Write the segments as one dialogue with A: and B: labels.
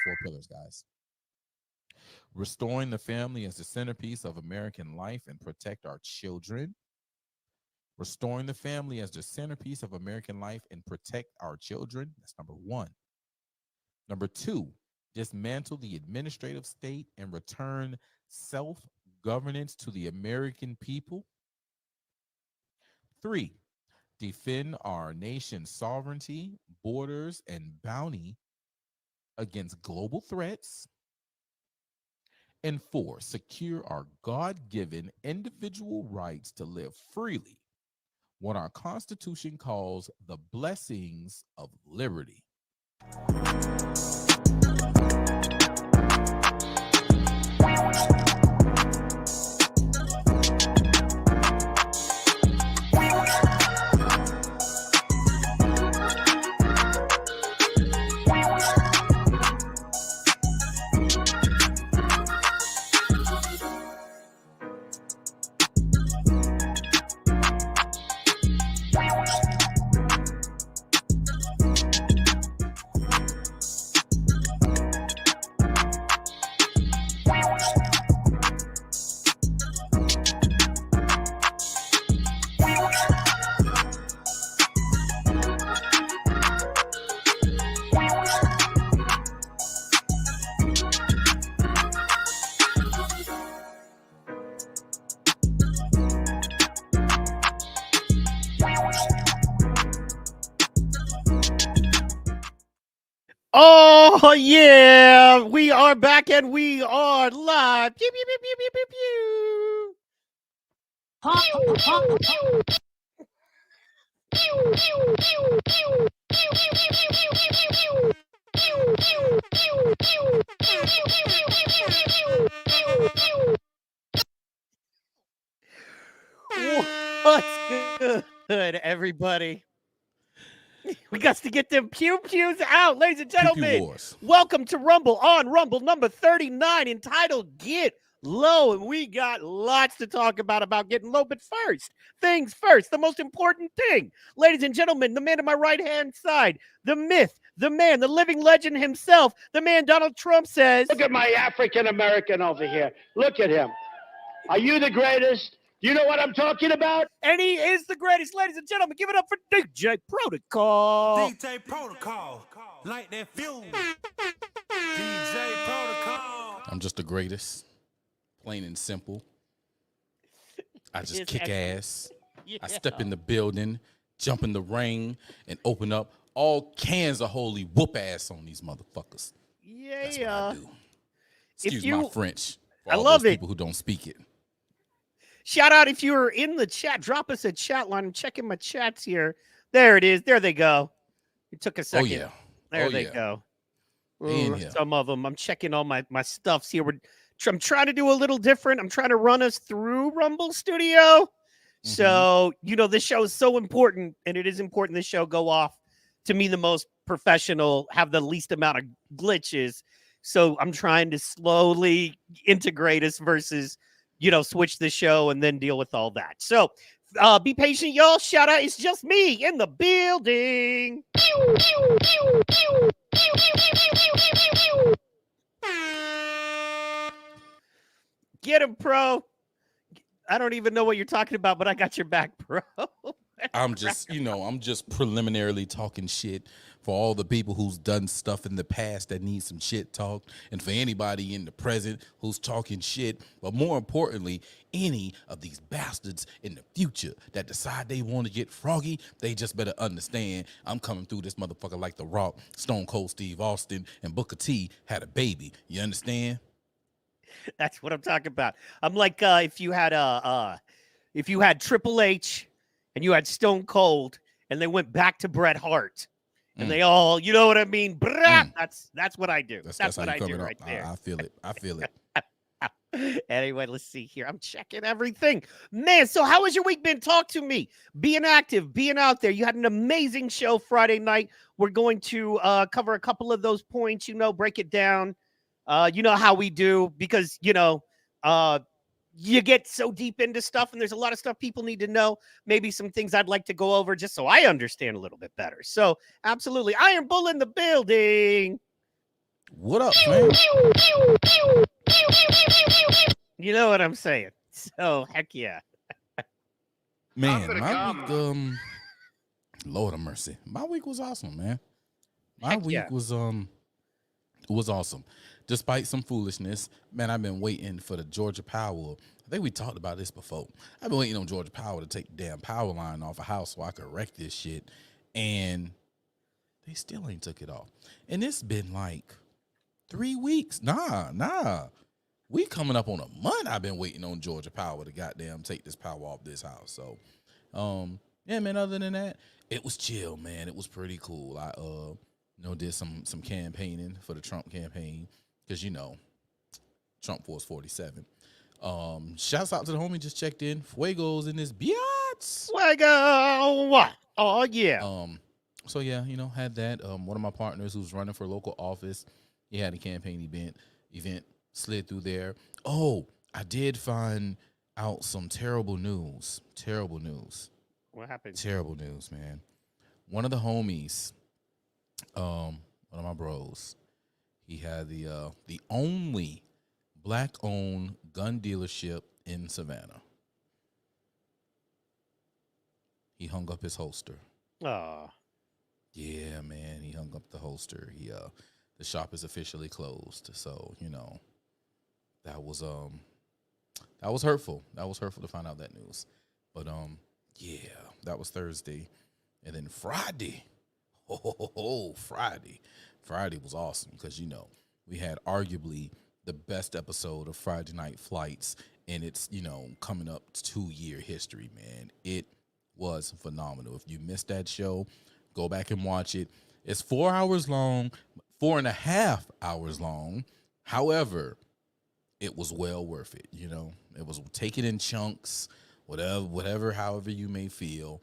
A: four pillars, guys. Restoring the family as the centerpiece of American life and protect our children. Restoring the family as the centerpiece of American life and protect our children. That's number one. Number two, dismantle the administrative state and return self-governance to the American people. Three, defend our nation's sovereignty, borders, and bounty against global threats. And four, secure our God-given individual rights to live freely, what our Constitution calls the blessings of liberty.
B: Oh, yeah. We are back and we are live. Pew, pew, pew, pew, pew, pew, pew. What's good, everybody? We got to get them pew-pews out, ladies and gentlemen.
A: Wars.
B: Welcome to Rumble on Rumble number 39, entitled Get Low. And we got lots to talk about getting low. But first, things first, the most important thing, ladies and gentlemen, the man on my right-hand side, the myth, the man, the living legend himself, the man Donald Trump says.
C: Look at my African-American over here. Look at him. Are you the greatest? Do you know what I'm talking about?
B: And he is the greatest, ladies and gentlemen. Give it up for DJ Protocol.
D: DJ Protocol, like that fuel. DJ Protocol.
A: I'm just the greatest, plain and simple. I just
B: Yes,
A: kick
B: excellent.
A: ass.
B: Yeah.
A: I step in the building, jump in the ring, and open up all cans of holy whoop ass on these motherfuckers. That's what I do. Excuse my French. For
B: I
A: all
B: love
A: those
B: it.
A: people who don't speak it.
B: Shout out if you're in the chat. Drop us a chat line. I'm checking my chats here. There it is. There they go. It took a second.
A: Oh yeah.
B: There
A: Oh,
B: they
A: yeah.
B: go.
A: In
B: Ooh,
A: here.
B: some of them. I'm checking all my stuffs here. I'm trying to do a little different. I'm trying to run us through Rumble Studio. So, this show is so important, and it is important this show go off to me the most professional, have the least amount of glitches. So I'm trying to slowly integrate us versus, switch the show and then deal with all that. So be patient, y'all. Shout out. It's just me in the building. Get him, pro. I don't even know what you're talking about, but I got your back, bro.
A: I'm just preliminarily talking shit for all the people who's done stuff in the past that need some shit talked, and for anybody in the present who's talking shit, but more importantly, any of these bastards in the future that decide they want to get froggy, they just better understand I'm coming through this motherfucker like The Rock, Stone Cold Steve Austin, and Booker T had a baby. You understand?
B: That's what I'm talking about. I'm like if you had Triple H and you had Stone Cold and they went back to Bret Hart and they all, you know what I mean? That's what I do. That's what
A: how
B: I
A: you
B: do
A: coming
B: right
A: up.
B: there.
A: I feel it. I feel it.
B: Anyway, let's see here. I'm checking everything. Man, so how has your week been? Talk to me. Being active, being out there. You had an amazing show Friday night. We're going to cover a couple of those points, break it down. You know how we do, because, you get so deep into stuff and there's a lot of stuff people need to know. Maybe some things I'd like to go over just so I understand a little bit better. So absolutely. Iron Bull in the building.
A: What up, man?
B: You know what I'm saying? So heck yeah.
A: Man, my week, Lord of mercy, my week was awesome, man. My
B: Heck
A: week
B: yeah.
A: was awesome. Despite some foolishness, man, I've been waiting for the Georgia Power. I think we talked about this before. I've been waiting on Georgia Power to take the damn power line off a house so I could wreck this shit, and they still ain't took it off. And it's been like 3 weeks. Nah. We coming up on a month. I've been waiting on Georgia Power to goddamn take this power off this house. So, yeah, man. Other than that, it was chill, man. It was pretty cool. I did some campaigning for the Trump campaign because Trump Force 47. Shouts out to the homie just checked in. Fuego's in this biatch.
B: Fuego. Oh yeah.
A: So yeah, had that. One of my partners who's running for local office, he had a campaign event slid through there. Oh, I did find out some terrible news.
B: What happened?
A: Terrible news, man. One of the homies, one of my bros, he had the only black-owned gun dealership in Savannah. He hung up his holster.
B: Oh.
A: Yeah, man, he hung up the holster. The shop is officially closed. So, that was hurtful. That was hurtful to find out that news. But yeah, that was Thursday. And then Friday. Friday was awesome because we had arguably the best episode of Friday Night Flights in its, coming up 2-year history, man. It was phenomenal. If you missed that show, go back and watch it. It's 4 hours long, 4.5 hours long. However, it was well worth it. It was take it in chunks, whatever, however you may feel.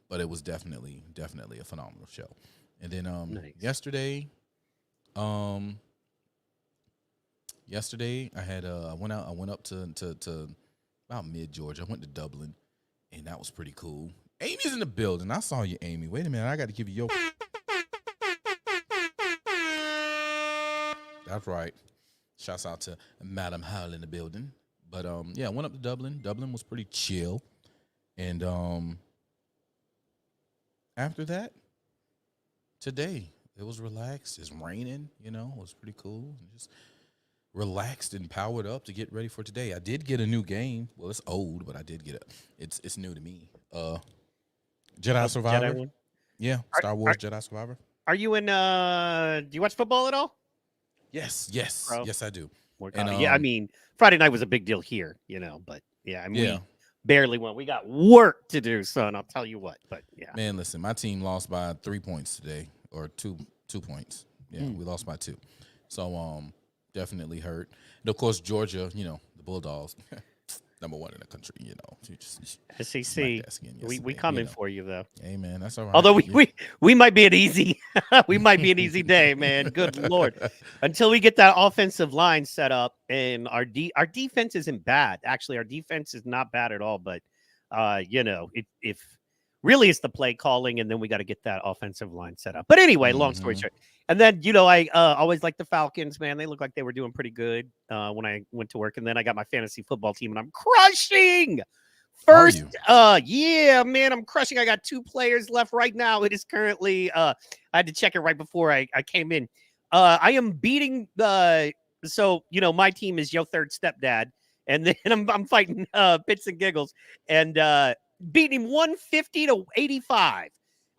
A: But it was definitely a phenomenal show. And then
B: Nice.
A: yesterday I had I went up to about mid Georgia. I went to Dublin, and that was pretty cool. Amy's in the building. I saw you, Amy. Wait a minute, I got to give you your. That's right. Shouts out to Madam Howell in the building. But yeah, I went up to Dublin. Dublin was pretty chill. And after that, today, it was relaxed. It's raining, it was pretty cool. Just relaxed and powered up to get ready for today. I did get a new game. Well, it's old, but I did get it. It's new to me. Jedi Survivor.
B: Jedi one?
A: Yeah, Star Wars Jedi Survivor.
B: Are you in do you watch football at all?
A: Yes,
B: Bro.
A: yes, I do.
B: And, yeah, I mean, Friday night was a big deal here, but yeah, I mean,
A: Yeah.
B: we barely won. We got work to do, son. I'll tell you what. But yeah,
A: Man, listen, my team lost by 3 points today, or two points. Yeah, we lost by 2. So definitely hurt. And of course, Georgia, the Bulldogs, number 1 in the country. Just
B: SEC.
A: smacked that skin
B: We
A: yesterday,
B: coming for you though.
A: Hey man, that's all right.
B: Although we might be an easy we might be an easy day, man. Good Lord. Until we get that offensive line set up, and our defense isn't bad. Actually, our defense is not bad at all. But if really it's the play calling, and then we got to get that offensive line set up. But anyway, long story short. And then I always liked the Falcons, man. They looked like they were doing pretty good when I went to work. And then I got my fantasy football team, and I'm crushing. First, yeah, man, I'm crushing. I got 2 players left right now. It is currently, I had to check it right before I came in. I am beating so my team is your third stepdad, and then I'm fighting Bits and Giggles, and beating him 150-85.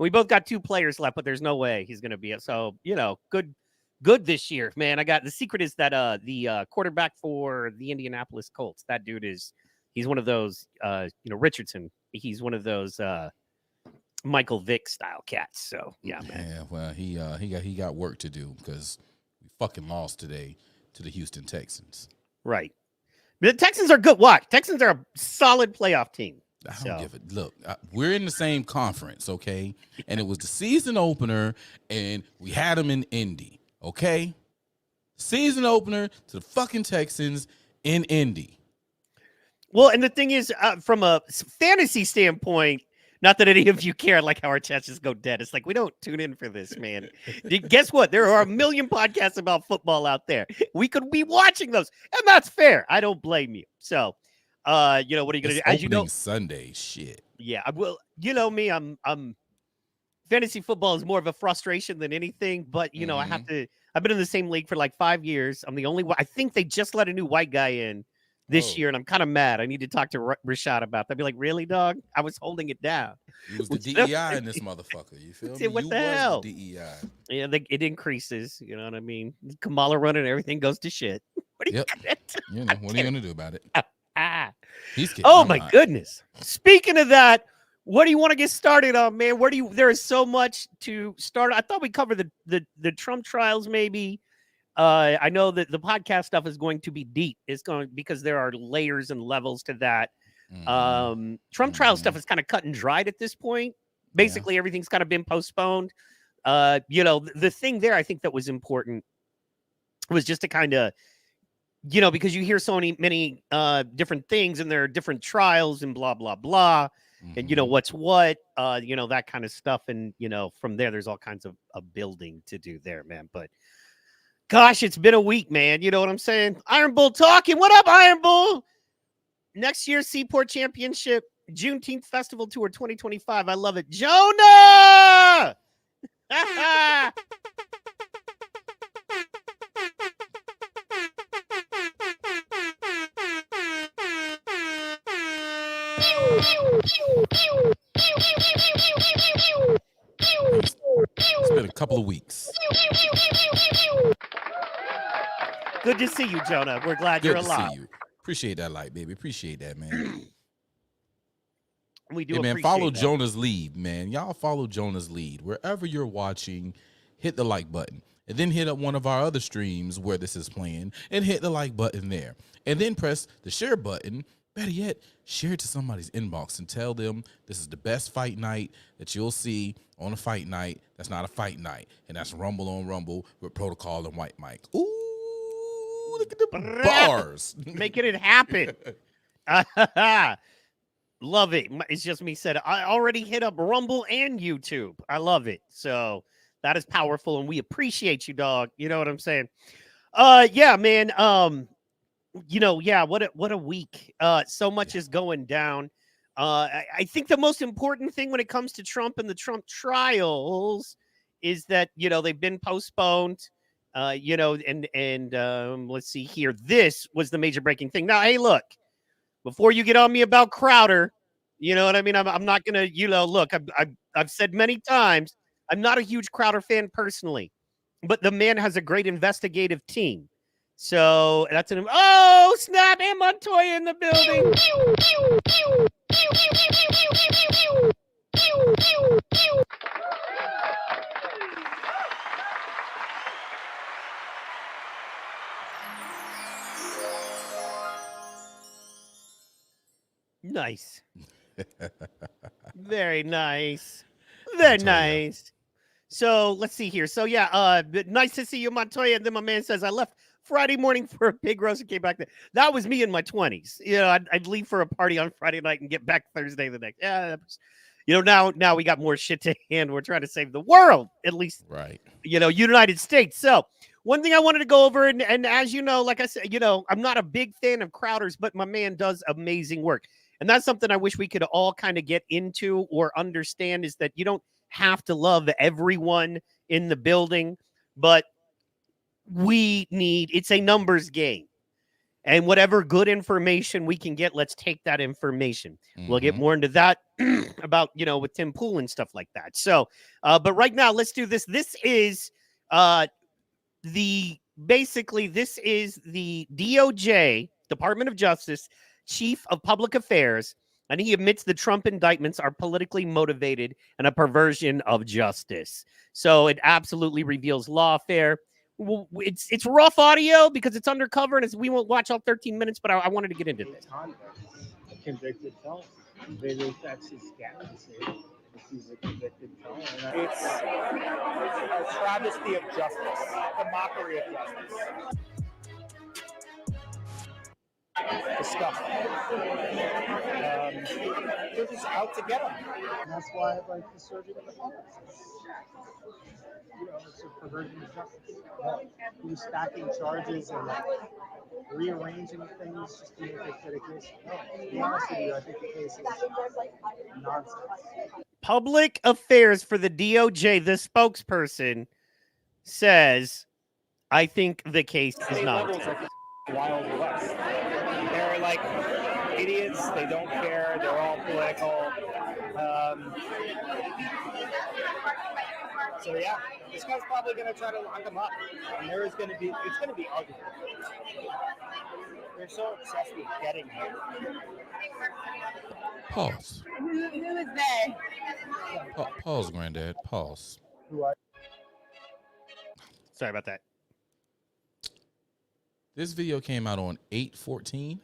B: We both got 2 players left, but there's no way he's gonna be it. So good this year, man. The secret is that the quarterback for the Indianapolis Colts, that dude he's one of those, Richardson. He's one of those Michael Vick style cats. So yeah, man.
A: Yeah, well, he got work to do because we fucking lost today to the Houston Texans.
B: Right. The Texans are good. What? Texans are a solid playoff team.
A: I don't give it. Look, we're in the same conference, okay? And it was the season opener, and we had them in Indy, okay? Season opener to the fucking Texans in Indy.
B: Well, and the thing is, from a fantasy standpoint, Not that any of you care, like how our chats just go dead. It's like, we don't tune in for this, man. Guess what? There are a million podcasts about football out there. We could be watching those, and that's fair. I don't blame you. So, what are you going to do? As you know,
A: Sunday, shit.
B: Yeah, I will. You know me, I'm fantasy football is more of a frustration than anything, but I've been in the same league for like 5 years. I'm the only one. I think they just let a new white guy in this year, and I'm kind of mad. I need to talk to Rashad about that. I'd be like, really, dog? I was holding it down.
A: It was the DEI in this motherfucker. You feel me?
B: What the hell?
A: The DEI.
B: Yeah, it increases. You know what I mean? Kamala running, everything goes to shit. What are you gonna do?
A: What are you gonna do about it? He's kidding.
B: Oh my goodness. Speaking of that, what do you want to get started on, man? There is so much to start. I thought we covered the Trump trials, maybe. I know that the podcast stuff is going to be deep. It's going because there are layers and levels to that. Trump trial stuff is kind of cut and dried at this point. Basically, everything's kind of been postponed. The thing there I think that was important was just to kind of, because you hear so many different things and there are different trials and blah, blah, blah. And what's what, that kind of stuff. And, from there's all kinds of building to do there, man. But gosh, it's been a week, man. You know what I'm saying? Iron Bull talking. What up, Iron Bull? Next year's Seaport Championship, Juneteenth Festival Tour 2025. I love it. Jonah!
A: It's been a couple of weeks.
B: Good to see you, Jonah. We're glad you're alive.
A: See you. Appreciate that light, baby. Appreciate that, man.
B: We do.
A: Hey, man,
B: appreciate
A: follow
B: that.
A: Jonah's lead, man. Y'all follow Jonah's lead. Wherever you're watching, hit the like button. And then hit up one of our other streams where this is playing and hit the like button there. And then press the share button. Better yet, share it to somebody's inbox and tell them this is the best fight night that you'll see on a fight night. That's not a fight night. And that's Rumble on Rumble with Protocol and White Mike. Ooh, look at the bars.
B: Making it happen. Love it. It's just me said. I already hit up Rumble and YouTube. I love it. So that is powerful, and we appreciate you, dog. You know what I'm saying? Yeah, man. What a week. So much is going down. I think the most important thing when it comes to Trump and the Trump trials is that, they've been postponed. Let's see here. This was the major breaking thing. Now, hey, look, before you get on me about Crowder, you know what I mean? I'm not going to, look, I've said many times, I'm not a huge Crowder fan personally, but the man has a great investigative team. So that's an snap, and Montoya in the building. Nice. Very nice. Very nice. So let's see here. So nice to see you, Montoya. And then my man says, I left Friday morning for a pig roast and came back. That was me in my 20s. I'd leave for a party on Friday night and get back Thursday the next. Now we got more shit to hand. We're trying to save the world, at least,
A: right?
B: United States. So one thing I wanted to go over, and as you know, like I said, I'm not a big fan of Crowder's, but my man does amazing work. And that's something I wish we could all kind of get into or understand, is that you don't have to love everyone in the building, but it's a numbers game. And whatever good information we can get, let's take that information. We'll get more into that about, with Tim Pool and stuff like that. So, but right now, let's do this. This is the DOJ, Department of Justice, Chief of Public Affairs, and he admits the Trump indictments are politically motivated and a perversion of justice. So it absolutely reveals lawfare. Well, it's rough audio because it's undercover, and we won't watch all 13 minutes, but I wanted to get into this.
E: A convicted felon. That's his status. He's a convicted felon.
F: It's a travesty of justice, the mockery of justice. disgusting. They're just out to get them.
E: And that's why I like the surgeon of the police. It's a perversion of justice. Who's stacking charges and rearranging things just to make it fit a case? No, to be honest with you, I think the case is nonsense.
B: Public Affairs for the DOJ, the spokesperson, says, I think the case is
F: State levels
B: nonsense.
F: like the Wild West. They're like idiots. They don't care. They're all political. So yeah, this guy's probably going to try to lock him up, and it's going to be ugly. They're so obsessed with getting here.
A: Pause.
G: Who is they?
A: Pause, Granddad. Pause.
B: Sorry about that.
A: This video came out on 8/14.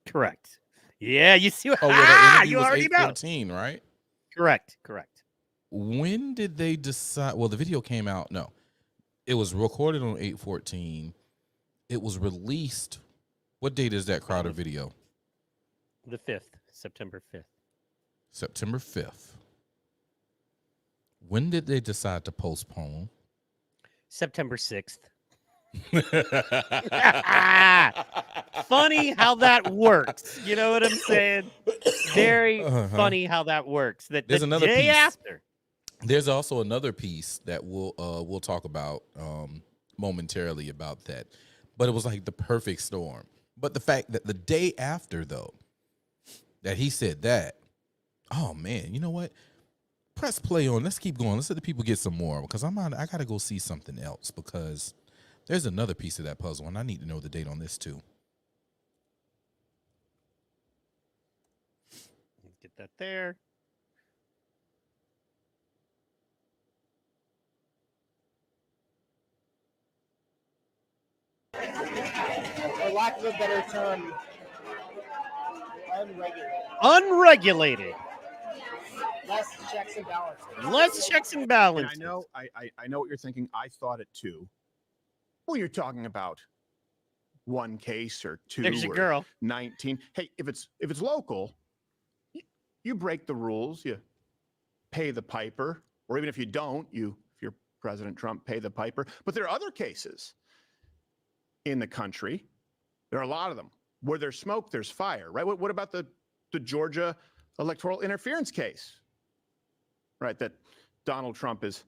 B: Correct. Yeah, you see what?
A: Oh, well, the interview
B: You
A: was
B: already know.
A: 8/14, right?
B: Correct.
A: When did they decide? Well, the video came out. No, it was recorded on 8/14. It was released. What date is that Crowder video?
B: The 5th, September 5th.
A: September 5th. When did they decide to postpone?
B: September 6th. Funny how that works. You know what I'm saying? Very funny how that works. That
A: There's
B: the
A: another
B: day
A: piece.
B: after.
A: There's also another piece that we'll talk about momentarily about that. But it was like the perfect storm. But the fact that the day after, though, that he said that, oh man, you know what? Press play on. Let's keep going. Let's let the people get some more because I gotta go see something else because there's another piece of that puzzle and I need to know the date on this too.
B: Let's get that there.
F: For lack of a better term, unregulated.
B: Unregulated.
F: Less checks and balances.
B: Less checks and
H: And
B: balances.
H: I know, I know what you're thinking. I thought it too. Well, you're talking about one case or two
B: There's your
H: or
B: girl.
H: 19. Hey, if it's local, you break the rules. You pay the piper, or even if you don't, if you're President Trump, pay the piper. But there are other cases in the country. There are a lot of them where there's smoke, there's fire, right? What about the Georgia electoral interference case? Right, that Donald Trump is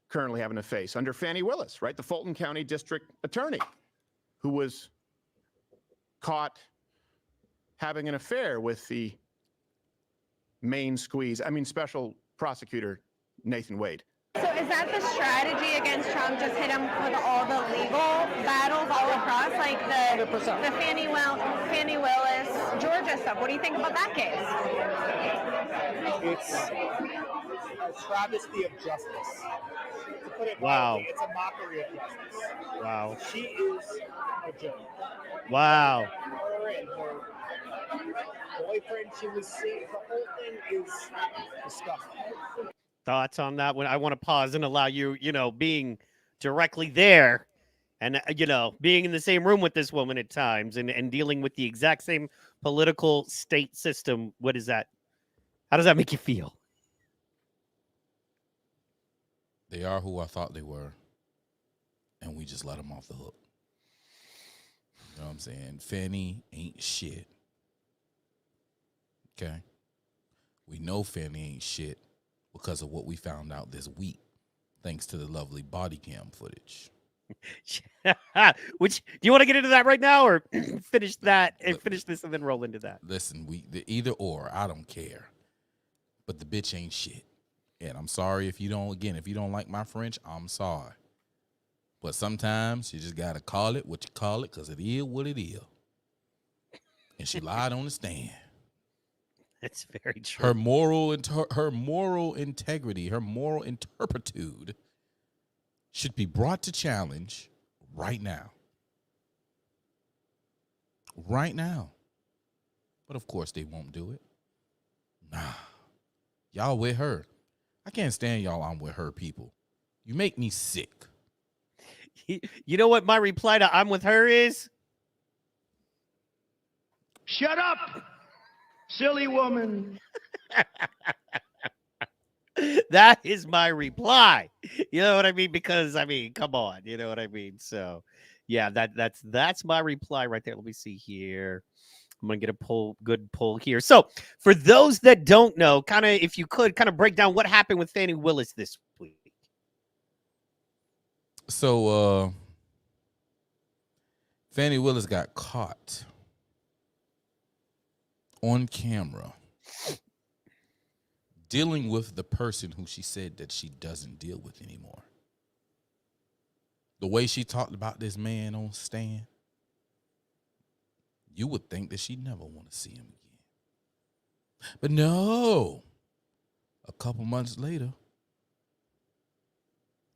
H: currently having to face under Fani Willis, right? The Fulton County District Attorney who was caught having an affair with the special prosecutor Nathan Wade.
G: So is that the strategy against Trump? Just hit him with all the legal battles all across, like the
F: 100%.
G: Fani Willis, Georgia stuff. What do you think about that case?
F: It's a travesty of justice. To put it
B: Wow.
F: mildly, it's a mockery of justice.
B: Wow.
F: She is a joke.
B: Wow.
F: Her and her boyfriend she was seeing, the whole thing is disgusting.
B: Thoughts on that one? I want to pause and allow you, being directly there and, being in the same room with this woman at times and dealing with the exact same political state system. What is that? How does that make you feel?
A: They are who I thought they were, and we just let them off the hook. You know what I'm saying? Fani ain't shit. Okay? We know Fani ain't shit because of what we found out this week, thanks to the lovely body cam footage.
B: Which, do you want to get into that right now or finish that and finish this and then roll into that?
A: Listen, either or, I don't care. But the bitch ain't shit. And I'm sorry if you don't like my French, I'm sorry. But sometimes you just got to call it what you call it because it is what it is. And she lied on the stand.
B: That's very true.
A: Her moral integrity, her moral interpretude should be brought to challenge right now. Right now. But of course they won't do it. Nah. Y'all with her. I can't stand y'all I'm with her people. You make me sick.
B: You know what my reply to I'm with her is?
C: Shut up, silly woman.
B: That is my reply. You know what I mean? Because I mean, come on, you know what I mean? So yeah, that's my reply right there. Let me see here. I'm gonna get a good pull here. So for those that don't know, kind of if you could kind of break down what happened with Fani Willis this week.
A: So Fani Willis got caught on camera dealing with the person who she said that she doesn't deal with anymore. The way she talked about this man on stand, you would think that she'd never want to see him again. But no, a couple months later,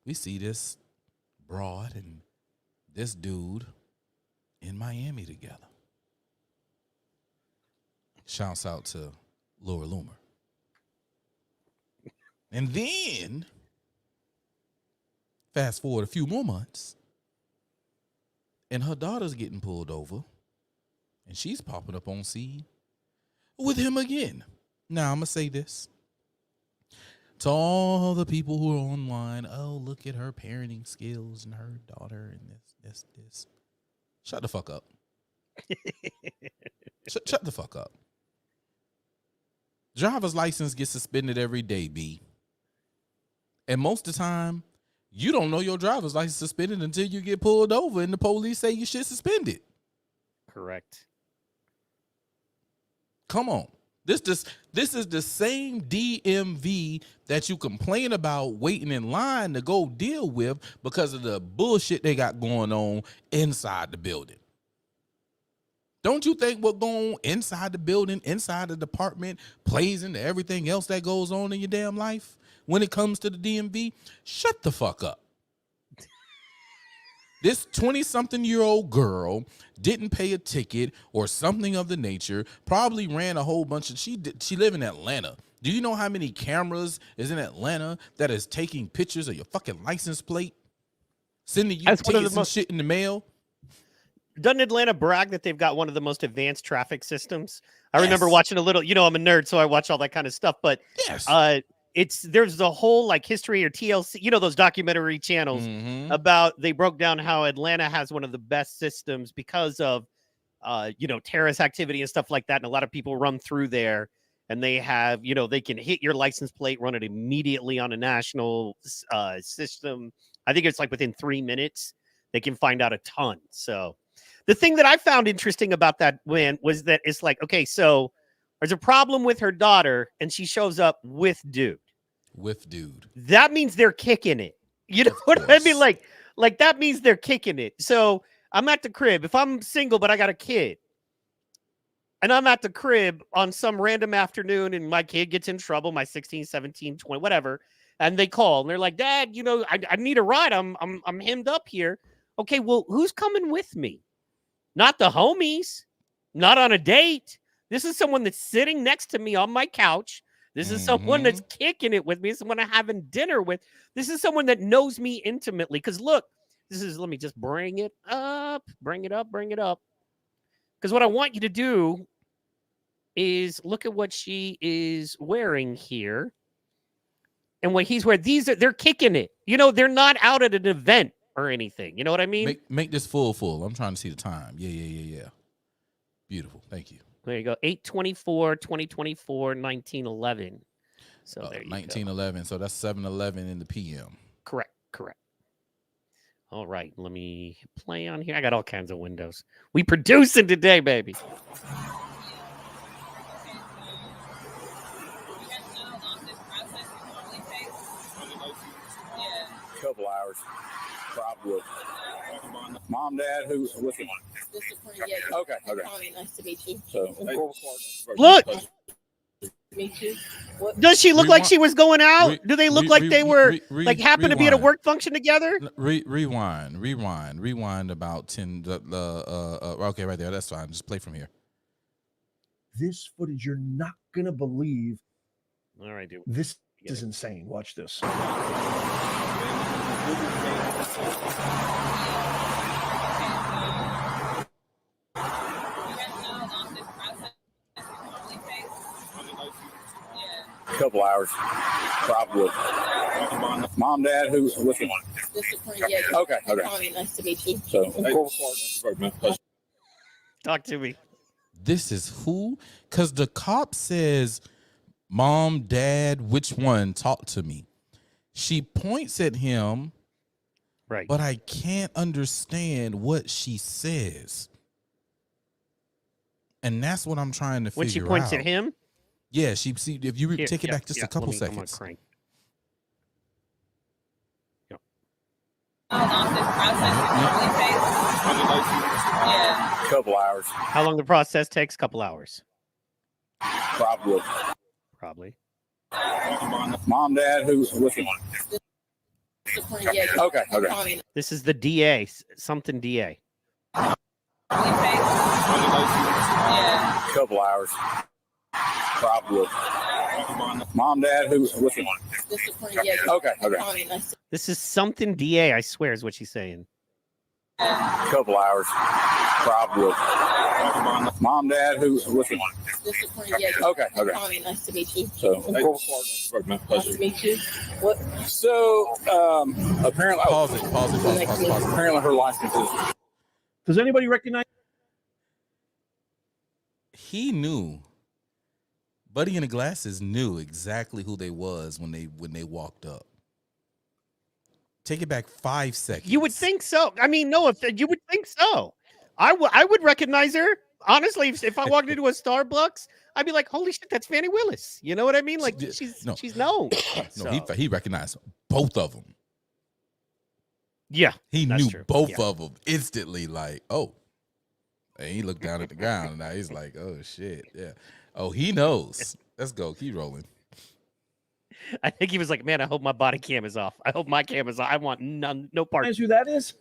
A: we see this broad and this dude in Miami together. Shouts out to Laura Loomer. And then, fast forward a few more months, and her daughter's getting pulled over, and she's popping up on scene with him again. Now, I'm going to say this to all the people who are online. Oh, look at her parenting skills and her daughter and this. Shut the fuck up. Shut the fuck up. Driver's license gets suspended every day, B. And most of the time, you don't know your driver's license suspended until you get pulled over and the police say you should suspend it.
B: Correct.
A: Come on. This is the same DMV that you complain about waiting in line to go deal with because of the bullshit they got going on inside the building. Don't you think what going on inside the building, inside the department, plays into everything else that goes on in your damn life when it comes to the DMV? Shut the fuck up. This 20-something-year-old girl didn't pay a ticket or something of the nature, probably ran a whole bunch of, she live in Atlanta. Do you know how many cameras is in Atlanta that is taking pictures of your fucking license plate? Sending you tickets and shit in the mail?
B: Doesn't Atlanta brag that they've got one of the most advanced traffic systems? I remember watching a little, I'm a nerd, so I watch all that kind of stuff, but there's the whole like history or TLC, those documentary channels about, they broke down how Atlanta has one of the best systems because of, terrorist activity and stuff like that. And a lot of people run through there and they have, they can hit your license plate, run it immediately on a national system. I think it's like within 3 minutes, they can find out a ton. So the thing that I found interesting about that win was that it's like, okay, so there's a problem with her daughter and she shows up with dude. That means they're kicking it. You know what I mean? Like that means they're kicking it. So I'm at the crib. If I'm single, but I got a kid and I'm at the crib on some random afternoon and my kid gets in trouble, my 16, 17, 20, whatever. And they call and they're like, Dad, I need a ride. I'm hemmed up here. Okay, well, who's coming with me? Not the homies, not on a date. This is someone that's sitting next to me on my couch. This is someone that's kicking it with me. This is someone I'm having dinner with. This is someone that knows me intimately. Because look, let me just bring it up. Because what I want you to do is look at what she is wearing here. And what he's wearing. They're kicking it. They're not out at an event or anything. You know what I mean?
A: Make this full. I'm trying to see the time. Yeah. Beautiful. Thank you.
B: There you go. 8/24, 2024, 1911. So there you
A: 1911.
B: go.
A: So that's 7:11 in the PM.
B: Correct. All right. Let me play on here. I got all kinds of windows. We producing today, baby.
I: Couple hours, probably. Mom, Dad, who with him? Okay.
J: Nice to meet you.
I: So,
B: look. Does she look like she was going out? Do they look like they were happened to be at a work function together?
A: Rewind about 10. Okay, right there. That's fine. Just play from here.
K: This footage, you're not gonna believe.
B: All right, dude.
K: This is insane. Watch this.
I: couple hours, probably. Mom, Dad, who with you? Okay.
G: Nice to meet you.
I: So,
B: Talk to me.
A: This is who? Because the cop says, Mom, Dad, which one? Talk to me. She points at him,
B: Right.
A: but I can't understand what she says. And that's what I'm trying to figure out.
B: When she points at him?
A: Yeah, she see if you
B: Here,
A: take it
B: yeah,
A: back just
B: yeah,
A: a couple
B: let me- I'm gonna
A: seconds.
B: crank.
I: couple hours,
B: How long the process takes? Couple hours.
I: probably.
B: Probably.
I: Mom, Dad, who with you? Okay.
B: This is the DA. Something DA.
I: Couple hours, probably. Mom, Dad, who with you? Okay.
B: This is something DA, I swear is what she's saying.
I: Couple hours, probably. Mom, Dad, who with you? Okay.
G: Nice to meet you.
I: So,
G: Nice to meet you. What?
I: So, apparently,
A: Pause it.
I: apparently her license is.
K: Does anybody recognize?
A: He knew. Buddy in the Glasses knew exactly who they was when they walked up. Take it back 5 seconds.
B: You would think so. I mean, no, if you would think so. I would recognize her. Honestly, if I walked into a Starbucks, I'd be like, holy shit, that's Fannie Willis. You know what I mean? Like she's known.
A: No, he recognized both of them.
B: Yeah.
A: He
B: that's
A: knew
B: true.
A: both
B: Yeah.
A: of them instantly. Like, oh, and he looked down at the ground. And now he's like, oh shit, yeah. Oh, he knows. Let's go. Keep rolling.
B: I think he was like, man, I hope my body cam is off. I hope my cam is off. I want no part.
K: Who that is?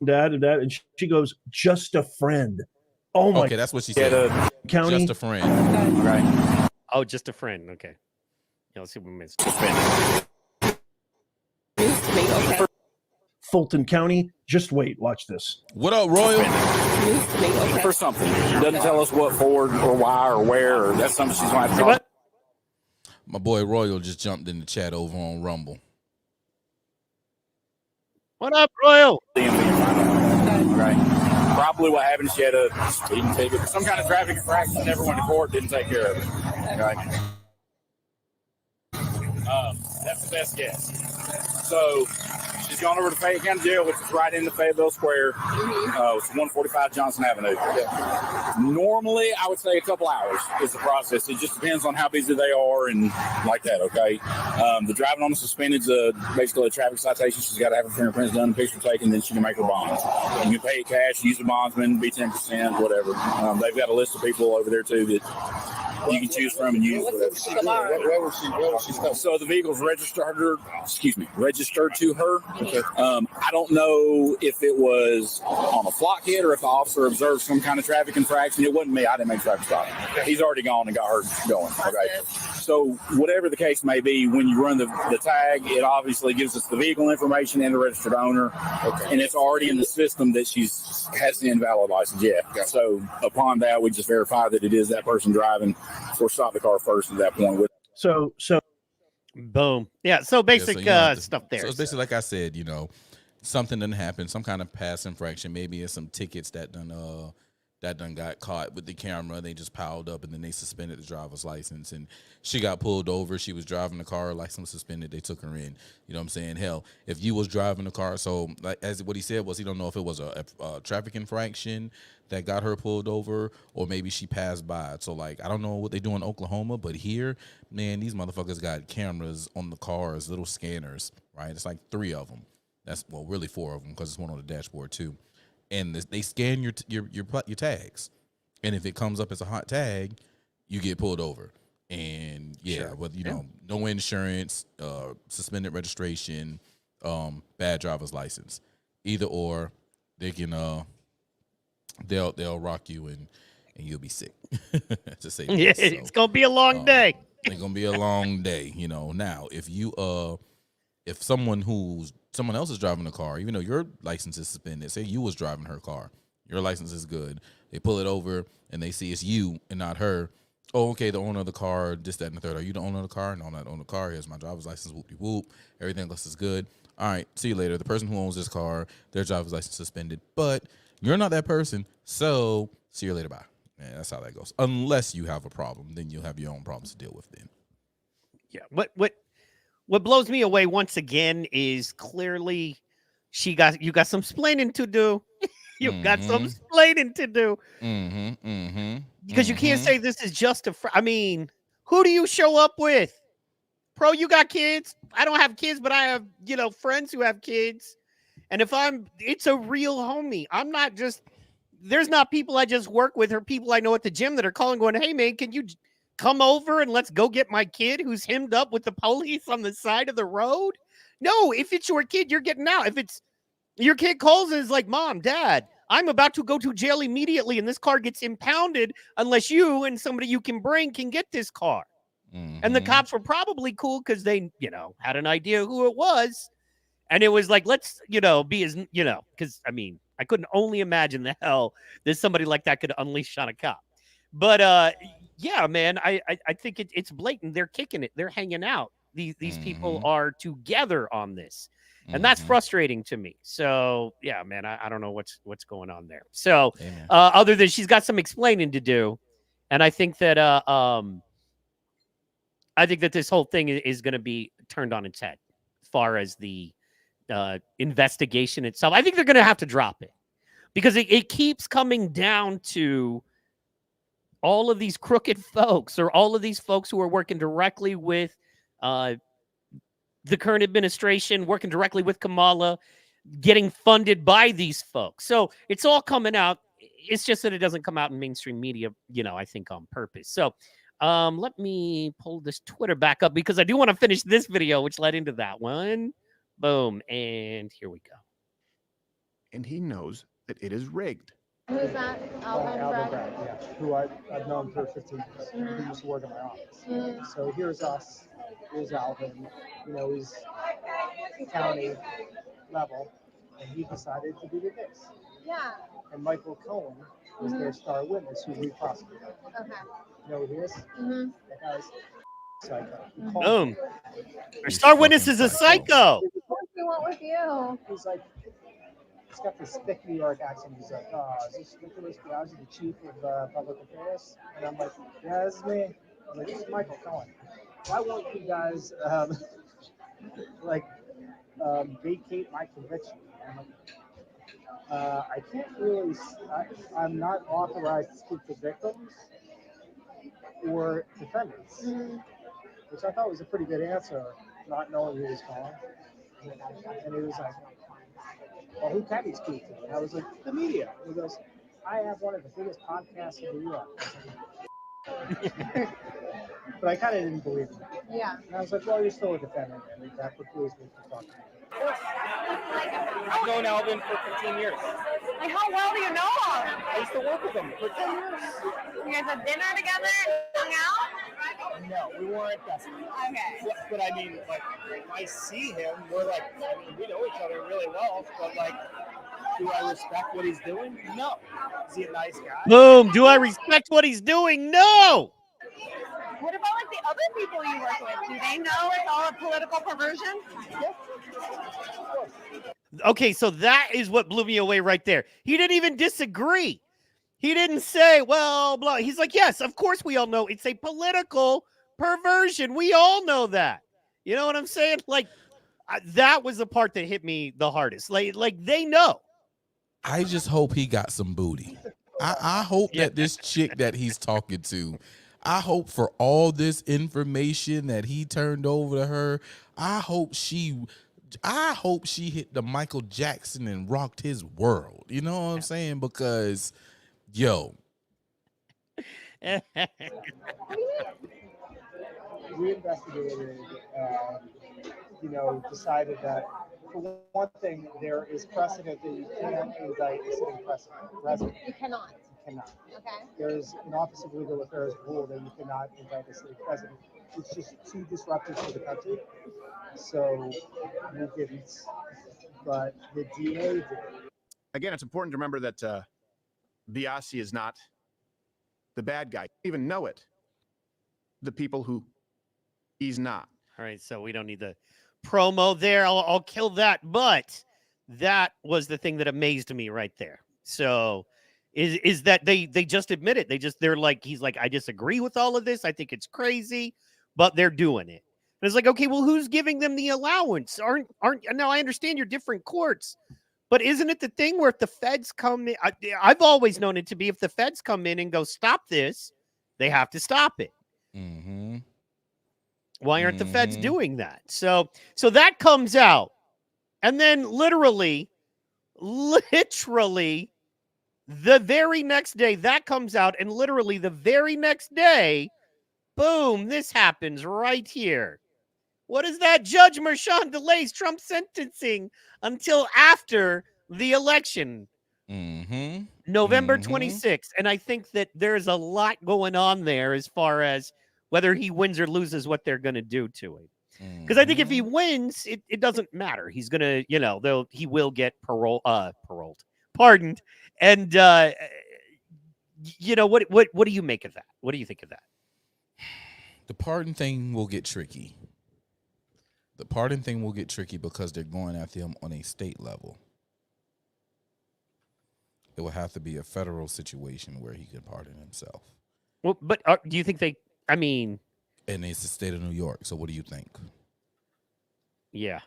K: Dad, and she goes, just a friend. Oh my.
A: Okay, that's what she said.
K: County.
A: Just a friend.
I: Right.
B: Oh, just a friend. Okay. Yeah, let's see what we missed.
K: Fulton County. Just wait. Watch this.
A: What up, Royal?
I: For something. Doesn't tell us what for or why or where, or that's something she's going to have to
B: What?
A: My boy Royal just jumped in the chat over on Rumble.
B: What up, Royal?
I: Right. Probably what happened, she had a speeding ticket, some kind of traffic infraction, never went to court, didn't take care of it. Right. That's the best guess. So she's gone over to Fayette County Jail, which is right in the Fayetteville Square. It's 145 Johnson Avenue. Normally, I would say a couple hours is the process. It just depends on how busy they are and like that, okay? The driving on the suspended is basically a traffic citation. She's got to have her fingerprints done, picture taken, then she can make her bonds. You can pay it cash, use a bondsman, be 10%, whatever. They've got a list of people over there, too, that you can choose from and use whatever. So the vehicle's registered to her. Okay. I don't know if it was on a flock hit or if the officer observed some kind of traffic infraction. It wasn't me. I didn't make traffic stop. He's already gone and got her going. Okay. So whatever the case may be, when you run the tag, it obviously gives us the vehicle information and the registered owner. Okay. And it's already in the system that has the invalid license. Yeah. Okay. So upon that, we just verify that it is that person driving. Or stop the car first at that point.
K: So
B: boom. Yeah. So basic stuff there.
A: So it's basically like I said, something didn't happen, some kind of past infraction. Maybe it's some tickets that done got caught with the camera. They just piled up and then they suspended the driver's license and she got pulled over. She was driving the car, license suspended. They took her in. You know what I'm saying? Hell, if you was driving the car, so like as what he said was he don't know if it was a traffic infraction that got her pulled over or maybe she passed by. So like I don't know what they do in Oklahoma, but here, man, these motherfuckers got cameras on the cars, little scanners, right? It's like 3 of them. That's really 4 of them because it's one on the dashboard too. And they scan your tags, and if it comes up as a hot tag, you get pulled over. And no insurance, suspended registration, bad driver's license, either or, they can they'll rock you and you'll be sick. To say the least.
B: It's gonna be a long day.
A: It's gonna be a long day. Now if you if someone else is driving the car, even though your license is suspended, say you was driving her car, your license is good, they pull it over and they see it's you and not her, oh, okay, the owner of the car, this, that, and the third. Are you the owner of the car? No, I'm not the owner of the car. Here's my driver's license, whoop-de-whoop. Everything else is good. All right, see you later. The person who owns this car, their driver's license suspended. But you're not that person, so see you later, bye. Yeah, that's how that goes. Unless you have a problem, then you'll have your own problems to deal with then.
B: Yeah. What blows me away once again is clearly you got some splaining to do. You got some splaining to do. Because you can't say this is just I mean, who do you show up with? Pro, you got kids. I don't have kids, but I have, friends who have kids. And it's a real homie. I'm not just, there's not people I just work with or people I know at the gym that are calling going, hey man, can you come over and let's go get my kid who's hemmed up with the police on the side of the road? No, if it's your kid, you're getting out. If it's your kid calls and is like, Mom, Dad, I'm about to go to jail immediately and this car gets impounded unless you and somebody you can bring can get this car. And the cops were probably cool because they, had an idea who it was. And it was like, let's, be as, because I mean, I couldn't only imagine the hell that somebody like that could unleash on a cop. But yeah, man, I think it's blatant. They're kicking it. They're hanging out. These people are together on this. And that's frustrating to me. So yeah, man, I don't know what's going on there. So other than she's got some explaining to do. And I think that this whole thing is going to be turned on its head as far as the investigation itself. I think they're going to have to drop it because it keeps coming down to all of these crooked folks or all of these folks who are working directly with the current administration, working directly with Kamala, getting funded by these folks. So it's all coming out. It's just that it doesn't come out in mainstream media, I think on purpose. So let me pull this Twitter back up because I do want to finish this video, which led into that one. Boom. And here we go.
H: And he knows that it is rigged.
G: Who's that?
E: Alvin Bragg, yeah, who I've known for 15 years. He used to work in my office. So here's us. Here's Alvin. He's county level, and he decided to do the case.
G: Yeah.
E: And Michael Cohen was their star witness who we prosecuted.
G: Okay.
E: You know who he is? That guy's psycho.
B: Boom. Our star witness is a psycho.
G: What's he want with you?
E: He's like, he's got this thick New York accent. He's like, is this Nicholas Biaggi, the chief of public affairs? And I'm like, yeah, this is me. I'm like, this is Michael Cohen. Why won't you guys vacate my conviction? I can't really. I'm not authorized to speak to victims or defendants, which I thought was a pretty good answer, not knowing who was calling. And he was like, well, who can he speak to? And I was like, the media. And he goes, I have one of the biggest podcasts in New York. But I kind of didn't believe him.
G: Yeah.
E: And I was like, well, you're still a defendant. And that precludes me from talking to you.
F: I've known Alvin for 15 years.
G: Like, how well do you know him?
F: I used to work with him for 10 years.
G: You guys had dinner together? Hung out?
F: No, we weren't best friends.
G: Okay.
F: But I mean, like, if I see him, we know each other really well, but like, do I respect what he's doing? No. Is he a nice guy?
B: Boom. Do I respect what he's doing? No.
G: What about like the other people you work with? Do they know it's all a political perversion?
B: Okay, so that is what blew me away right there. He didn't even disagree. He didn't say, well, blah. He's like, yes, of course we all know it's a political perversion. We all know that. You know what I'm saying? Like, that was the part that hit me the hardest. Like they know.
A: I just hope he got some booty. I hope that this chick that he's talking to, I hope for all this information that he turned over to her, I hope she hit the Michael Jackson and rocked his world. You know what I'm saying? Because, yo.
E: We investigated and, decided that, for one thing, there is precedent that you can't indict a sitting president.
G: You cannot.
E: You cannot.
G: Okay.
E: There's an Office of Legal Affairs rule that you cannot indict a sitting president. It's just too disruptive to the country. So we didn't, but the DA did.
H: Again, it's important to remember that Biaggi is not the bad guy. You don't even know it. the people who he's not.
B: All right, so we don't need the promo there. I'll kill that. But that was the thing that amazed me right there. So is that they just admit it. They're like, he's like, I disagree with all of this. I think it's crazy, but they're doing it. And it's like, okay, well, who's giving them the allowance? Aren't now I understand you're different courts, but isn't it the thing where if the feds come in, I've always known it to be if the feds come in and go stop this, they have to stop it.
A: Mm-hmm.
B: Why aren't the feds doing that? So that comes out. And then literally, the very next day that comes out, and literally the very next day, boom, this happens right here. What is that? Judge Merchan delays Trump sentencing until after the election. November 26th. And I think that there's a lot going on there as far as whether he wins or loses, what they're going to do to him. Because I think if he wins, it doesn't matter. He's going to, he will get pardoned. And, what do you make of that? What do you think of that?
A: The pardon thing will get tricky. The pardon thing will get tricky because they're going after him on a state level. It will have to be a federal situation where he can pardon himself.
B: Well, but do you think and
A: it's the state of New York. So what do you think?
B: Yeah,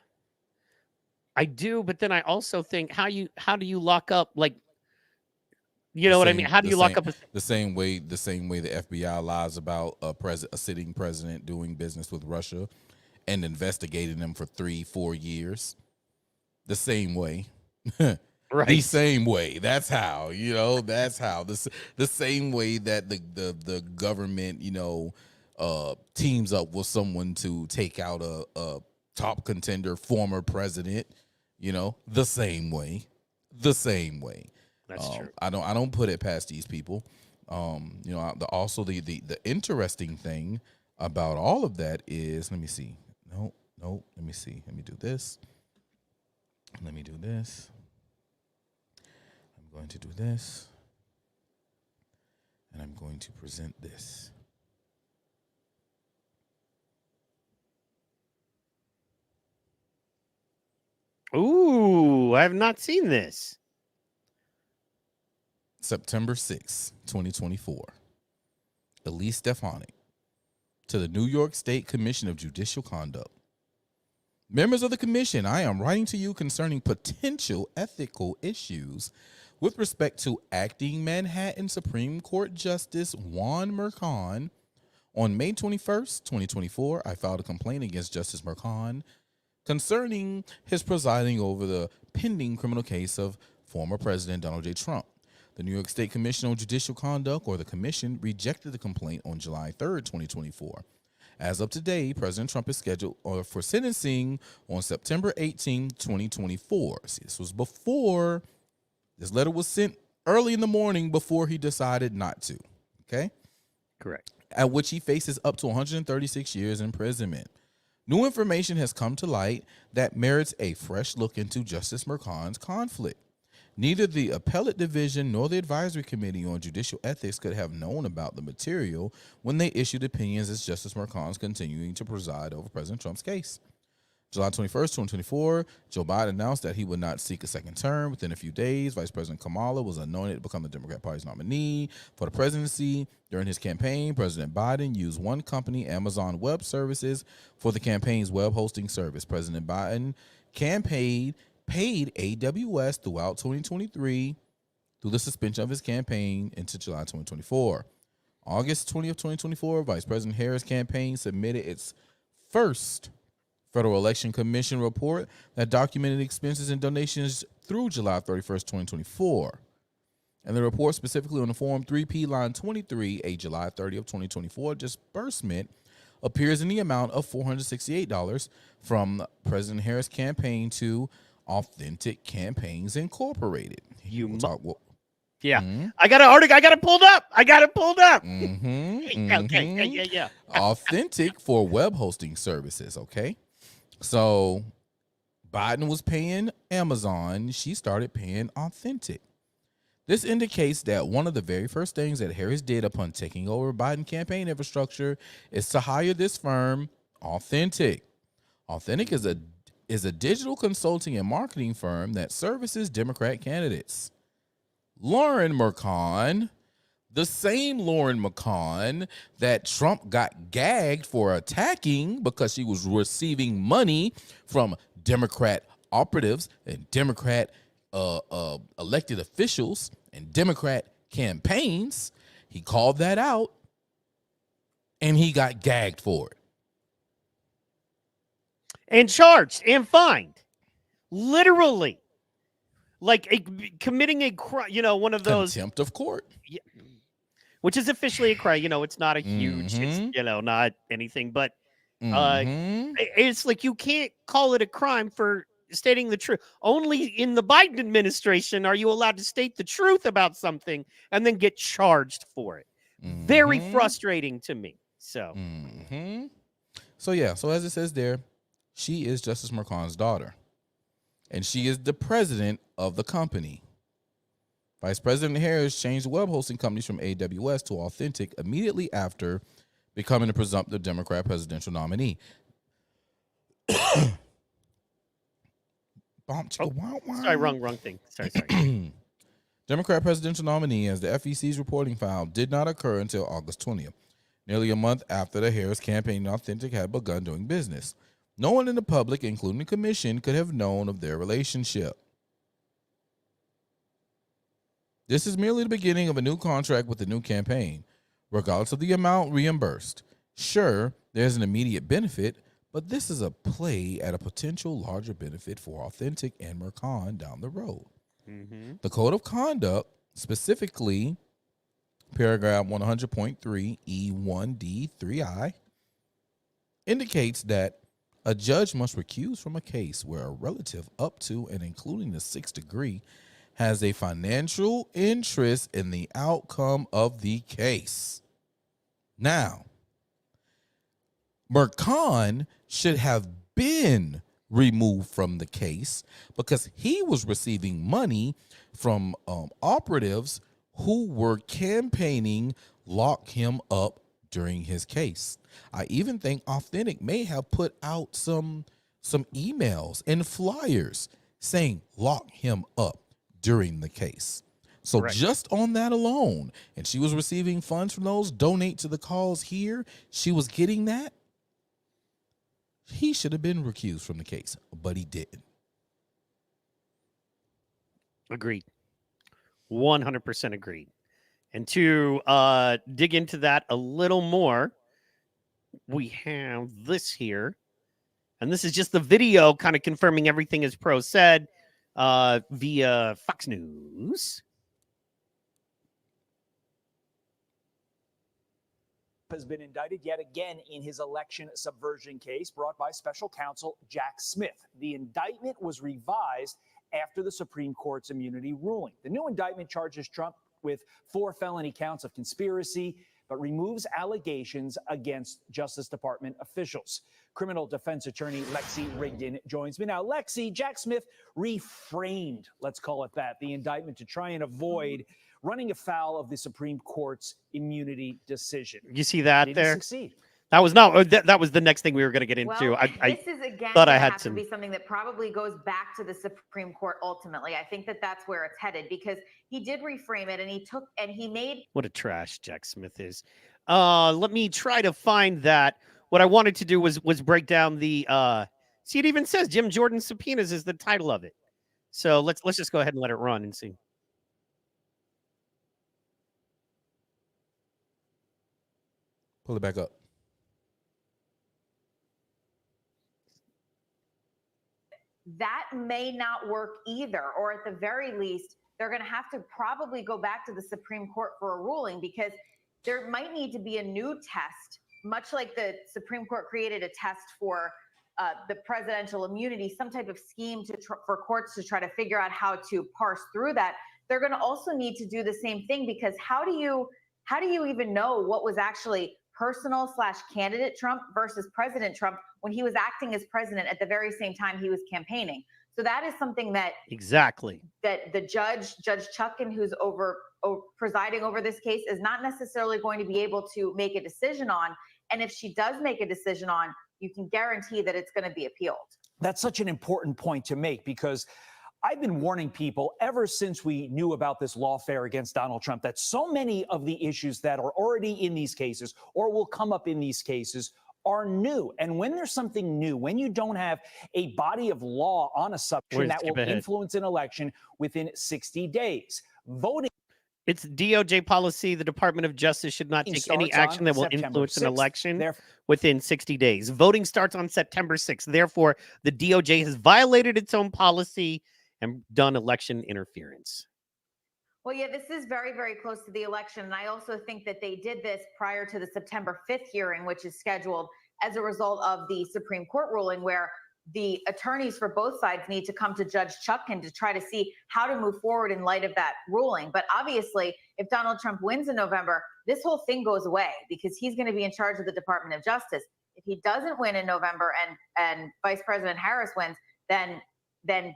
B: I do. But then I also think how do you lock up, like, what I mean? How do you lock up
A: the same way the FBI lies about a sitting president doing business with Russia and investigating them for 3-4 years? The same way.
B: Right.
A: The same way. That's how, that's how the same way that the government, teams up with someone to take out a top contender, former president, the same way.
B: That's true.
A: I don't put it past these people. Also the interesting thing about all of that is, let me see. No, let me see. Let me do this. I'm going to do this. And I'm going to present this.
B: Ooh, I have not seen this.
A: September 6, 2024. Elise Stefanik to the New York State Commission of Judicial Conduct. Members of the commission, I am writing to you concerning potential ethical issues with respect to acting Manhattan Supreme Court Justice Juan Merchan. On May 21st, 2024, I filed a complaint against Justice Merchan concerning his presiding over the pending criminal case of former President Donald J. Trump. The New York State Commission on Judicial Conduct, or the Commission, rejected the complaint on July 3rd, 2024. As of today, President Trump is scheduled for sentencing on September 18, 2024. See, this was before, this letter was sent early in the morning before he decided not to, okay?
B: Correct.
A: At which he faces up to 136 years imprisonment. New information has come to light that merits a fresh look into Justice Merchan's conflict. Neither the Appellate Division nor the Advisory Committee on Judicial Ethics could have known about the material when they issued opinions as Justice Merchan's continuing to preside over President Trump's case. July 21st, 2024, Joe Biden announced that he would not seek a second term. Within a few days, Vice President Kamala was anointed to become the Democrat Party's nominee for the presidency. During his campaign, President Biden used one company, Amazon Web Services, for the campaign's web hosting service. President Biden paid AWS throughout 2023 through the suspension of his campaign into July 2024. August 20th, 2024, Vice President Harris' campaign submitted its first Federal Election Commission report that documented expenses and donations through July 31st, 2024. And the report, specifically on the Form 3P line 23, a July 30th, 2024 disbursement, appears in the amount of $468 from President Harris' campaign to Authentic Campaigns Incorporated.
B: Yeah. I got it pulled up. Yeah.
A: Authentic for web hosting services, okay? So Biden was paying Amazon. She started paying Authentic. This indicates that one of the very first things that Harris did upon taking over Biden campaign infrastructure is to hire this firm, Authentic. Authentic is a digital consulting and marketing firm that services Democrat candidates. Lauren Mercon, the same Lauren Mercon that Trump got gagged for attacking because she was receiving money from Democrat operatives and Democrat elected officials and Democrat campaigns, he called that out and he got gagged for it.
B: And charged and fined. Literally. Like committing a crime, one of those.
A: Contempt of court.
B: Yeah, which is officially a crime. It's not a huge, it's, not anything, but it's like you can't call it a crime for stating the truth. Only in the Biden administration are you allowed to state the truth about something and then get charged for it. Very frustrating to me. So,
A: so as it says there, she is Justice Mercon's daughter, and she is the president of the company. Vice President Harris changed web hosting companies from AWS to Authentic immediately after becoming the presumptive Democrat presidential nominee.
B: Sorry, wrong thing. Sorry.
A: Democrat presidential nominee, as the FEC's reporting file, did not occur until August 20th, nearly a month after the Harris campaign and Authentic had begun doing business. No one in the public, including the commission, could have known of their relationship. This is merely the beginning of a new contract with a new campaign, regardless of the amount reimbursed. Sure, there's an immediate benefit, but this is a play at a potential larger benefit for Authentic and Mercon down the road. The Code of Conduct, specifically paragraph 100.3 E1D3I, indicates that a judge must recuse from a case where a relative up to and including the 6th degree has a financial interest in the outcome of the case. Now, Mercon should have been removed from the case because he was receiving money from operatives who were campaigning lock him up during his case. I even think Authentic may have put out some emails and flyers saying lock him up during the case. So just on that alone, and she was receiving funds from those, donate to the cause here, she was getting that. He should have been recused from the case, but he didn't.
B: Agreed. 100% agreed. And to dig into that a little more, we have this here. And this is just the video kind of confirming everything as Pro said via Fox News.
J: Has been indicted yet again in his election subversion case brought by special counsel Jack Smith. The indictment was revised after the Supreme Court's immunity ruling. The new indictment charges Trump with 4 felony counts of conspiracy, but removes allegations against Justice Department officials. Criminal defense attorney Lexi Rigdon joins me now. Lexi, Jack Smith reframed, let's call it that, the indictment to try and avoid running afoul of the Supreme Court's immunity decision.
B: You see that
J: Did
B: there?
J: he succeed?
B: That was not. That was the next thing we were going to get into.
L: Well,
B: I
L: this is again
B: thought I
L: gonna
B: had
L: have
B: some.
L: to be something that probably goes back to the Supreme Court ultimately. I think that that's where it's headed because he did reframe it and he made.
B: What a trash Jack Smith is. Let me try to find that. What I wanted to do was break down the. See, it even says Jim Jordan subpoenas is the title of it. So let's just go ahead and let it run and see.
A: Pull it back up.
L: That may not work either, or at the very least, they're going to have to probably go back to the Supreme Court for a ruling because there might need to be a new test, much like the Supreme Court created a test for the presidential immunity, some type of scheme for courts to try to figure out how to parse through that. They're going to also need to do the same thing because how do you even know what was actually personal / candidate Trump versus President Trump when he was acting as president at the very same time he was campaigning? So that is something that
B: Exactly.
L: that the Judge Chutkan, who's presiding over this case, is not necessarily going to be able to make a decision on. And if she does make a decision on, you can guarantee that it's going to be appealed.
J: That's such an important point to make, because I've been warning people ever since we knew about this lawfare against Donald Trump that so many of the issues that are already in these cases or will come up in these cases are new. And when there's something new, when you don't have a body of law on a subject that will influence an election within 60 days, voting.
B: It's DOJ policy. The Department of Justice should not take any action that will
J: September
B: influence an
J: 6th.
B: election within 60 days. Voting starts on September 6th. Therefore, the DOJ has violated its own policy and done election interference.
L: Well, yeah, this is very, very close to the election. And I also think that they did this prior to the September 5th hearing, which is scheduled as a result of the Supreme Court ruling, where the attorneys for both sides need to come to Judge Chutkan to try to see how to move forward in light of that ruling. But obviously, if Donald Trump wins in November, this whole thing goes away because he's going to be in charge of the Department of Justice. If he doesn't win in November and Vice President Harris wins, then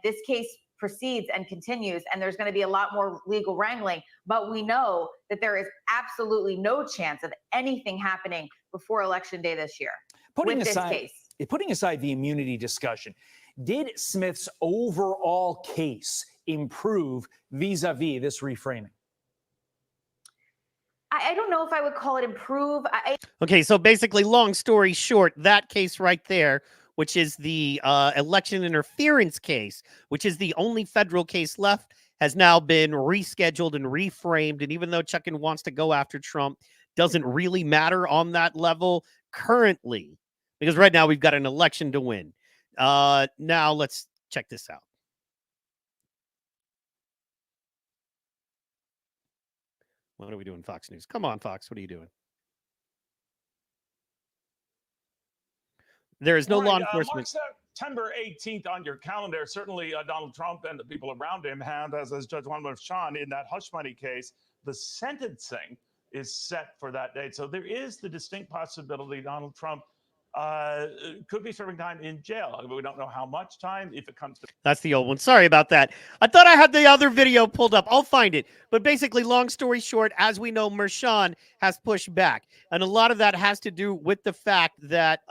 L: this case proceeds and continues, and there's going to be a lot more legal wrangling. But we know that there is absolutely no chance of anything happening before Election Day this year with this case.
J: Putting aside the immunity discussion, did Smith's overall case improve vis-a-vis this reframing?
L: I don't know if I would call it improve.
B: Okay, so basically, long story short, that case right there, which is the election interference case, which is the only federal case left, has now been rescheduled and reframed. And even though Chutkan wants to go after Trump, doesn't really matter on that level currently, because right now we've got an election to win. Now let's check this out. What are we doing, Fox News? Come on, Fox. What are you doing? There is no law enforcement.
M: Mark September 18th on your calendar. Certainly, Donald Trump and the people around him have, as Judge Juan Merchan in that hush money case, the sentencing is set for that date. So there is the distinct possibility Donald Trump could be serving time in jail. We don't know how much time if it comes to.
B: That's the old one. Sorry about that. I thought I had the other video pulled up. I'll find it. But basically, long story short, as we know, Merchan has pushed back. And a lot of that has to do with the fact that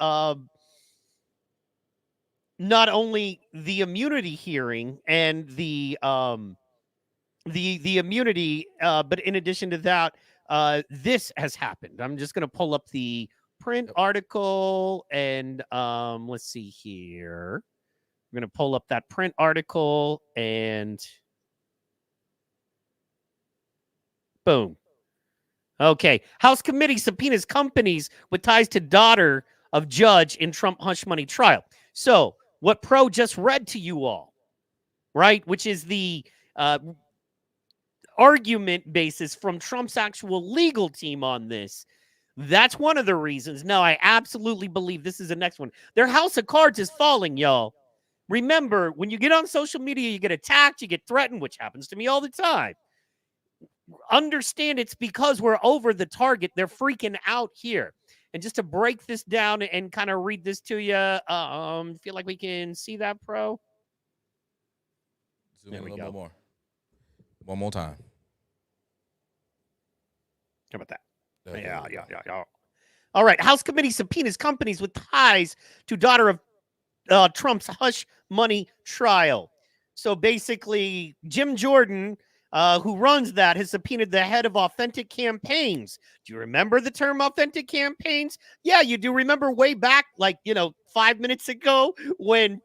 B: not only the immunity hearing and the immunity, but in addition to that, this has happened. I'm just going to pull up the print article and let's see here. I'm going to pull up that print article and boom. Okay. House committee subpoenas companies with ties to daughter of judge in Trump hush money trial. So what Pro just read to you all, right, which is the argument basis from Trump's actual legal team on this. That's one of the reasons. No, I absolutely believe this is the next one. Their house of cards is falling, y'all. Remember, when you get on social media, you get attacked, you get threatened, which happens to me all the time. Understand it's because we're over the target. They're freaking out here. And just to break this down and kind of read this to you, feel like we can see that, Pro?
A: Zoom in a little more. One more time.
B: How about that? Yeah. All right. House committee subpoenas companies with ties to daughter of Trump's hush money trial. So basically, Jim Jordan, who runs that, has subpoenaed the head of Authentic Campaigns. Do you remember the term Authentic Campaigns? Yeah, you do remember way back, 5 minutes ago when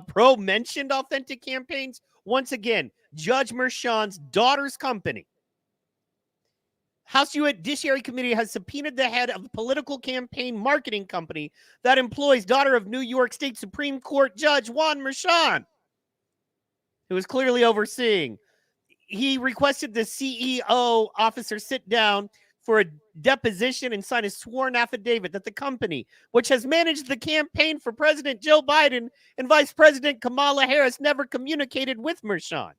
B: Pro mentioned Authentic Campaigns. Once again, Judge Merchan's daughter's company. House Judiciary Committee has subpoenaed the head of a political campaign marketing company that employs daughter of New York State Supreme Court Judge Juan Merchan, who is clearly overseeing. He requested the CEO officer sit down for a deposition and sign a sworn affidavit that the company, which has managed the campaign for President Joe Biden and Vice President Kamala Harris, never communicated with Merchan.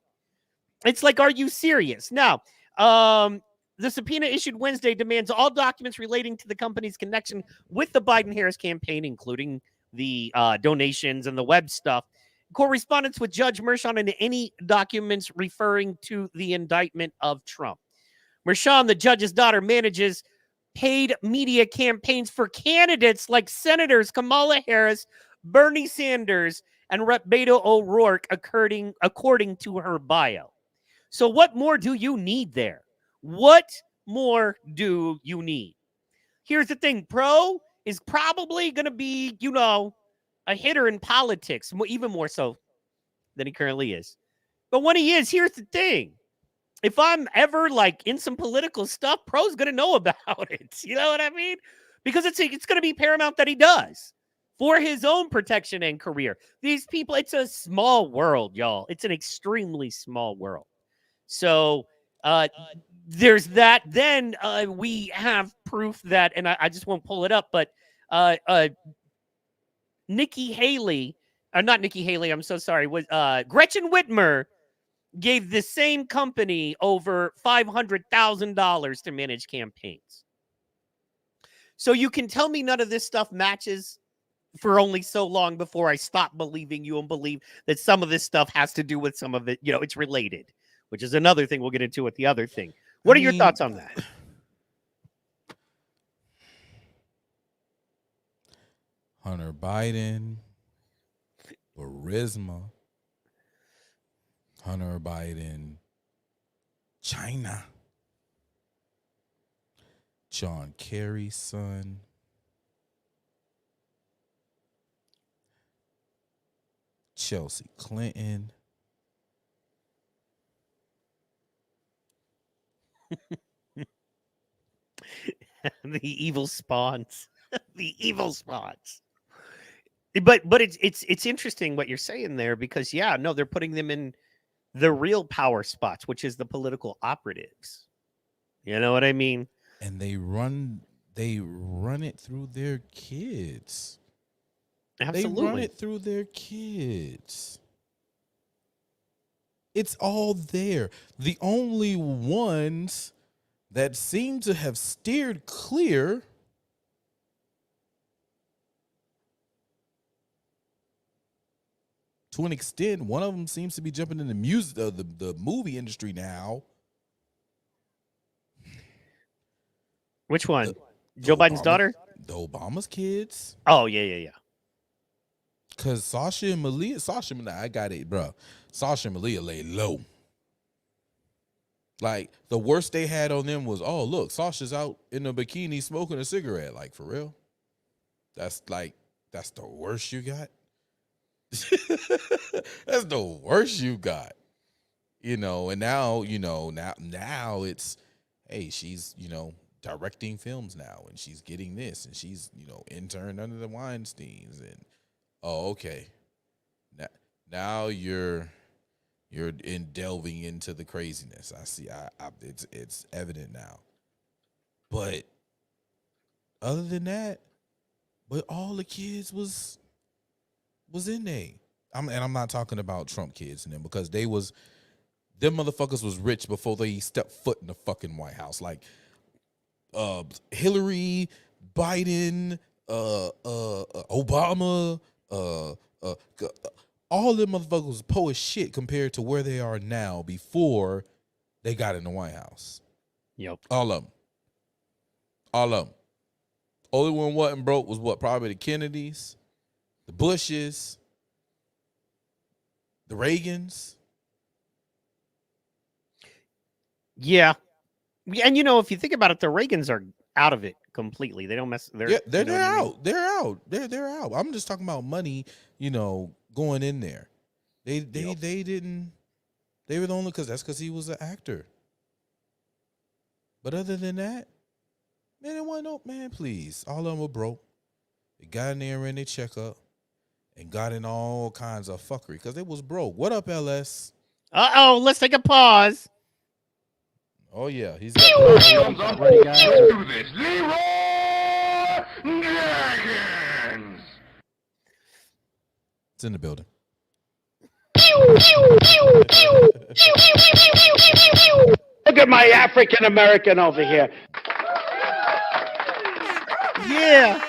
B: It's like, are you serious? Now, the subpoena issued Wednesday demands all documents relating to the company's connection with the Biden-Harris campaign, including the donations and the web stuff. correspondence with Judge Mershon and any documents referring to the indictment of Trump. Mershon, the judge's daughter, manages paid media campaigns for candidates like Senators Kamala Harris, Bernie Sanders, and Rep. Beto O'Rourke, according to her bio. So what more do you need there? What more do you need? Here's the thing. Pro is probably going to be, a hitter in politics, even more so than he currently is. But when he is, here's the thing. If I'm ever like in some political stuff, Pro's going to know about it. You know what I mean? Because it's going to be paramount that he does for his own protection and career. These people, it's a small world, y'all. It's an extremely small world. So there's that. Then we have proof that, and I just won't pull it up, but Nikki Haley, not Nikki Haley, I'm so sorry, was Gretchen Whitmer gave the same company over $500,000 to manage campaigns. So you can tell me none of this stuff matches for only so long before I stop believing you and believe that some of this stuff has to do with some of it. It's related, which is another thing we'll get into with the other thing. What are your thoughts on that?
A: Hunter Biden, Burisma, Hunter Biden, China, John Kerry's son, Chelsea Clinton,
B: The evil spawns. The evil spawns. But it's interesting what you're saying there, because they're putting them in the real power spots, which is the political operatives. You know what I mean?
A: And they run it through their kids.
B: Absolutely.
A: They run it through their kids. It's all there. The only ones that seem to have steered clear to an extent, one of them seems to be jumping in the music, the movie industry now.
B: Which one? Joe Biden's daughter?
A: The Obama's kids.
B: Oh, yeah.
A: Because Sasha and Malia, I got it, bro. Sasha and Malia lay low. Like, the worst they had on them was, oh, look, Sasha's out in a bikini smoking a cigarette. Like, for real? That's the worst you got? That's the worst you got. And now, now it's, hey, she's, directing films now, and she's getting this, and she's, interned under the Weinsteins, and okay. Now you're delving into the craziness. I see. It's evident now. But other than that, but all the kids was in there. I'm not talking about Trump kids and them, because them motherfuckers was rich before they stepped foot in the fucking White House. Like Hillary, Biden, Obama, all them motherfuckers was poor as shit compared to where they are now before they got in the White House.
B: Yep.
A: All of them. Only one wasn't broke was probably the Kennedys, the Bushes, the Reagans.
B: Yeah. And if you think about it, the Reagans are out of it completely. They don't mess. They're
A: out.
B: I mean?
A: They're out. I'm just talking about money, going in there. They didn't. They were the only because he was an actor. But other than that, man, it wasn't no, man, please. All of them were broke. They got in there and ran their checkup and got in all kinds of fuckery because they was broke. What up, LS?
B: Let's take a pause.
A: Oh, yeah. He's got
C: ready, guys. Do this. Leroy Dragons.
A: It's in the building.
C: Look at my African American over here.
B: Yeah.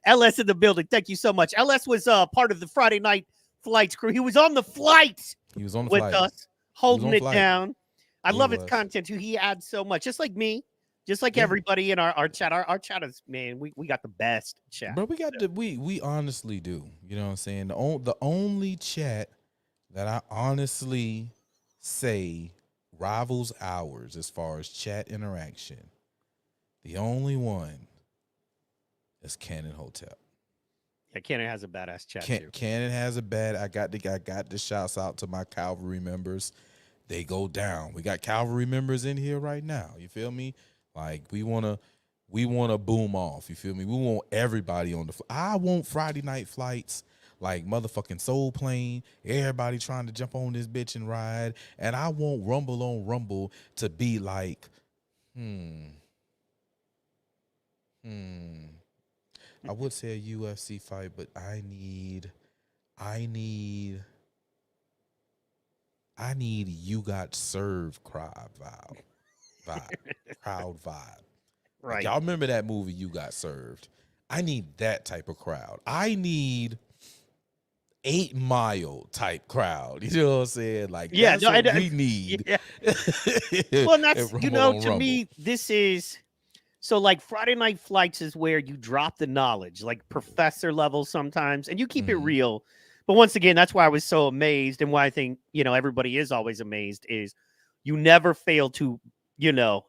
B: LS in the building. Thank you so much. LS was part of the Friday Night Flights crew. He was on the flight
A: He was on the
B: with
A: flight.
B: us, holding
A: on
B: it
A: flight.
B: down. I
A: He
B: love his
A: was.
B: content too. He adds so much, just like me, just like
A: Yeah.
B: everybody in our chat. Our chat is, man, we got the best chat.
A: Bro, we honestly do. You know what I'm saying? The only chat that I honestly say rivals ours as far as chat interaction, the only one is Cannon Hotel.
B: Yeah, Cannon has a badass chat too.
A: Cannon has a bad. I got the shouts out to my Calvary members. They go down. We got Calvary members in here right now. You feel me? Like we wanna boom off. You feel me? We want everybody on the. I want Friday night flights like motherfucking Soul Plane. Everybody trying to jump on this bitch and ride. And I want Rumble on Rumble to be like, I would say a UFC fight, but I need you got served crowd vibe.
B: Right.
A: Like, y'all remember that movie You Got Served? I need that type of crowd. I need 8 Mile type crowd. You know what I'm saying? Like,
B: Yeah,
A: that's
B: no,
A: what we need.
B: Yeah. Well, and that's,
A: at
B: you
A: Rumble
B: know,
A: on
B: to
A: Rumble.
B: me, this is so like Friday Night Flights is where you drop the knowledge, like professor level sometimes, and you keep it real. But once again, that's why I was so amazed, and why I think, you know, everybody is always amazed is you never fail to, you know,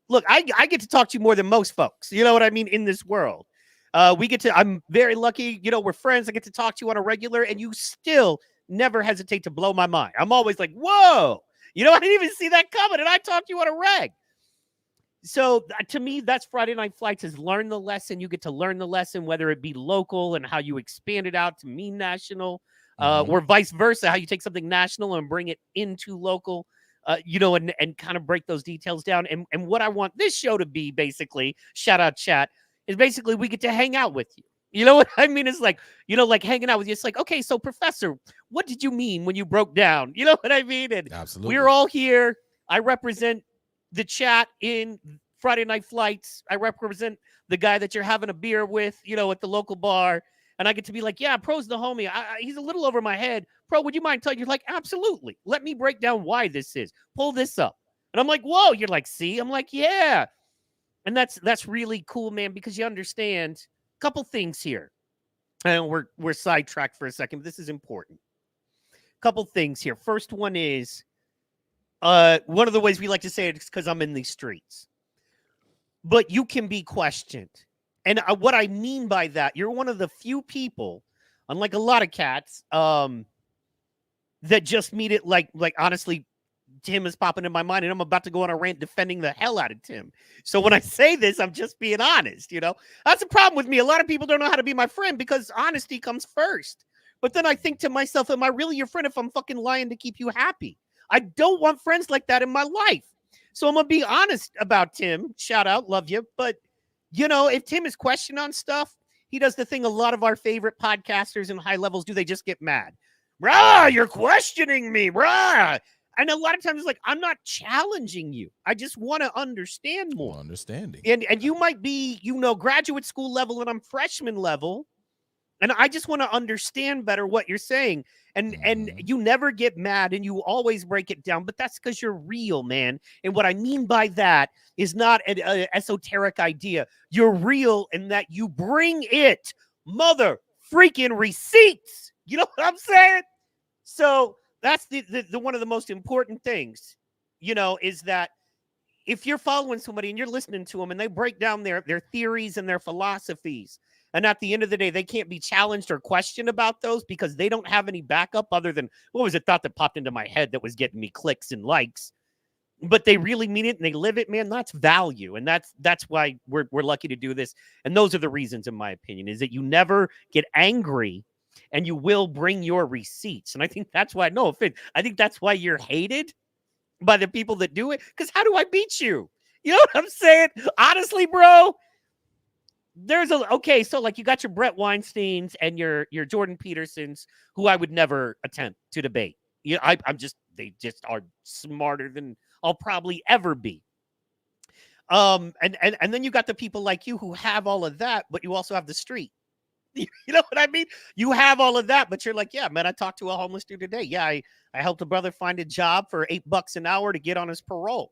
B: look, I get to talk to you more than most folks. You know what I mean? In this world. I'm very lucky, you know, we're friends. I get to talk to you on a regular, and you still never hesitate to blow my mind. I'm always like, whoa, you know, I didn't even see that coming, and I talked to you on a reg. So to me, that's Friday Night Flights, is learn the lesson. You get to learn the lesson, whether it be local and how you expand it out to mean national, or vice versa, how you take something national and bring it into local. You know, and kind of break those details down. And what I want this show to be, basically, shout out chat, is basically we get to hang out with you. You know what I mean? It's like, you know, like hanging out with you. It's like, okay, so Professor, what did you mean when you broke down? You know what I mean? And
A: absolutely,
B: we're all here. I represent the chat in Friday Night Flights. I represent the guy that you're having a beer with, you know, at the local bar. And I get to be like, yeah, Pro's the homie. He's a little over my head. Pro, would you mind telling? You're like, absolutely. Let me break down why this is. Pull this up. And I'm like, whoa. You're like, see? I'm like, yeah. And that's really cool, man, because you understand a couple things here. And we're sidetracked for a second, but this is important. Couple things here. First one is, one of the ways we like to say it is because I'm in these streets. But you can be questioned. And what I mean by that, you're one of the few people, unlike a lot of cats, that just meet it like honestly, Tim is popping in my mind, and I'm about to go on a rant defending the hell out of Tim. So when I say this, I'm just being honest, you know? That's the problem with me. A lot of people don't know how to be my friend because honesty comes first. But then I think to myself, am I really your friend if I'm fucking lying to keep you happy? I don't want friends like that in my life. So I'm going to be honest about Tim. Shout out, love you. But you know, if Tim is questioned on stuff, he does the thing a lot of our favorite podcasters and high levels do. They just get mad. Brah, you're questioning me, brah. And a lot of times it's like, I'm not challenging you. I just want to understand more.
A: Understanding.
B: And you might be, you know, graduate school level and I'm freshman level. And I just want to understand better what you're saying. And you never get mad and you always break it down. But that's because you're real, man. And what I mean by that is not an esoteric idea. You're real in that you bring it, mother freaking receipts. You know what I'm saying? So that's the one of the most important things, you know, is that if you're following somebody and you're listening to them and they break down their theories and their philosophies, and at the end of the day, they can't be challenged or questioned about those because they don't have any backup other than, what was a thought that popped into my head that was getting me clicks and likes, but they really mean it and they live it, man. That's value. And that's why we're lucky to do this. And those are the reasons, in my opinion, is that you never get angry and you will bring your receipts. And I think that's why, no offense, I think that's why you're hated by the people that do it. Because how do I beat you? You know what I'm saying? Honestly, bro, so like you got your Brett Weinsteins and your Jordan Petersons, who I would never attempt to debate. You know, they just are smarter than I'll probably ever be. And then you got the people like you who have all of that, but you also have the street. You know what I mean? You have all of that, but you're like, yeah, man, I talked to a homeless dude today. Yeah, I helped a brother find a job for $8 an hour to get on his parole.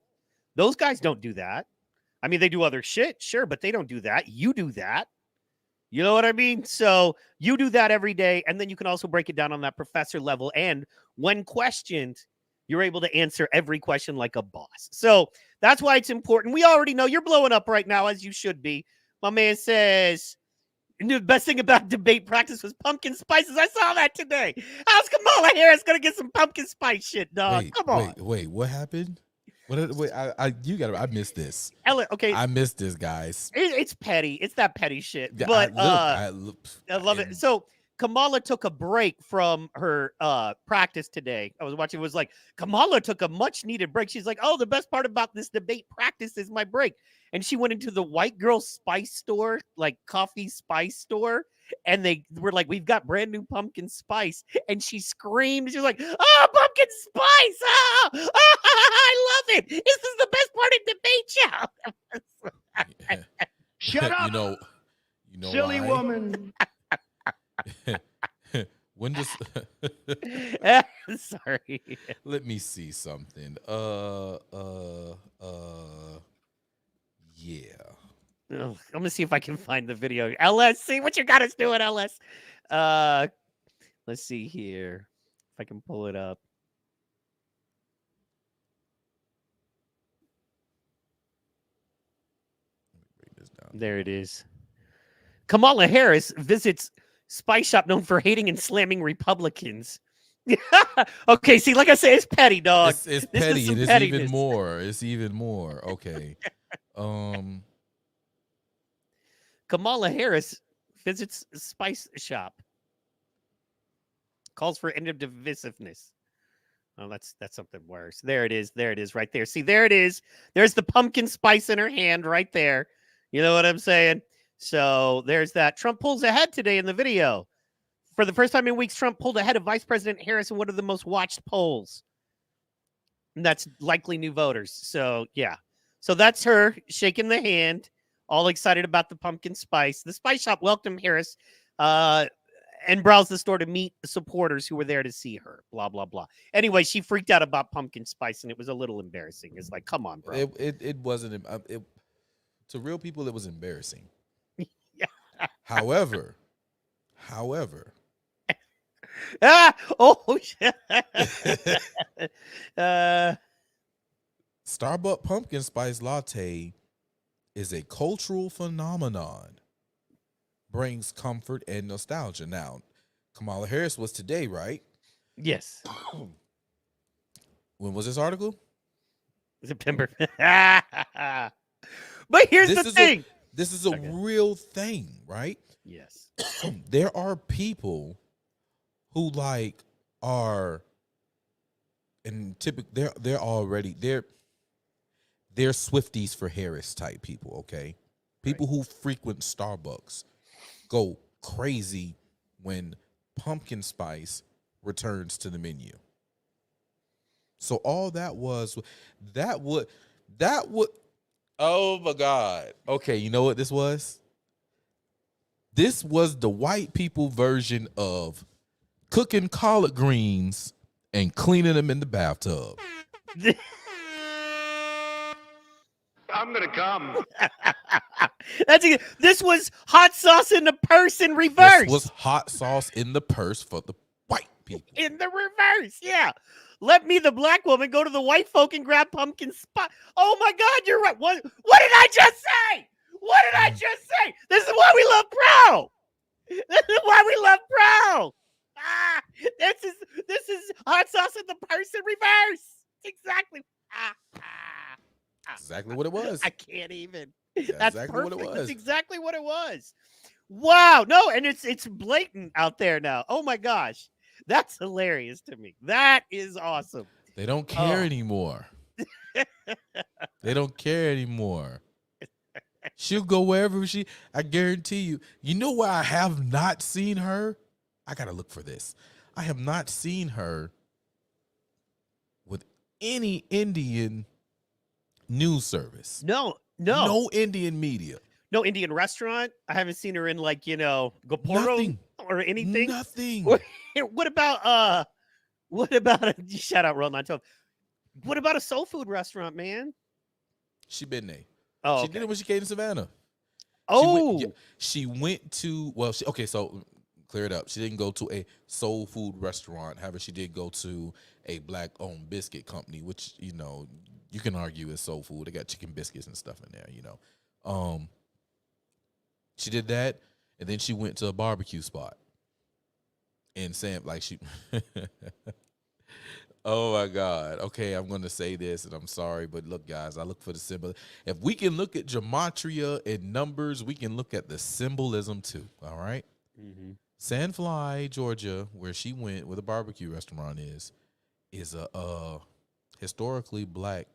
B: Those guys don't do that. I mean, they do other shit, sure, but they don't do that. You do that. You know what I mean? So you do that every day, and then you can also break it down on that professor level. And when questioned, you're able to answer every question like a boss. So that's why it's important. We already know you're blowing up right now, as you should be. My man says, the best thing about debate practice was pumpkin spices. I saw that today. How's Kamala Harris going to get some pumpkin spice shit, dog? Come on.
A: Wait, what happened? Wait, I missed this.
B: Ellen, okay.
A: I missed this, guys.
B: It's petty. It's that petty shit.
A: Yeah,
B: But
A: I
B: love it. So Kamala took a break from her practice today. I was watching. It was like Kamala took a much needed break. She's like, "Oh, the best part about this debate practice is my break." And she went into the white girl spice store, like coffee spice store, and they were like, "We've got brand new pumpkin spice." And she screamed. She was like, "Oh, pumpkin spice! Oh, I love it! This is the best part of debate show."
C: Shut up,
A: you know
C: silly
A: why?
C: woman.
A: When does
B: sorry.
A: Let me see something. Yeah.
B: Oh, I'm gonna see if I can find the video. LS, see what you got us doing, LS. Let's see here if I can pull it up. There it is. Kamala Harris visits spice shop known for hating and slamming Republicans. Okay, see, like I say, it's petty, dog.
A: It's
B: This is
A: petty,
B: some
A: and it's
B: pettiness.
A: even more. It's even more. Okay.
B: Kamala Harris visits spice shop. Calls for end of divisiveness. Oh, that's something worse. There it is. There it is right there. See, there it is. There's the pumpkin spice in her hand right there. You know what I'm saying? So there's that. Trump pulls ahead today in the video. For the first time in weeks, Trump pulled ahead of Vice President Harris in one of the most watched polls. And that's likely new voters. So, yeah. So that's her shaking the hand, all excited about the pumpkin spice. The spice shop welcomed Harris and browsed the store to meet the supporters who were there to see her, blah, blah, blah. Anyway, she freaked out about pumpkin spice, and it was a little embarrassing. It's like, come on, bro.
A: It wasn't. To real people, it was embarrassing.
B: Yeah.
A: However.
B: Oh, shit.
A: Starbucks pumpkin spice latte is a cultural phenomenon. Brings comfort and nostalgia. Now, Kamala Harris was today, right?
B: Yes.
A: When was this article?
B: September. But here's the thing.
A: This is a real thing, right?
B: Yes.
A: There are people who are, and typically they're already they're Swifties for Harris type people, okay? People who frequent Starbucks go crazy when pumpkin spice returns to the menu. So all that would oh my God. Okay, you know what this was? This was the white people version of cooking collard greens and cleaning them in the bathtub.
C: I'm gonna come.
B: This was hot sauce in the purse in reverse.
A: This was hot sauce in the purse for the white people.
B: In the reverse, yeah. Let me, the black woman, go to the white folk and grab pumpkin spice. Oh my God, you're right. What did I just say? What did I just say? This is why we love Pro. This is why we love Pro. This is hot sauce in the purse in reverse. Exactly.
A: Exactly what it was.
B: I can't even.
A: Yeah,
B: That's
A: exactly
B: perfect.
A: what it was.
B: That's exactly what it was. Wow. No, and it's blatant out there now. Oh my gosh. That's hilarious to me. That is awesome.
A: They don't care anymore. They don't care anymore. She'll go wherever I guarantee you. You know where I have not seen her? I got to look for this. I have not seen her with any Indian news service.
B: No.
A: No Indian media.
B: No Indian restaurant. I haven't seen her in like, you know, Goporo
A: Nothing.
B: or anything.
A: Nothing.
B: What about shout out Roll 912. What about a soul food restaurant, man?
A: She been there.
B: Oh,
A: She did it when she came to Savannah.
B: Oh,
A: She went to, well, so clear it up. She didn't go to a soul food restaurant. However, she did go to a black-owned biscuit company, which, you know, you can argue is soul food. They got chicken biscuits and stuff in there, you know. She did that, and then she went to a barbecue spot. And Sam, like she, oh my God. Okay, I'm going to say this, and I'm sorry, but look, guys, I look for the symbol. If we can look at gematria and numbers, we can look at the symbolism too, all right? Sandfly, Georgia, where she went, where the barbecue restaurant is a historically black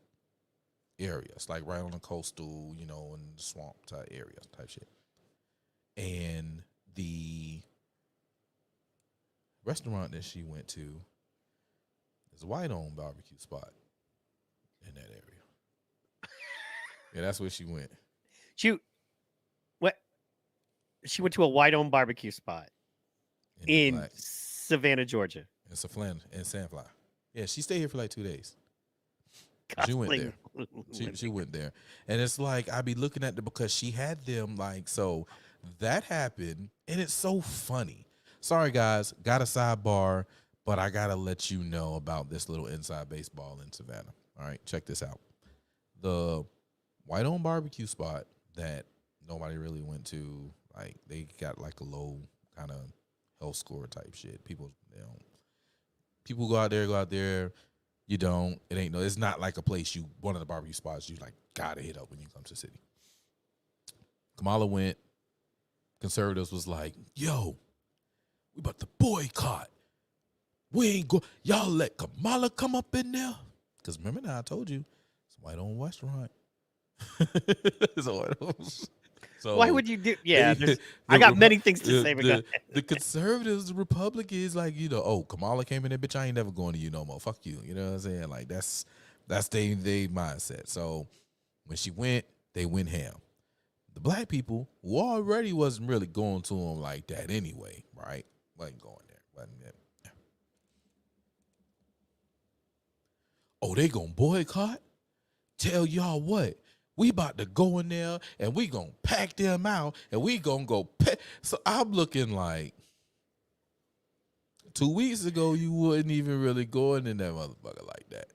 A: area. It's like right on the coastal, you know, and swamp type area type shit. And the restaurant that she went to is a white-owned barbecue spot in that area. Yeah, that's where she went.
B: She went to a white-owned barbecue spot in Savannah, Georgia.
A: In Sandfly. Yeah, she stayed here for like 2 days. She went there. She went there. And it's like, I be looking at because she had them like, so that happened, and it's so funny. Sorry, guys, got a sidebar, but I got to let you know about this little inside baseball in Savannah. All right, check this out. The white-owned barbecue spot that nobody really went to, like, they got like a low kind of health score type shit. People go out there. You don't. It ain't no. It's not like a place one of the barbecue spots you like gotta hit up when you come to the city. Kamala went. Conservatives was like, yo, we about to boycott. We ain't go. Y'all let Kamala come up in there. Because remember now, I told you, it's a white-owned restaurant. It's a white-owned. So
B: why would you do? Yeah, I got many things to say.
A: The conservatives, the Republicans, like, you know, oh, Kamala came in there, bitch, I ain't never going to you no more. Fuck you. You know what I'm saying? Like, that's they mindset. So when she went, they went ham. The black people, who already wasn't really going to them like that anyway, right? Wasn't going there. Wasn't it? Oh, they gonna boycott? Tell y'all what. We about to go in there and we gonna pack them out and we gonna go So I'm looking like 2 weeks ago you wouldn't even really go in that motherfucker like that.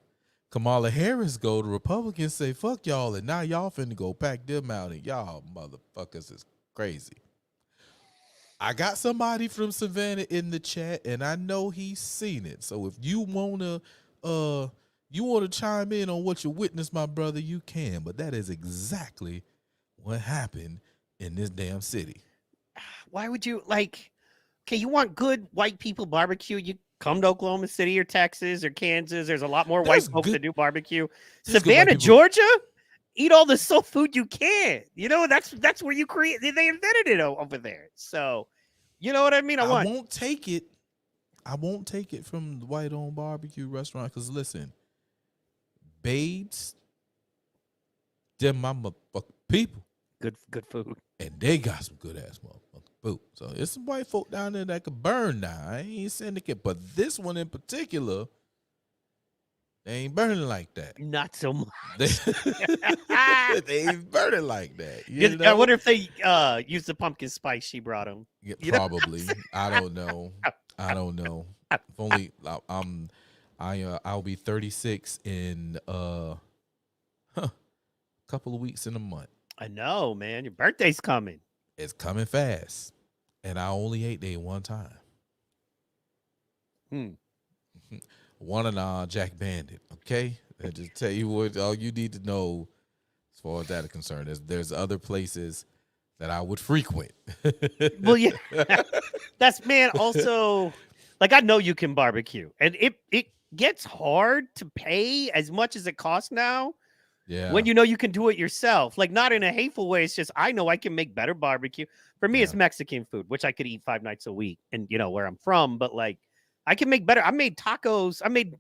A: Kamala Harris go, the Republicans say fuck y'all, and now y'all finna go pack them out, and y'all motherfuckers is crazy. I got somebody from Savannah in the chat and I know he's seen it. So if you wanna chime in on what you witnessed, my brother, you can. But that is exactly what happened in this damn city.
B: Why would you like? Okay, you want good white people barbecue? You come to Oklahoma City or Texas or Kansas. There's a lot more white folks that do barbecue. Savannah, Georgia, eat all the soul food you can. You know, that's where you create. They invented it over there. So, you know what I mean? I
A: won't take it. I won't take it from the white-owned barbecue restaurant because listen. Babes, them my motherfucking people.
B: Good food.
A: And they got some good ass motherfucking food. So there's some white folk down there that could burn now. I ain't saying they can, but this one in particular, they ain't burning like that.
B: Not so much.
A: They ain't burning like that. You know?
B: I wonder if they used the pumpkin spice she brought them.
A: Yeah, probably. I don't know. If only I'll be 36 in a couple of weeks in a month.
B: I know, man. Your birthday's coming.
A: It's coming fast. And I only ate there one time. One and Jack Bandit. Okay? I just tell you what all you need to know as far as that is concerned. There's other places that I would frequent.
B: Well, yeah. That's also like I know you can barbecue. And it gets hard to pay as much as it costs now.
A: Yeah.
B: When you know you can do it yourself, like not in a hateful way. It's just I know I can make better barbecue. For me, it's Mexican food, which I could eat 5 nights a week, and you know where I'm from. But like, I can make better. I made tacos. I made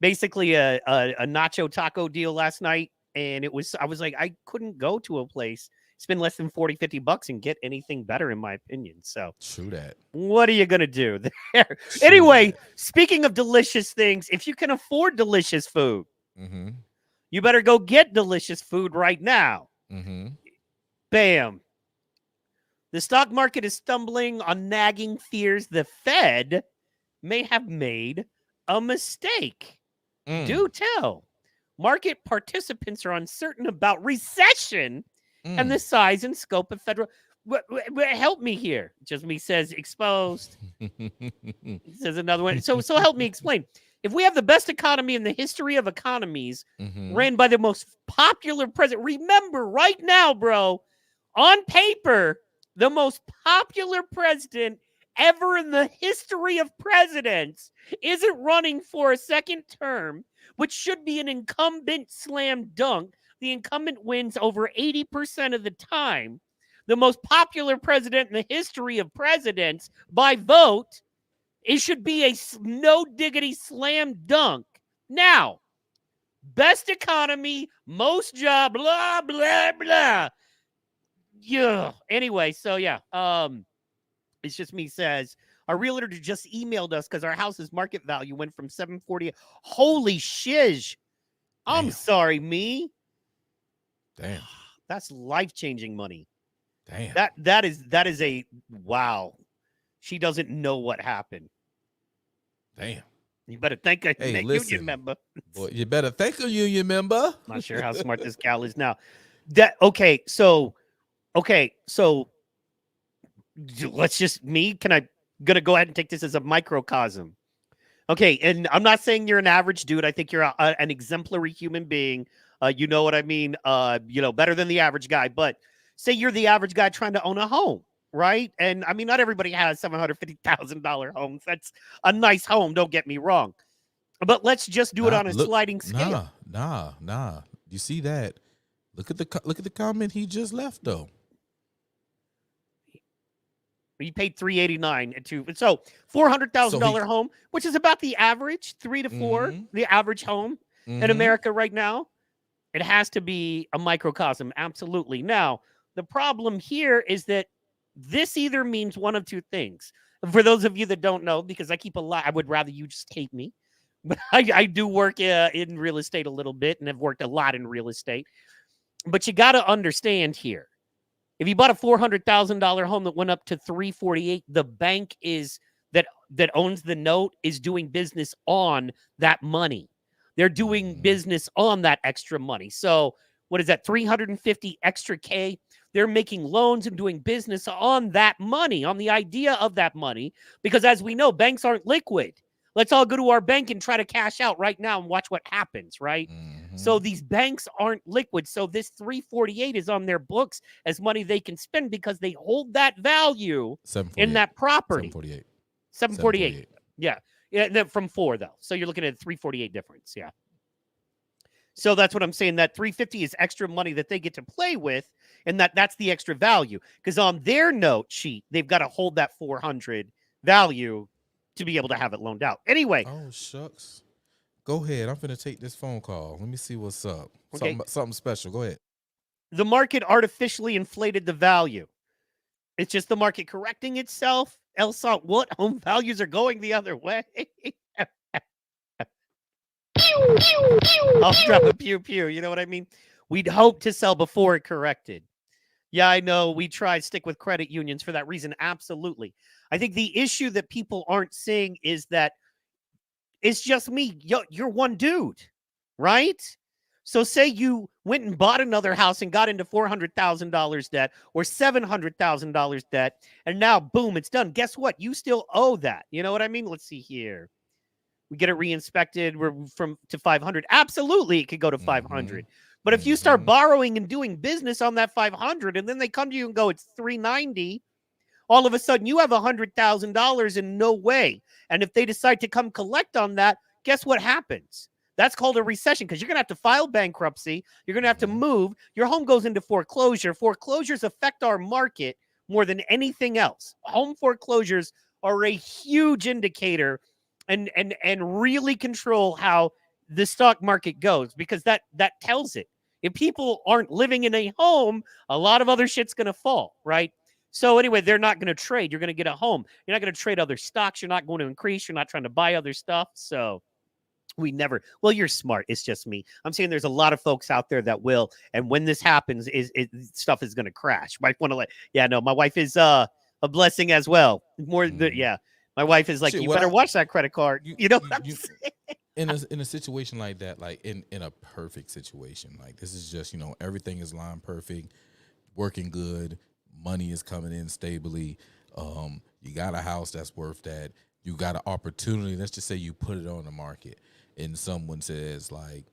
B: basically a nacho taco deal last night, and I was like, I couldn't go to a place spend less than 40, 50 bucks and get anything better, in my opinion. So
A: True that.
B: what are you going to do there? Anyway, speaking of delicious things, if you can afford delicious food,
A: Mm-hmm.
B: you better go get delicious food right now.
A: Mm-hmm.
B: Bam. The stock market is stumbling on nagging fears the Fed may have made a mistake. Do tell. Market participants are uncertain about recession and the size and scope of federal. Help me here. Just me says exposed. Says another one. So help me explain. If we have the best economy in the history of economies, ran by the most popular president, remember right now, bro, on paper, the most popular president ever in the history of presidents isn't running for a second term, which should be an incumbent slam dunk. The incumbent wins over 80% of the time. The most popular president in the history of presidents by vote, it should be a no diggity slam dunk. Now, best economy, most job, blah, blah, blah. Yeah. Anyway, so yeah. It's just me says our realtor just emailed us because our house's market value went from 740. Holy shiz. I'm sorry, me.
A: Damn.
B: That's life-changing money.
A: Damn.
B: That is a wow. She doesn't know what happened.
A: Damn.
B: You better thank a
A: Hey,
B: union
A: listen,
B: member.
A: Boy, you better thank a union member.
B: Not sure how smart this gal is now. So let's just gonna go ahead and take this as a microcosm. Okay, and I'm not saying you're an average dude. I think you're an exemplary human being. You know what I mean? Better than the average guy. But say you're the average guy trying to own a home, right? And I mean, not everybody has $750,000 homes. That's a nice home. Don't get me wrong. But let's just do it on a sliding scale.
A: Nah. You see that? Look at the comment he just left though.
B: You paid $389 so $400,000 home, which is about the average 3 to 4, the average home in America right now. It has to be a microcosm, absolutely. Now, the problem here is that this either means one of two things. For those of you that don't know, because I keep a lot, I would rather you just hate me, but I do work in real estate a little bit and have worked a lot in real estate. But you got to understand here. If you bought a $400,000 home that went up to $348,000, the bank that owns the note is doing business on that money. They're doing business on that extra money. So what is that? 350 extra K. They're making loans and doing business on that money, on the idea of that money, because as we know, banks aren't liquid. Let's all go to our bank and try to cash out right now and watch what happens, right? So these banks aren't liquid. So this 348 is on their books as money they can spend because they hold that value in that property. 748. Yeah. From 4 though. So you're looking at a 348 difference. Yeah. So that's what I'm saying. That 350 is extra money that they get to play with, and that's the extra value. Because on their note sheet, they've got to hold that 400 value to be able to have it loaned out. Anyway.
A: Oh, shucks. Go ahead. I'm finna take this phone call. Let me see what's up.
B: Okay.
A: Something special. Go ahead.
B: The market artificially inflated the value. It's just the market correcting itself. Elsa, what? Home values are going the other way. I'll drop a pew pew. You know what I mean? We'd hope to sell before it corrected. Yeah, I know. We try to stick with credit unions for that reason. Absolutely. I think the issue that people aren't seeing is that it's just me. You're one dude, right? So say you went and bought another house and got into $400,000 debt or $700,000 debt, and now, boom, it's done. Guess what? You still owe that. You know what I mean? Let's see here. We get it re-inspected. We're to 500. Absolutely, it could go to 500. But if you start borrowing and doing business on that 500, and then they come to you and go, it's 390, all of a sudden you have $100,000 in no way. And if they decide to come collect on that, guess what happens? That's called a recession because you're going to have to file bankruptcy. You're going to have to move. Your home goes into foreclosure. Foreclosures affect our market more than anything else. Home foreclosures are a huge indicator and really control how the stock market goes because that tells it. If people aren't living in a home, a lot of other shit's going to fall, right? So anyway, they're not going to trade. You're going to get a home. You're not going to trade other stocks. You're not going to increase. You're not trying to buy other stuff. So we never. Well, you're smart. It's just me. I'm saying there's a lot of folks out there that will. And when this happens, stuff is going to crash. Might want to let. Yeah, no, my wife is a blessing as well. More than yeah. My wife is like,
A: Shit,
B: you
A: what
B: better
A: I-
B: watch that credit card. You know what I'm saying?
A: In a situation like that, like in a perfect situation, like this is just, everything is line perfect, working good, money is coming in stably. You got a house that's worth that. You got an opportunity. Let's just say you put it on the market and someone says like,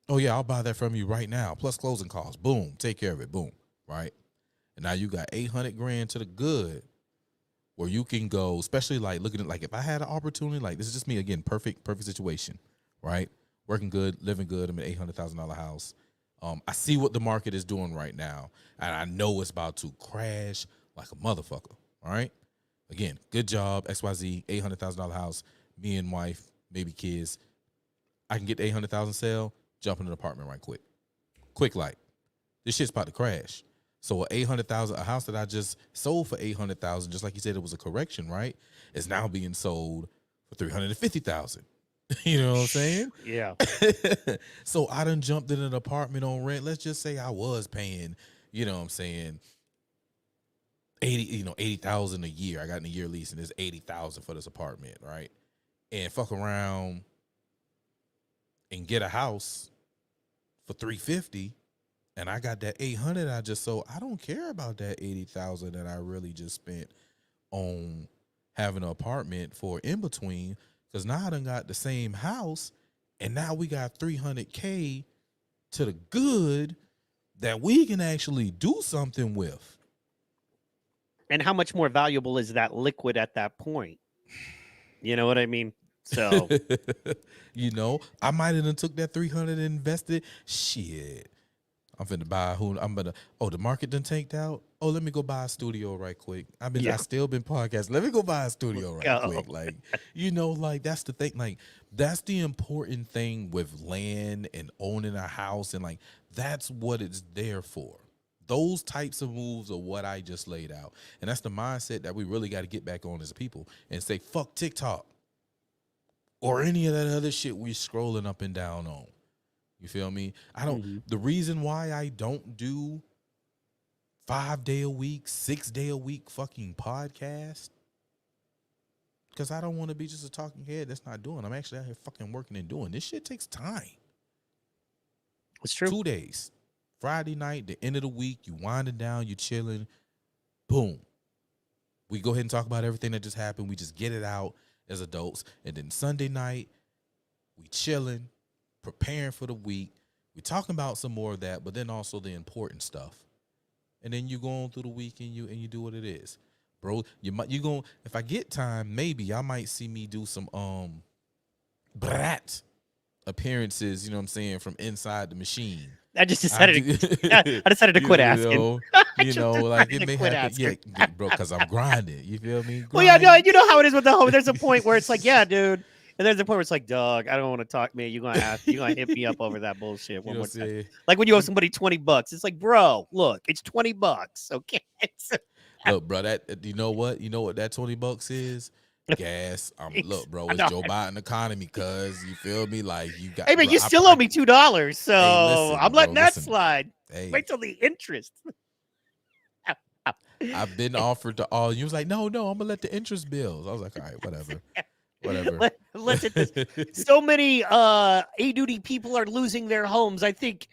A: oh yeah, I'll buy that from you right now. Plus closing costs. Boom. Take care of it. Boom. Right. And now you got 800 grand to the good where you can go, especially like looking at like if I had an opportunity, like this is just me again, perfect situation, right? Working good, living good. I'm an $800,000 house. I see what the market is doing right now, and I know it's about to crash like a motherfucker. All right. Again, good job, XYZ, $800,000 house, me and wife, maybe kids. I can get the 800,000 sale, jump in an apartment right quick like. This shit's about to crash. So a house that I just sold for 800,000, just like you said, it was a correction, right? Is now being sold for 350,000. You know what I'm saying?
B: Yeah.
A: So I done jumped in an apartment on rent. Let's just say I was paying, you know what I'm saying, 80,000 a year. I got in a year lease and it's 80,000 for this apartment, right? And fuck around and get a house for 350. And I got that 800 I just sold. I don't care about that 80,000 that I really just spent on having an apartment for in between, because now I done got the same house, and now we got 300K to the good that we can actually do something with.
B: And how much more valuable is that liquid at that point? You know what I mean? So,
A: I might have took that 300 and invested. Shit. I'm finna buy the market done tanked out. Oh, let me go buy a studio right quick. I still been podcasting. Let me go buy a studio right quick. Like, like that's the thing. Like, that's the important thing with land and owning a house. And like, that's what it's there for. Those types of moves are what I just laid out. And that's the mindset that we really got to get back on as people and say, fuck TikTok or any of that other shit we scrolling up and down on. You feel me? The reason why I don't do 5-day a week, 6-day a week fucking podcast, because I don't want to be just a talking head that's not doing. I'm actually out here fucking working and doing. This shit takes time.
B: It's true.
A: 2 days. Friday night, the end of the week, you winding down, you chilling. Boom. We go ahead and talk about everything that just happened. We just get it out as adults. And then Sunday night, we chilling, preparing for the week. We're talking about some more of that, but then also the important stuff. And then you go on through the week and you do what it is. Bro, if I get time, maybe I might see me do some brat appearances, you know what I'm saying, from inside the machine.
B: I just decided to quit asking.
A: Like it may happen. Yeah, bro, because I'm grinding. You feel me?
B: Well, yeah, no, you know how it is with the home. There's a point where it's like, yeah, dude. And there's a point where it's like, dog, I don't want to talk, man. You're gonna hit me up over that bullshit one more time. Like when you owe somebody $20, it's like, bro, look, it's $20. Okay.
A: Look, bro, you know what that $20 is? Gas. Look, bro, it's Joe Biden economy, cuz you feel me? Like you got.
B: Hey, man, you still owe me $2, so
A: listen,
B: I'm letting that
A: listen.
B: slide.
A: Hey.
B: Wait till the interest.
A: I've been offered to all. You was like, no, I'm gonna let the interest bills. I was like, all right, whatever.
B: Listen, so many A-duty people are losing their homes. I think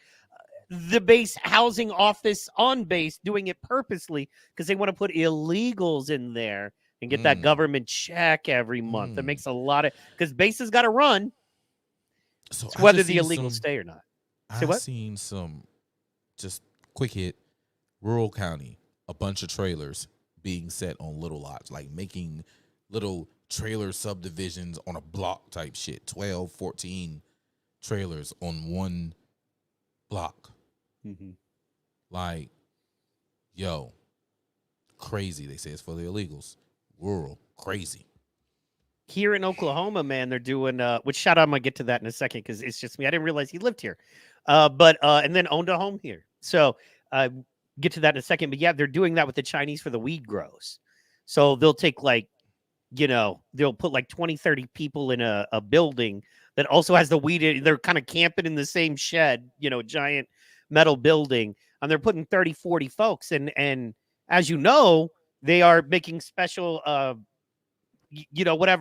B: the base housing office on base doing it purposely because they want to put illegals in there and get that government check every month. That makes a lot of, because base has got to run.
A: So
B: it's whether the illegals stay or not.
A: I've seen some just quick hit rural county, a bunch of trailers being set on little lots, like making little trailer subdivisions on a block type shit, 12, 14 trailers on one block. Like, yo, crazy. They say it's for the illegals. Rural, crazy.
B: Here in Oklahoma, man, they're doing, which shout out, I'm going to get to that in a second because it's just me. I didn't realize he lived here. but and then owned a home here. So get to that in a second. But yeah, they're doing that with the Chinese for the weed grows. So they'll take like, they'll put like 20, 30 people in a building that also has the weed. They're kind of camping in the same shed, giant metal building, and they're putting 30, 40 folks. And as you know, they are making special,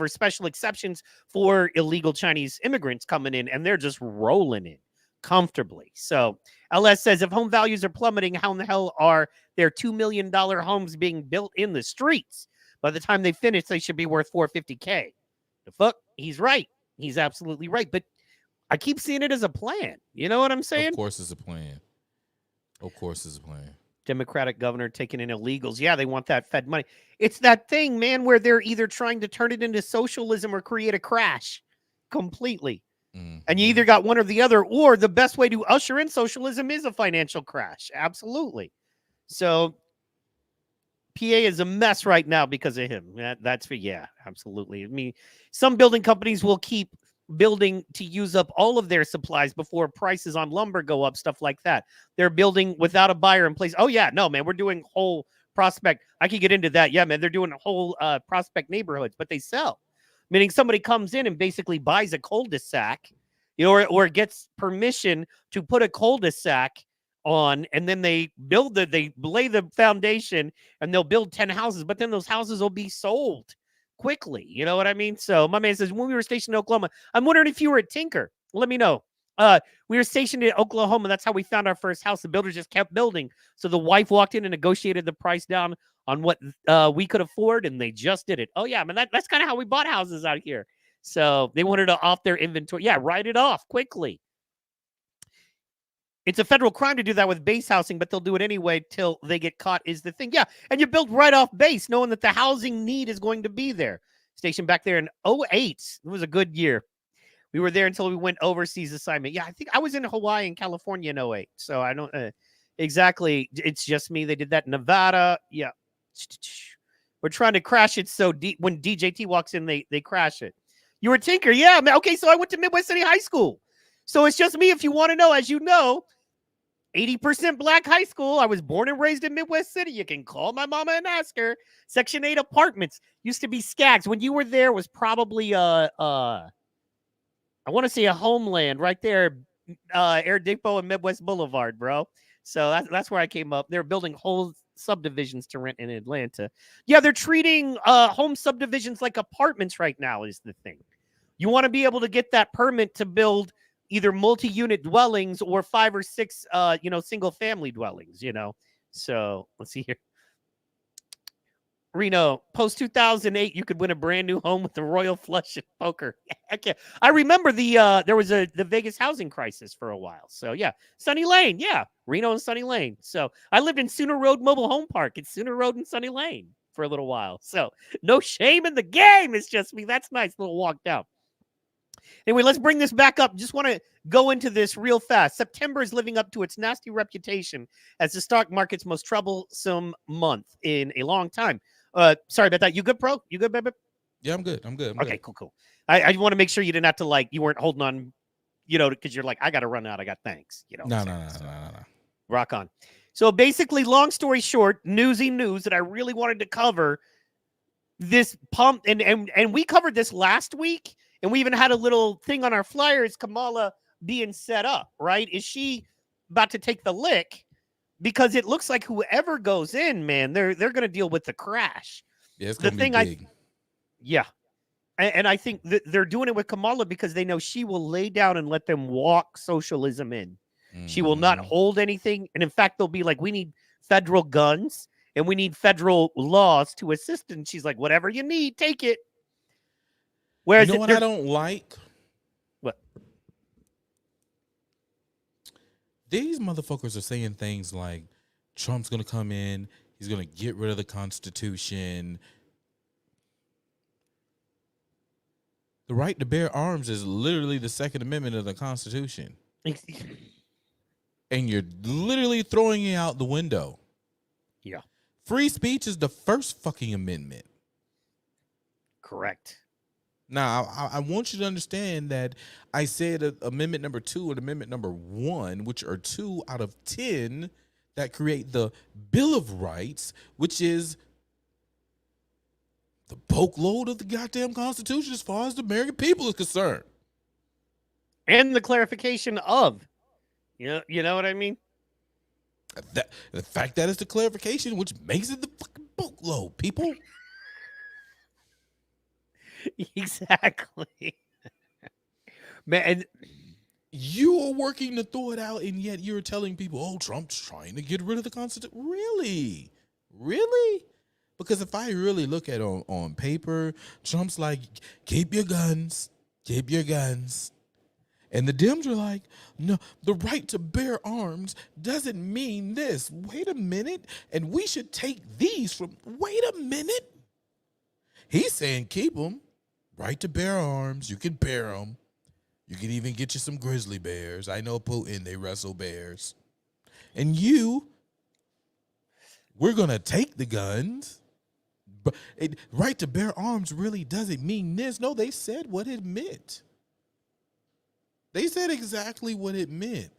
B: special exceptions for illegal Chinese immigrants coming in, and they're just rolling in comfortably. So LS says, if home values are plummeting, how in the hell are there $2 million homes being built in the streets? By the time they finish, they should be worth $450K. The fuck? He's right. He's absolutely right. But I keep seeing it as a plan. You know what I'm saying?
A: Of course it's a plan. Of course it's a plan.
B: Democratic governor taking in illegals. Yeah, they want that Fed money. It's that thing, man, where they're either trying to turn it into socialism or create a crash completely. And you either got one or the other, or the best way to usher in socialism is a financial crash. Absolutely. So PA is a mess right now because of him. Yeah, absolutely. I mean, some building companies will keep building to use up all of their supplies before prices on lumber go up, stuff like that. They're building without a buyer in place. Oh, yeah, no, man, we're doing whole Prospect. I could get into that. Yeah, man, they're doing whole Prospect neighborhoods, but they sell. Meaning somebody comes in and basically buys a cul-de-sac, or gets permission to put a cul-de-sac on, and then they lay the foundation, and they'll build 10 houses, but then those houses will be sold quickly. You know what I mean? So my man says, when we were stationed in Oklahoma, I'm wondering if you were at Tinker. Let me know. We were stationed in Oklahoma. That's how we found our first house. The builder just kept building. So the wife walked in and negotiated the price down on what we could afford, and they just did it. Oh, yeah, man, that's kind of how we bought houses out here. So they wanted to off their inventory. Yeah, write it off quickly. It's a federal crime to do that with base housing, but they'll do it anyway till they get caught is the thing. Yeah, and you build right off base knowing that the housing need is going to be there. Stationed back there in 2008. It was a good year. We were there until we went overseas assignment. Yeah, I think I was in Hawaii and California in 2008. So I don't exactly. It's just me. They did that in Nevada. Yeah. We're trying to crash it so when DJT walks in, they crash it. You were Tinker. Yeah, man. Okay, so I went to Midwest City High School. So it's just me. If you want to know, as you know, 80% black high school. I was born and raised in Midwest City. You can call my mama and ask her. Section 8 apartments used to be Skaggs. When you were there was probably I want to say a Homeland right there, Air Depot and Midwest Boulevard, bro. So that's where I came up. They're building whole subdivisions to rent in Atlanta. Yeah, they're treating home subdivisions like apartments right now is the thing. You want to be able to get that permit to build either multi-unit dwellings or 5 or 6, single-family dwellings, So let's see here. Reno, post-2008, you could win a brand new home with the Royal Flush and poker. I remember there was the Vegas housing crisis for a while. So, yeah, Sunny Lane. Yeah, Reno and Sunny Lane. So I lived in Sooner Road Mobile Home Park. It's Sooner Road and Sunny Lane for a little while. So no shame in the game. It's just me. That's nice little walk down. Anyway, let's bring this back up. Just want to go into this real fast. September is living up to its nasty reputation as the stock market's most troublesome month in a long time. Sorry about that. You good, bro? You good, baby?
A: Yeah, I'm good. I'm good.
B: Okay, cool. I want to make sure you didn't have to you weren't holding on, because you're like, I got to run out. I got things.
A: No.
B: Rock on. So basically, long story short, newsy news that I really wanted to cover. This pump, and we covered this last week. And we even had a little thing on our flyers, Kamala being set up, right? Is she about to take the lick? Because it looks like whoever goes in, man, they're going to deal with the crash.
A: Yeah, it's going to be big.
B: Yeah. And I think they're doing it with Kamala because they know she will lay down and let them walk socialism in. Mm-hmm. She will not hold anything. And in fact, they'll be like, we need federal guns and we need federal laws to assist. And she's like, whatever you need, take it. Whereas
A: you know what I don't like?
B: What?
A: These motherfuckers are saying things like Trump's going to come in. He's going to get rid of the Constitution. The right to bear arms is literally the Second Amendment of the Constitution. And you're literally throwing it out the window.
B: Yeah.
A: Free speech is the first fucking amendment.
B: Correct.
A: Now, I want you to understand that I said amendment number 2 and amendment number 1, which are 2 out of 10 that create the Bill of Rights, which is the bulk load of the goddamn Constitution as far as the American people is concerned.
B: And the clarification of, you know what I mean?
A: That the fact that it's the clarification, which makes it the fucking bulk load, people.
B: Exactly. Man, and
A: you are working to throw it out, and yet you're telling people, oh, Trump's trying to get rid of the Constitution. Really? Really? Because if I really look at it on paper, Trump's like, keep your guns. Keep your guns. And the Dems are like, no, the right to bear arms doesn't mean this. Wait a minute. And we should take these from, wait a minute. He's saying keep them. Right to bear arms. You can bear them. You can even get you some grizzly bears. I know Putin, they wrestle bears. And we're going to take the guns. But right to bear arms really doesn't mean this. No, they said what it meant. They said exactly what it meant.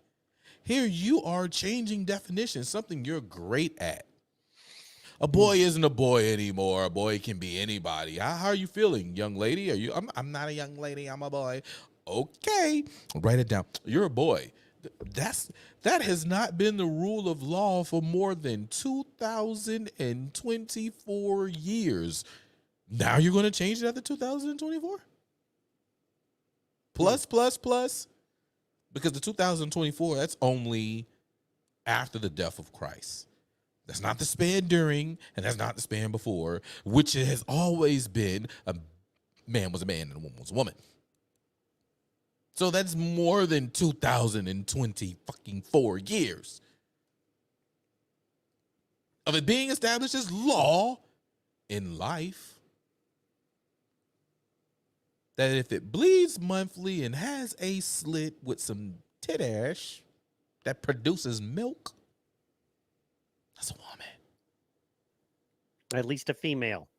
A: Here you are changing definitions, something you're great at. A boy isn't a boy anymore. A boy can be anybody. How are you feeling, young lady? Are you? I'm not a young lady. I'm a boy. Okay, write it down. You're a boy. That has not been the rule of law for more than 2,024 years. Now you're going to change that to 2024? Plus. Because the 2024, that's only after the death of Christ. That's not the span during, and that's not the span before, which it has always been a man was a man and a woman was a woman. So that's more than 2,024 years of it being established as law in life. That if it bleeds monthly and has a slit with some tit ash that produces milk, that's a woman.
B: At least a female.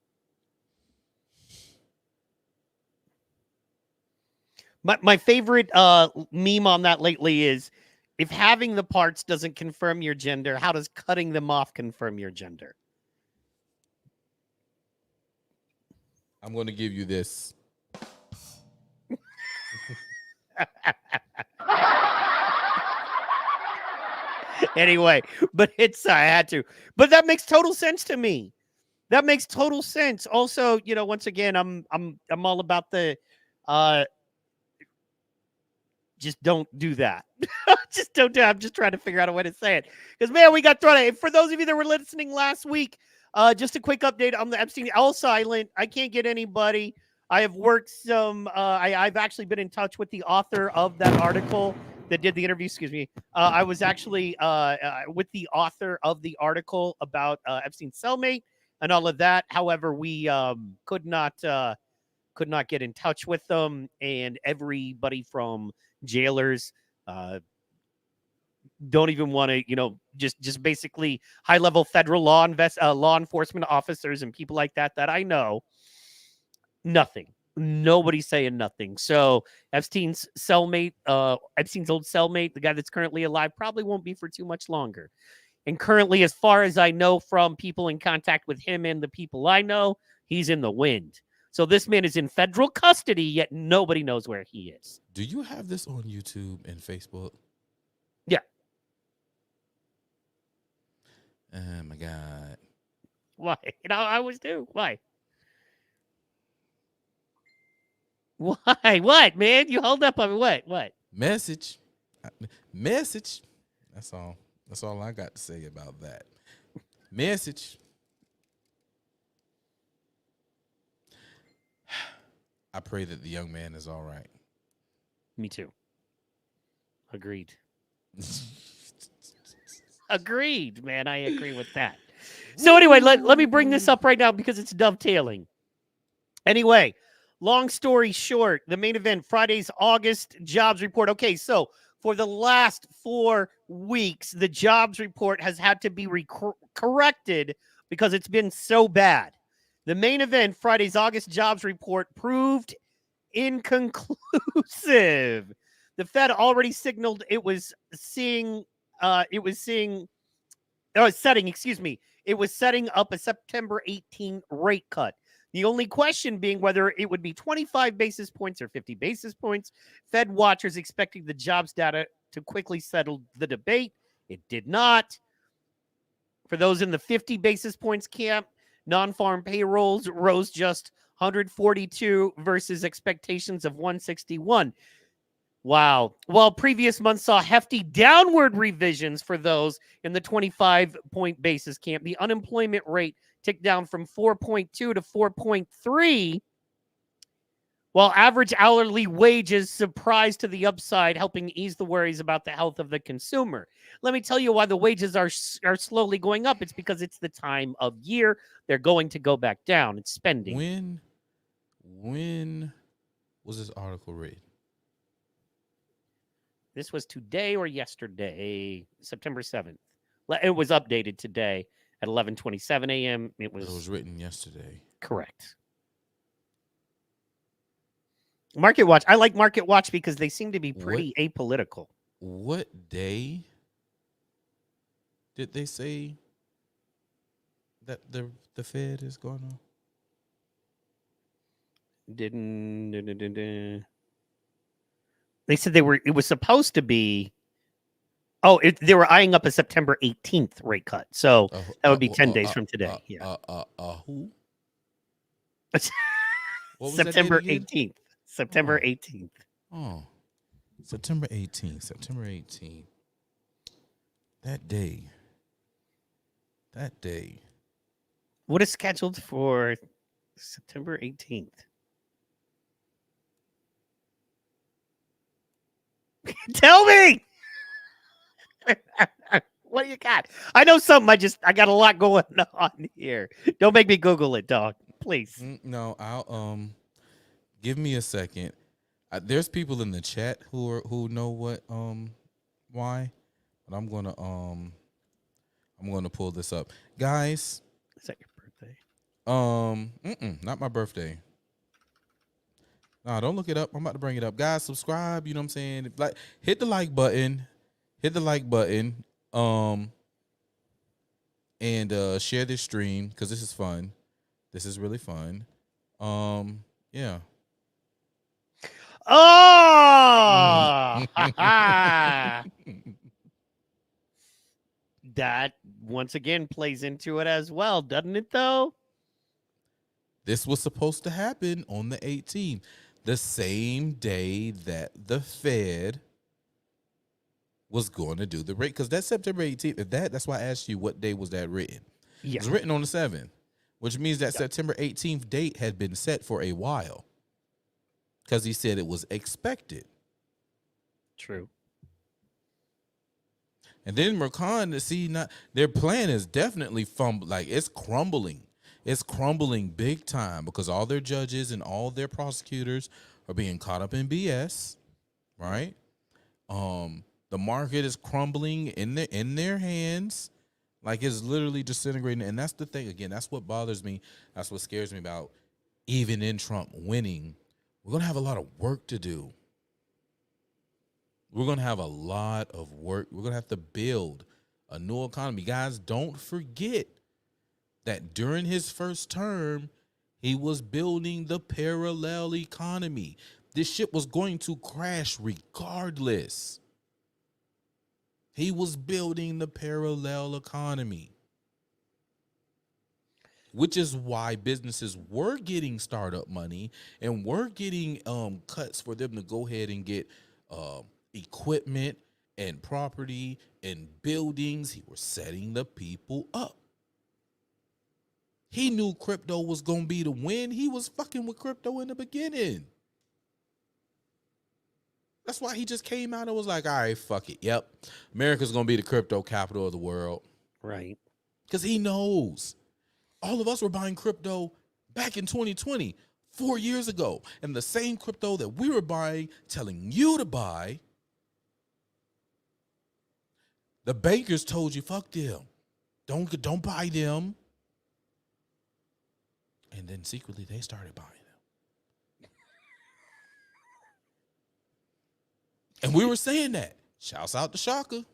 B: My favorite meme on that lately is, if having the parts doesn't confirm your gender, how does cutting them off confirm your gender?
A: I'm going to give you this.
B: Anyway, but I had to. But that makes total sense to me. That makes total sense. Also, once again, I'm all about the just don't do that. Just don't do it. I'm just trying to figure out a way to say it. Because, man, we got thrown out. For those of you that were listening last week, just a quick update on the Epstein. All silent. I can't get anybody. I have worked some. I've actually been in touch with the author of that article that did the interview. Excuse me. I was actually with the author of the article about Epstein's cellmate and all of that. However, we could not get in touch with them, and everybody from jailers don't even want to, just basically high-level federal law enforcement officers and people like that I know. Nothing. Nobody's saying nothing. So Epstein's cellmate, Epstein's old cellmate, the guy that's currently alive, probably won't be for too much longer. And currently, as far as I know from people in contact with him and the people I know, he's in the wind. So this man is in federal custody, yet nobody knows where he is.
A: Do you have this on YouTube and Facebook?
B: Yeah.
A: Oh, my God.
B: Why? I always do. Why? Why? What, man? You hold up on me. What?
A: Message. That's all. That's all I got to say about that. Message. I pray that the young man is all right.
B: Me too. Agreed. Agreed, man. I agree with that. So anyway, let me bring this up right now because it's dovetailing. Anyway, long story short, the main event, Friday's August jobs report. Okay, so for the last 4 weeks, the jobs report has had to be corrected because it's been so bad. The main event, Friday's August jobs report, proved inconclusive. The Fed already signaled it was setting up a September 18 rate cut. The only question being whether it would be 25 basis points or 50 basis points. Fed watchers expecting the jobs data to quickly settle the debate. It did not. For those in the 50 basis points camp, non-farm payrolls rose just 142 versus expectations of 161. Wow. While previous months saw hefty downward revisions for those in the 25-point basis camp, the unemployment rate ticked down from 4.2 to 4.3, while average hourly wages surprised to the upside, helping ease the worries about the health of the consumer. Let me tell you why the wages are slowly going up. It's because it's the time of year. They're going to go back down. It's spending.
A: When was this article written?
B: This was today or yesterday, September 7th. It was updated today at 11:27 a.m. It was
A: written yesterday.
B: Correct. Market Watch. I like Market Watch because they seem to be pretty apolitical.
A: What day did they say that the Fed is going on?
B: They said it was supposed to be. They were eyeing up a September 18th rate cut. So that would be 10 days from today.
A: Who?
B: September 18th. September 18th.
A: Oh, September 18th. September 18th. That day.
B: What is scheduled for September 18th? Tell me. What do you got? I know something. I got a lot going on here. Don't make me Google it, dog. Please.
A: No, I'll give me a second. There's people in the chat who know what why, but I'm gonna pull this up, guys.
B: Is that your birthday?
A: Not my birthday. No, don't look it up. I'm about to bring it up. Guys, subscribe, you know what I'm saying? Like, hit the like button. And share this stream because this is fun. This is really fun. Yeah.
B: Oh! That once again plays into it as well, doesn't it though?
A: This was supposed to happen on the 18th, the same day that the Fed was going to do the rate, because that's September 18th. That's why I asked you what day was that written.
B: Yeah.
A: It was written on the 7th, which means that September 18th date had been set for a while, because he said it was expected.
B: True.
A: And then Mercon, their plan is definitely it's crumbling. It's crumbling big time because all their judges and all their prosecutors are being caught up in BS, right? The market is crumbling in their hands, like it's literally disintegrating. And that's the thing. Again, that's what bothers me. That's what scares me about even in Trump winning. We're gonna have a lot of work to do. We're gonna have a lot of work. We're gonna have to build a new economy, guys. Don't forget that during his first term, he was building the parallel economy. This shit was going to crash regardless. He was building the parallel economy, which is why businesses were getting startup money and were getting cuts for them to go ahead and get equipment and property and buildings. He was setting the people up. He knew crypto was going to be the win. He was fucking with crypto in the beginning. That's why he just came out and was like, all right, fuck it. Yep. America's going to be the crypto capital of the world.
B: Right.
A: Because he knows. All of us were buying crypto back in 2020, 4 years ago. And the same crypto that we were buying, telling you to buy, the bankers told you, fuck them. Don't buy them. And then secretly they started buying them. And we were saying that. Shouts out to Shaka.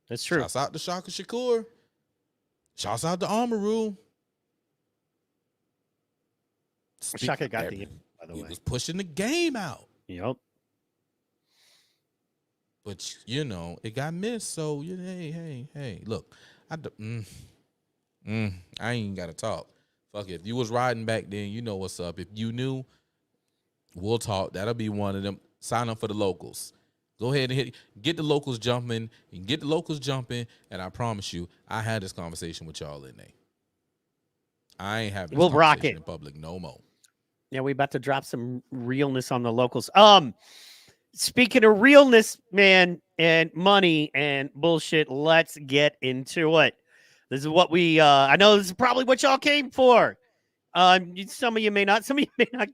B: That's true.
A: Shouts out to Shaka Shakur. Shouts out to Amaru.
B: Shaka got the by the
A: he
B: way.
A: was pushing the game out.
B: Yep.
A: But it got missed. So hey, look, I ain't gotta talk. Fuck it. If you was riding back then, you know what's up. If you knew, we'll talk. That'll be one of them. Sign up for the locals. Go ahead and get the locals jumping. You can get the locals jumping, and I promise you, I had this conversation with y'all in there. I ain't having this
B: We'll rock
A: conversation
B: it
A: in public no more.
B: Yeah, we about to drop some realness on the locals. Speaking of realness, man, and money and bullshit, let's get into it. This is what I know this is probably what y'all came for. Some of you may not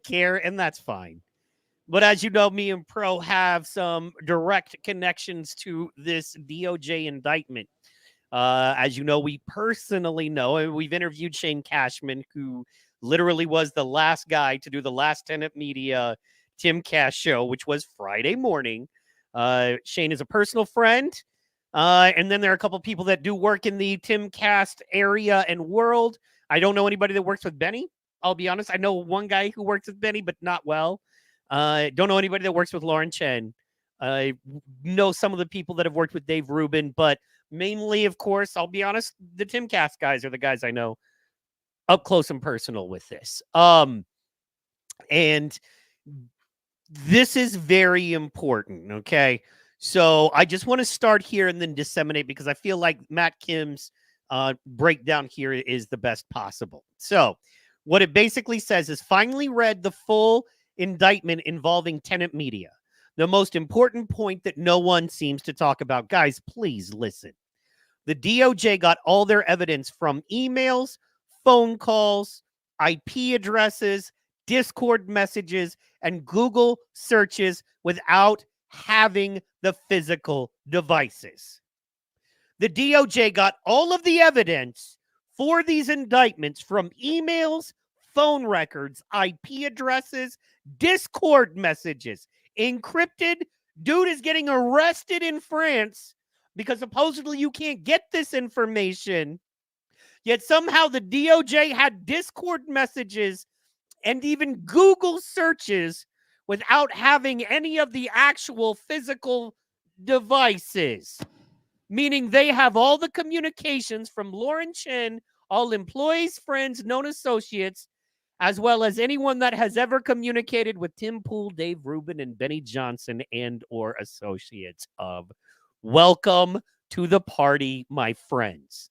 B: care, and that's fine. But as you know, me and Pro have some direct connections to this DOJ indictment. As you know, we personally know, and we've interviewed Shane Cashman, who literally was the last guy to do the last Tenet Media Timcast show, which was Friday morning. Shane is a personal friend. And then there are a couple people that do work in the Timcast area and world. I don't know anybody that works with Benny. I'll be honest. I know one guy who works with Benny, but not well. Don't know anybody that works with Lauren Chen. I know some of the people that have worked with Dave Rubin, but mainly, of course, I'll be honest, the Timcast guys are the guys I know up close and personal with this. And this is very important, okay? So I just want to start here and then disseminate because I feel like Matt Kim's breakdown here is the best possible. So what it basically says is finally read the full indictment involving Tenet Media. The most important point that no one seems to talk about. Guys, please listen. The DOJ got all their evidence from emails, phone calls, IP addresses, Discord messages, and Google searches without having the physical devices. The DOJ got all of the evidence for these indictments from emails, phone records, IP addresses, Discord messages, encrypted. Dude is getting arrested in France because supposedly you can't get this information. Yet somehow the DOJ had Discord messages and even Google searches without having any of the actual physical devices. Meaning they have all the communications from Lauren Chen, all employees, friends, known associates, as well as anyone that has ever communicated with Tim Pool, Dave Rubin, and Benny Johnson and or associates of. Welcome to the party, my friends.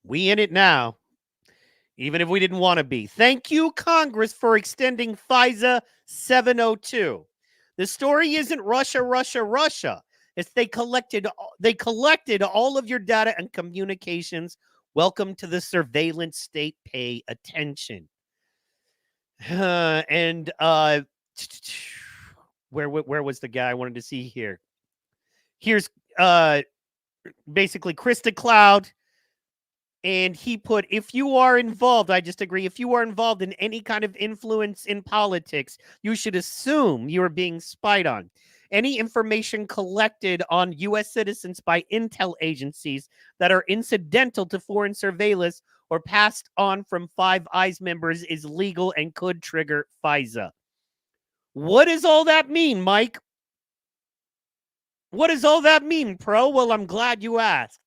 B: We in it now, even if we didn't want to be. Thank you, Congress, for extending FISA 702. The story isn't Russia, Russia, Russia. It's they collected all of your data and communications. Welcome to the surveillance state. Pay attention. And where was the guy I wanted to see here? Here's basically Krista Cloud. And he put, if you are involved, I just agree, if you are involved in any kind of influence in politics, you should assume you are being spied on. Any information collected on U.S. citizens by intel agencies that are incidental to foreign surveillance or passed on from Five Eyes members is legal and could trigger FISA. What does all that mean, Mike? What does all that mean, Pro? Well, I'm glad you asked.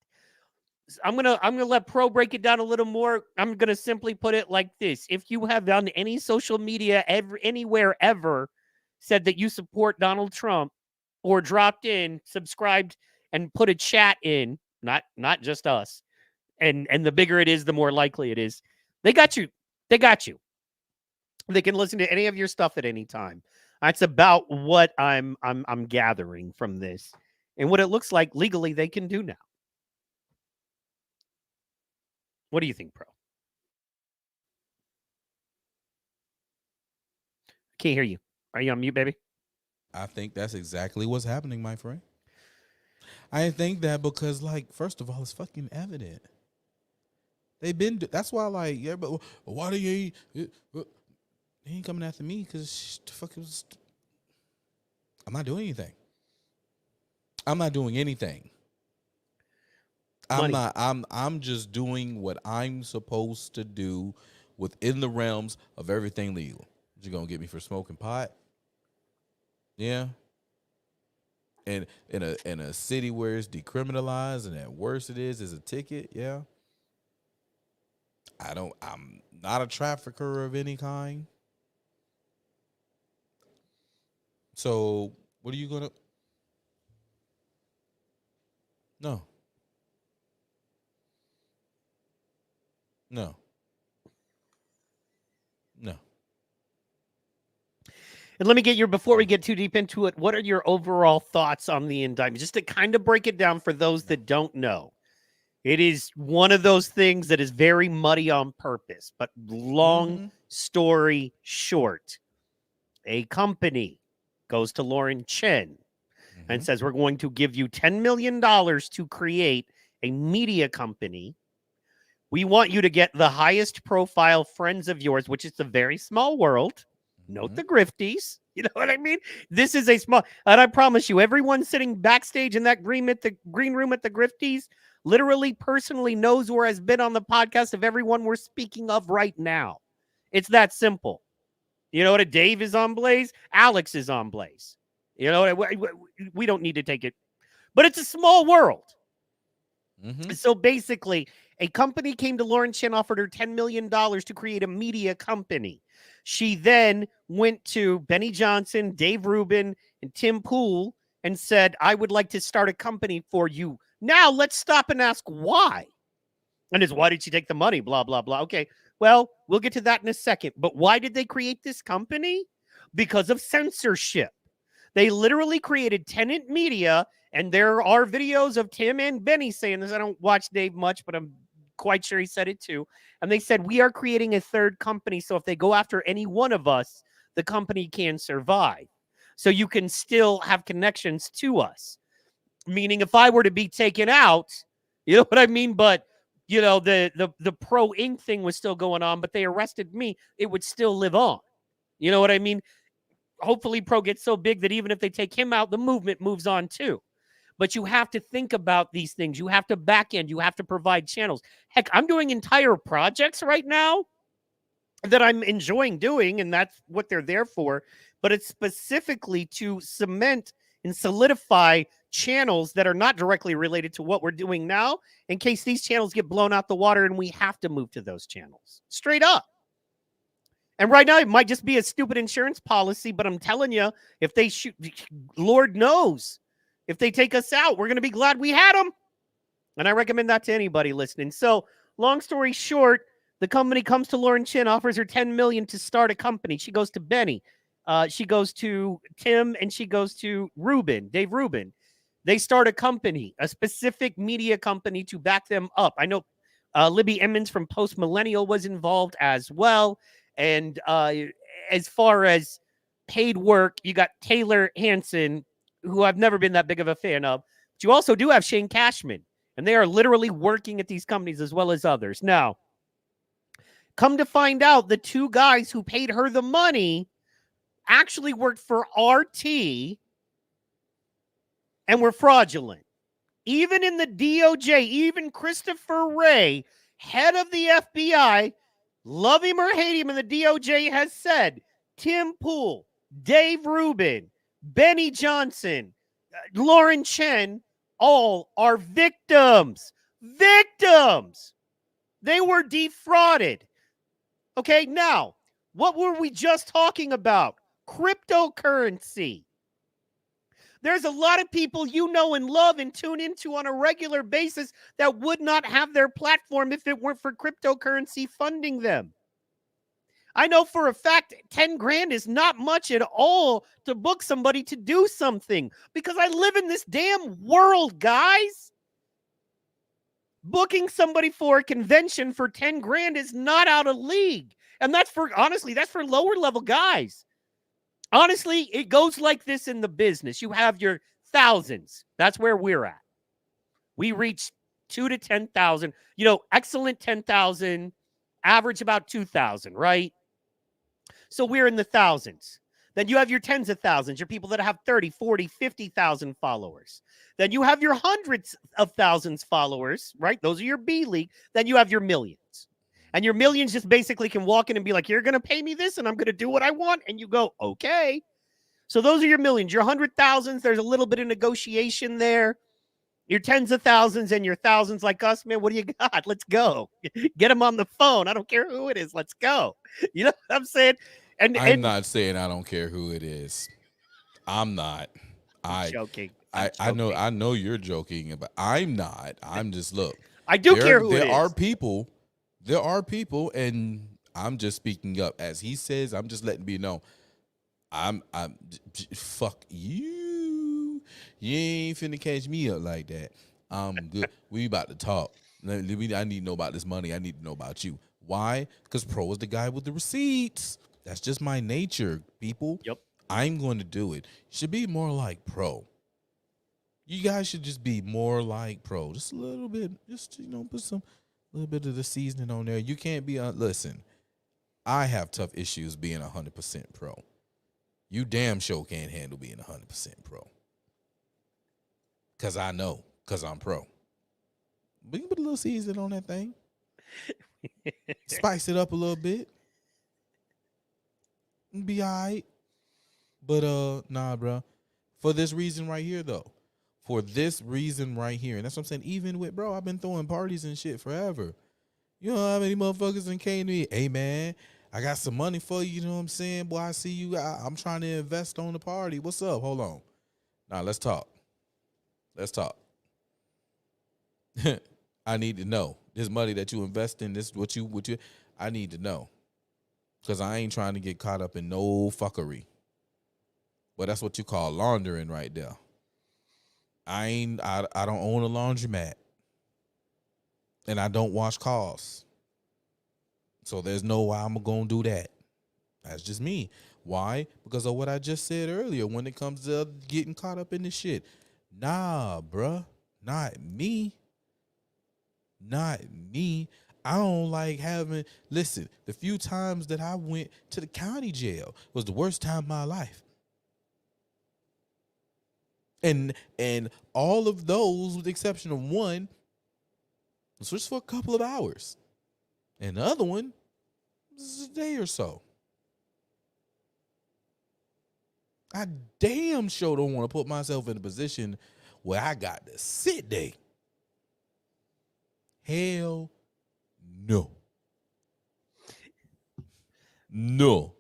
B: I'm gonna let Pro break it down a little more. I'm gonna simply put it like this: if you have on any social media anywhere ever said that you support Donald Trump, or dropped in, subscribed, and put a chat in, not just us, and the bigger it is, the more likely it is. They got you. They got you. They can listen to any of your stuff at any time. That's about what I'm gathering from this, and what it looks like legally they can do now. What do you think, Pro? Can't hear you. Are you on mute, baby?
A: I think that's exactly what's happening, my friend. I think that because, like, first of all, it's fucking evident. They've been. That's why, like, yeah, but why do you? They ain't coming after me because the fuck was. I'm not doing anything. I'm not doing anything.
B: Money.
A: I'm just doing what I'm supposed to do within the realms of everything legal. You gonna get me for smoking pot? Yeah. And in a city where it's decriminalized and at worst it is a ticket, yeah. I'm not a trafficker of any kind. So what are you gonna? No. No. No.
B: And let me get your, before we get too deep into it, what are your overall thoughts on the indictment? Just to kind of break it down for those that don't know. It is one of those things that is very muddy on purpose, but long story short, a company goes to Lauren Chen and says, we're going to give you $10 million to create a media company. We want you to get the highest profile friends of yours, which is a very small world. Note the grifties. You know what I mean? This is a small, and I promise you, everyone sitting backstage in that green room at the grifties literally personally knows or has been on the podcast of everyone we're speaking of right now. It's that simple. You know what? Dave is on Blaze. Alex is on Blaze. You know what? We don't need to take it, but it's a small world. So basically, a company came to Lauren Chen, offered her $10 million to create a media company. She then went to Benny Johnson, Dave Rubin, and Tim Pool and said, I would like to start a company for you. Now let's stop and ask why. And it's, why did she take the money? Blah, blah, blah. Okay, well, we'll get to that in a second. But why did they create this company? Because of censorship. They literally created Tenant Media, and there are videos of Tim and Benny saying this. I don't watch Dave much, but I'm quite sure he said it too. And they said, we are creating a third company, so if they go after any one of us, the company can survive. So you can still have connections to us. Meaning if I were to be taken out, you know what I mean? But, you know, the Pro Inc. thing was still going on, but they arrested me, it would still live on. You know what I mean? Hopefully Pro gets so big that even if they take him out, the movement moves on too. But you have to think about these things. You have to back end. You have to provide channels. Heck, I'm doing entire projects right now that I'm enjoying doing, and that's what they're there for. But it's specifically to cement and solidify channels that are not directly related to what we're doing now, in case these channels get blown out the water and we have to move to those channels. Straight up. And right now, it might just be a stupid insurance policy, but I'm telling you, if they shoot, Lord knows, if they take us out, we're going to be glad we had them. And I recommend that to anybody listening. So, long story short, the company comes to Lauren Chen, offers her $10 million to start a company. She goes to Benny. She goes to Tim, and she goes to Rubin, Dave Rubin. They start a company, a specific media company to back them up. I know Libby Emmons from Post Millennial was involved as well. And as far as paid work, you got Taylor Hanson, who I've never been that big of a fan of. But you also do have Shane Cashman, and they are literally working at these companies as well as others. Now, come to find out, the two guys who paid her the money actually worked for RT and were fraudulent. Even in the DOJ, even Christopher Wray, head of the FBI, love him or hate him, and the DOJ has said, Tim Pool, Dave Rubin, Benny Johnson, Lauren Chen, all are victims. Victims. They were defrauded. Okay, now, what were we just talking about? Cryptocurrency. There's a lot of people you know and love and tune into on a regular basis that would not have their platform if it weren't for cryptocurrency funding them. I know for a fact 10 grand is not much at all to book somebody to do something, because I live in this damn world, guys. Booking somebody for a convention for 10 grand is not out of league. And that's for, honestly, that's for lower level guys. Honestly, it goes like this in the business. You have your thousands. That's where we're at. We reach 2 to 10,000. You know, excellent 10,000, average about 2,000, right? So we're in the thousands. Then you have your tens of thousands, your people that have 30, 40, 50,000 followers. Then you have your hundreds of thousands followers, right? Those are your B league. Then you have your millions. And your millions just basically can walk in and be like, you're going to pay me this and I'm going to do what I want. And you go, okay. So those are your millions. Your 100,000s, there's a little bit of negotiation there. Your tens of thousands and your thousands like us, man, what do you got? Let's go. Get them on the phone. I don't care who it is. Let's go. You know what I'm saying?
A: I'm not saying I don't care who it is. I'm not.
B: I'm joking.
A: I know you're joking, but I'm not. I'm just look.
B: I do care who it is.
A: There are people, and I'm just speaking up. As he says, I'm just letting me know. I'm fuck you. You ain't finna catch me up like that. I'm good. We about to talk. I need to know about this money. I need to know about you. Why? Because Pro is the guy with the receipts. That's just my nature, people.
B: Yep.
A: I'm going to do it. You should be more like Pro. You guys should just be more like Pro. Just a little bit. Just, put some little bit of the seasoning on there. You can't be listen. I have tough issues being 100% Pro. You damn sure can't handle being 100% Pro. Because I know. Because I'm Pro. We can put a little seasoning on that thing. Spice it up a little bit. Be all right. But, nah, bro. For this reason right here, though. For this reason right here. And that's what I'm saying. Even with, bro, I've been throwing parties and shit forever. You know how many motherfuckers that came to me? Hey, man, I got some money for you. You know what I'm saying? Boy, I see you. I'm trying to invest on the party. What's up? Hold on. Nah, let's talk. Let's talk. I need to know. This money that you invest in, this what you I need to know. Because I ain't trying to get caught up in no fuckery. But that's what you call laundering right there. I don't own a laundromat. And I don't wash cars. So there's no way I'm going to do that. That's just me. Why? Because of what I just said earlier when it comes to getting caught up in this shit. Nah, bruh. Not me. Not me. I don't like having, listen, the few times that I went to the county jail was the worst time of my life. And all of those, with the exception of one, was just for a couple of hours. And the other one was a day or so. I damn sure don't want to put myself in a position where I got to sit there. Hell no. No.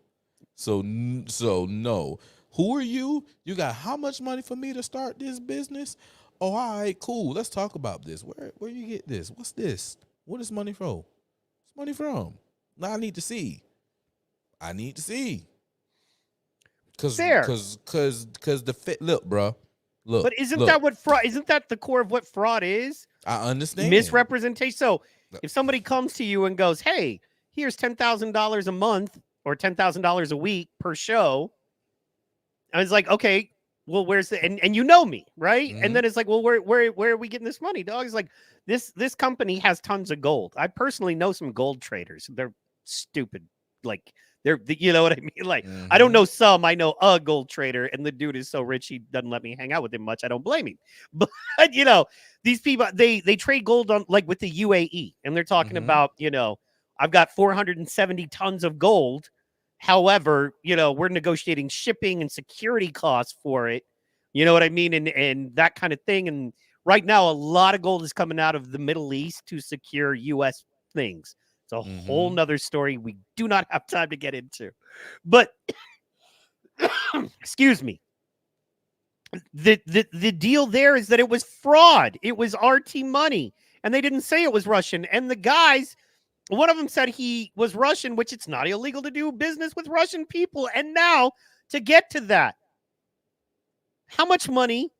A: So no. Who are you? You got how much money for me to start this business? Oh, all right, cool. Let's talk about this. Where you get this? What's this? What is money from? What's money from? Now I need to see. I need to see. Cause the fit. Look, bro. Look.
B: But isn't that what fraud? Isn't that the core of what fraud is?
A: I understand.
B: Misrepresentation. So if somebody comes to you and goes, "Hey, here's $10,000 a month or $10,000 a week per show," I was like, "Okay, well, where's the and you know me, right?"
A: Mm-hmm.
B: And then it's like, "Well, where are we getting this money, dog?" It's like this company has tons of gold. I personally know some gold traders. They're stupid. Like you know what I mean? Like I don't know some. I know a gold trader, and the dude is so rich he doesn't let me hang out with him much. I don't blame him. But these people they trade gold on like with the UAE, and they're talking about I've got 470 tons of gold. However, we're negotiating shipping and security costs for it. You know what I mean? And that kind of thing. And right now, a lot of gold is coming out of the Middle East to secure U.S. things. It's a whole nother story we do not have time to get into. But, excuse me. The deal there is that it was fraud. It was RT money. And they didn't say it was Russian. And the guys... one of them said he was Russian, which it's not illegal to do business with Russian people. And now, to get to that, how much money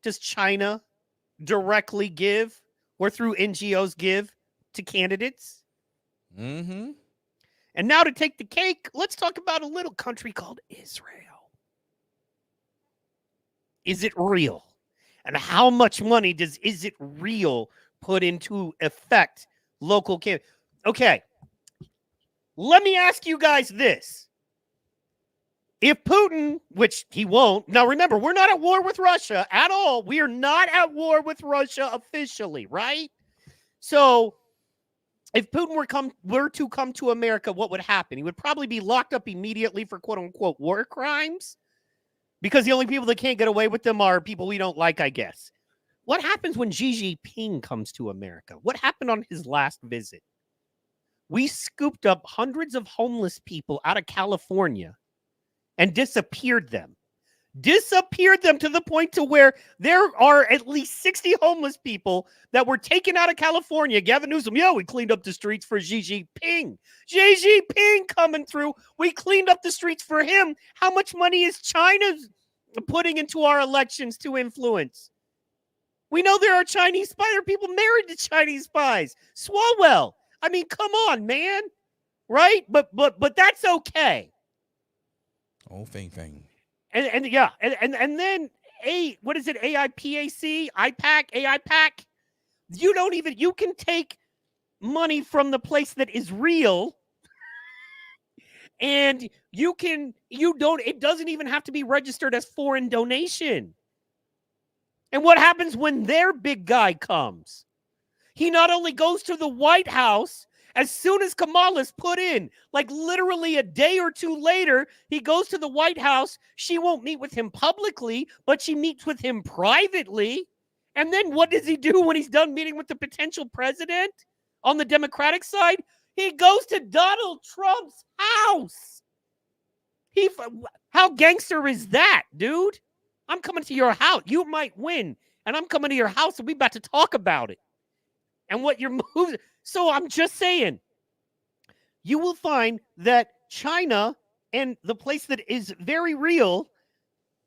B: does China directly give or through NGOs give to candidates?
A: Mm-hmm.
B: And now to take the cake, let's talk about a little country called Israel. Is it real? And how much money does Is It Real put into effect local candidates? Okay, let me ask you guys this. if Putin, which he won't, now remember, we're not at war with Russia at all. We are not at war with Russia officially, right? So if Putin were to come to America, what would happen? He would probably be locked up immediately for quote unquote war crimes, because the only people that can't get away with them are people we don't like, I guess. What happens when Xi Jinping comes to America? What happened on his last visit? We scooped up hundreds of homeless people out of California and disappeared them. Disappeared them to the point to where there are at least 60 homeless people that were taken out of California. Gavin Newsom, we cleaned up the streets for Xi Jinping. Xi Jinping coming through. We cleaned up the streets for him. How much money is China putting into our elections to influence? We know there are Chinese spies. There are people married to Chinese spies. Swalwell. I mean, come on, man. Right? But that's okay.
A: Oh, Fing.
B: And then what is it? AIPAC, AIPAC. You can take money from the place that is real, and it doesn't even have to be registered as foreign donation. And what happens when their big guy comes? He not only goes to the White House as soon as Kamala's put in, like literally a day or two later, he goes to the White House. She won't meet with him publicly, but she meets with him privately. And then what does he do when he's done meeting with the potential president on the Democratic side? He goes to Donald Trump's house. How gangster is that, dude? I'm coming to your house. You might win, and I'm coming to your house, and we about to talk about it. And what your moves. So I'm just saying, you will find that China and the place that is very real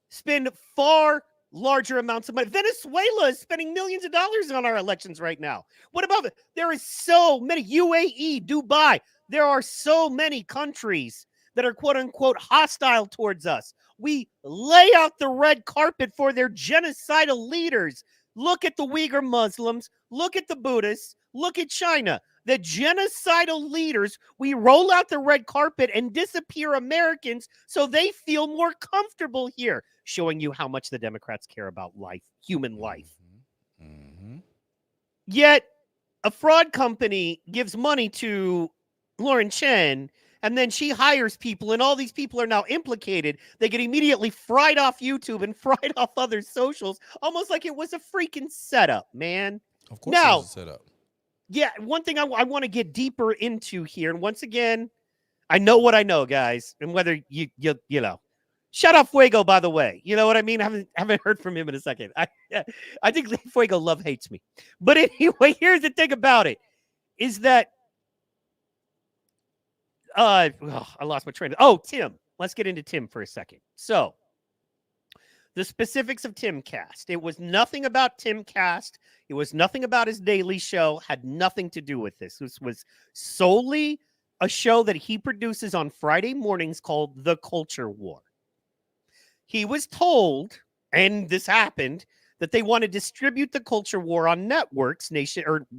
B: spend far larger amounts of money. Venezuela is spending millions of dollars on our elections right now. What about it? There is so many, UAE, Dubai. There are so many countries that are quote unquote hostile towards us. We lay out the red carpet for their genocidal leaders. Look at the Uyghur Muslims. Look at the Buddhists. Look at China. The genocidal leaders, we roll out the red carpet and disappear Americans so they feel more comfortable here, showing you how much the Democrats care about life, human life.
A: Mm-hmm.
B: Yet a fraud company gives money to Lauren Chen, and then she hires people, and all these people are now implicated. They get immediately fried off YouTube and fried off other socials, almost like it was a freaking setup, man.
A: Of course,
B: now,
A: it was a setup.
B: Yeah, one thing I want to get deeper into here, and once again, I know what I know, guys, and whether you know, shout out Fuego, by the way. You know what I mean? I haven't heard from him in a second. I think Fuego love hates me, but anyway, here's the thing about it: is that I lost my train. Oh, Tim. Let's get into Tim for a second. So, the specifics of Timcast. It was nothing about Timcast. It was nothing about his daily show. Had nothing to do with this. This was solely a show that he produces on Friday mornings called The Culture War. He was told, and this happened, that they want to distribute The Culture War on networks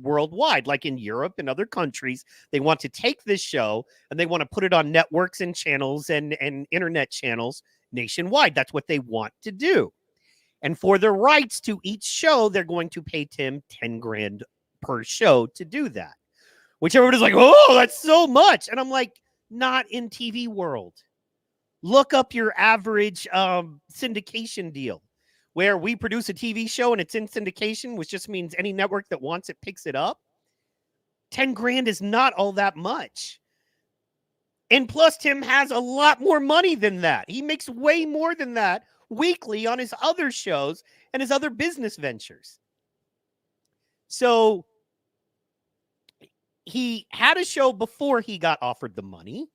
B: worldwide, like in Europe and other countries. They want to take this show and they want to put it on networks and channels and internet channels nationwide. That's what they want to do. And for the rights to each show, they're going to pay Tim 10 grand per show to do that. Which everybody's like, oh, that's so much. And I'm like, not in TV world. Look up your average syndication deal, where we produce a TV show and it's in syndication, which just means any network that wants it picks it up. 10 grand is not all that much. And plus, Tim has a lot more money than that. He makes way more than that weekly on his other shows and his other business ventures. So he had a show before he got offered the money,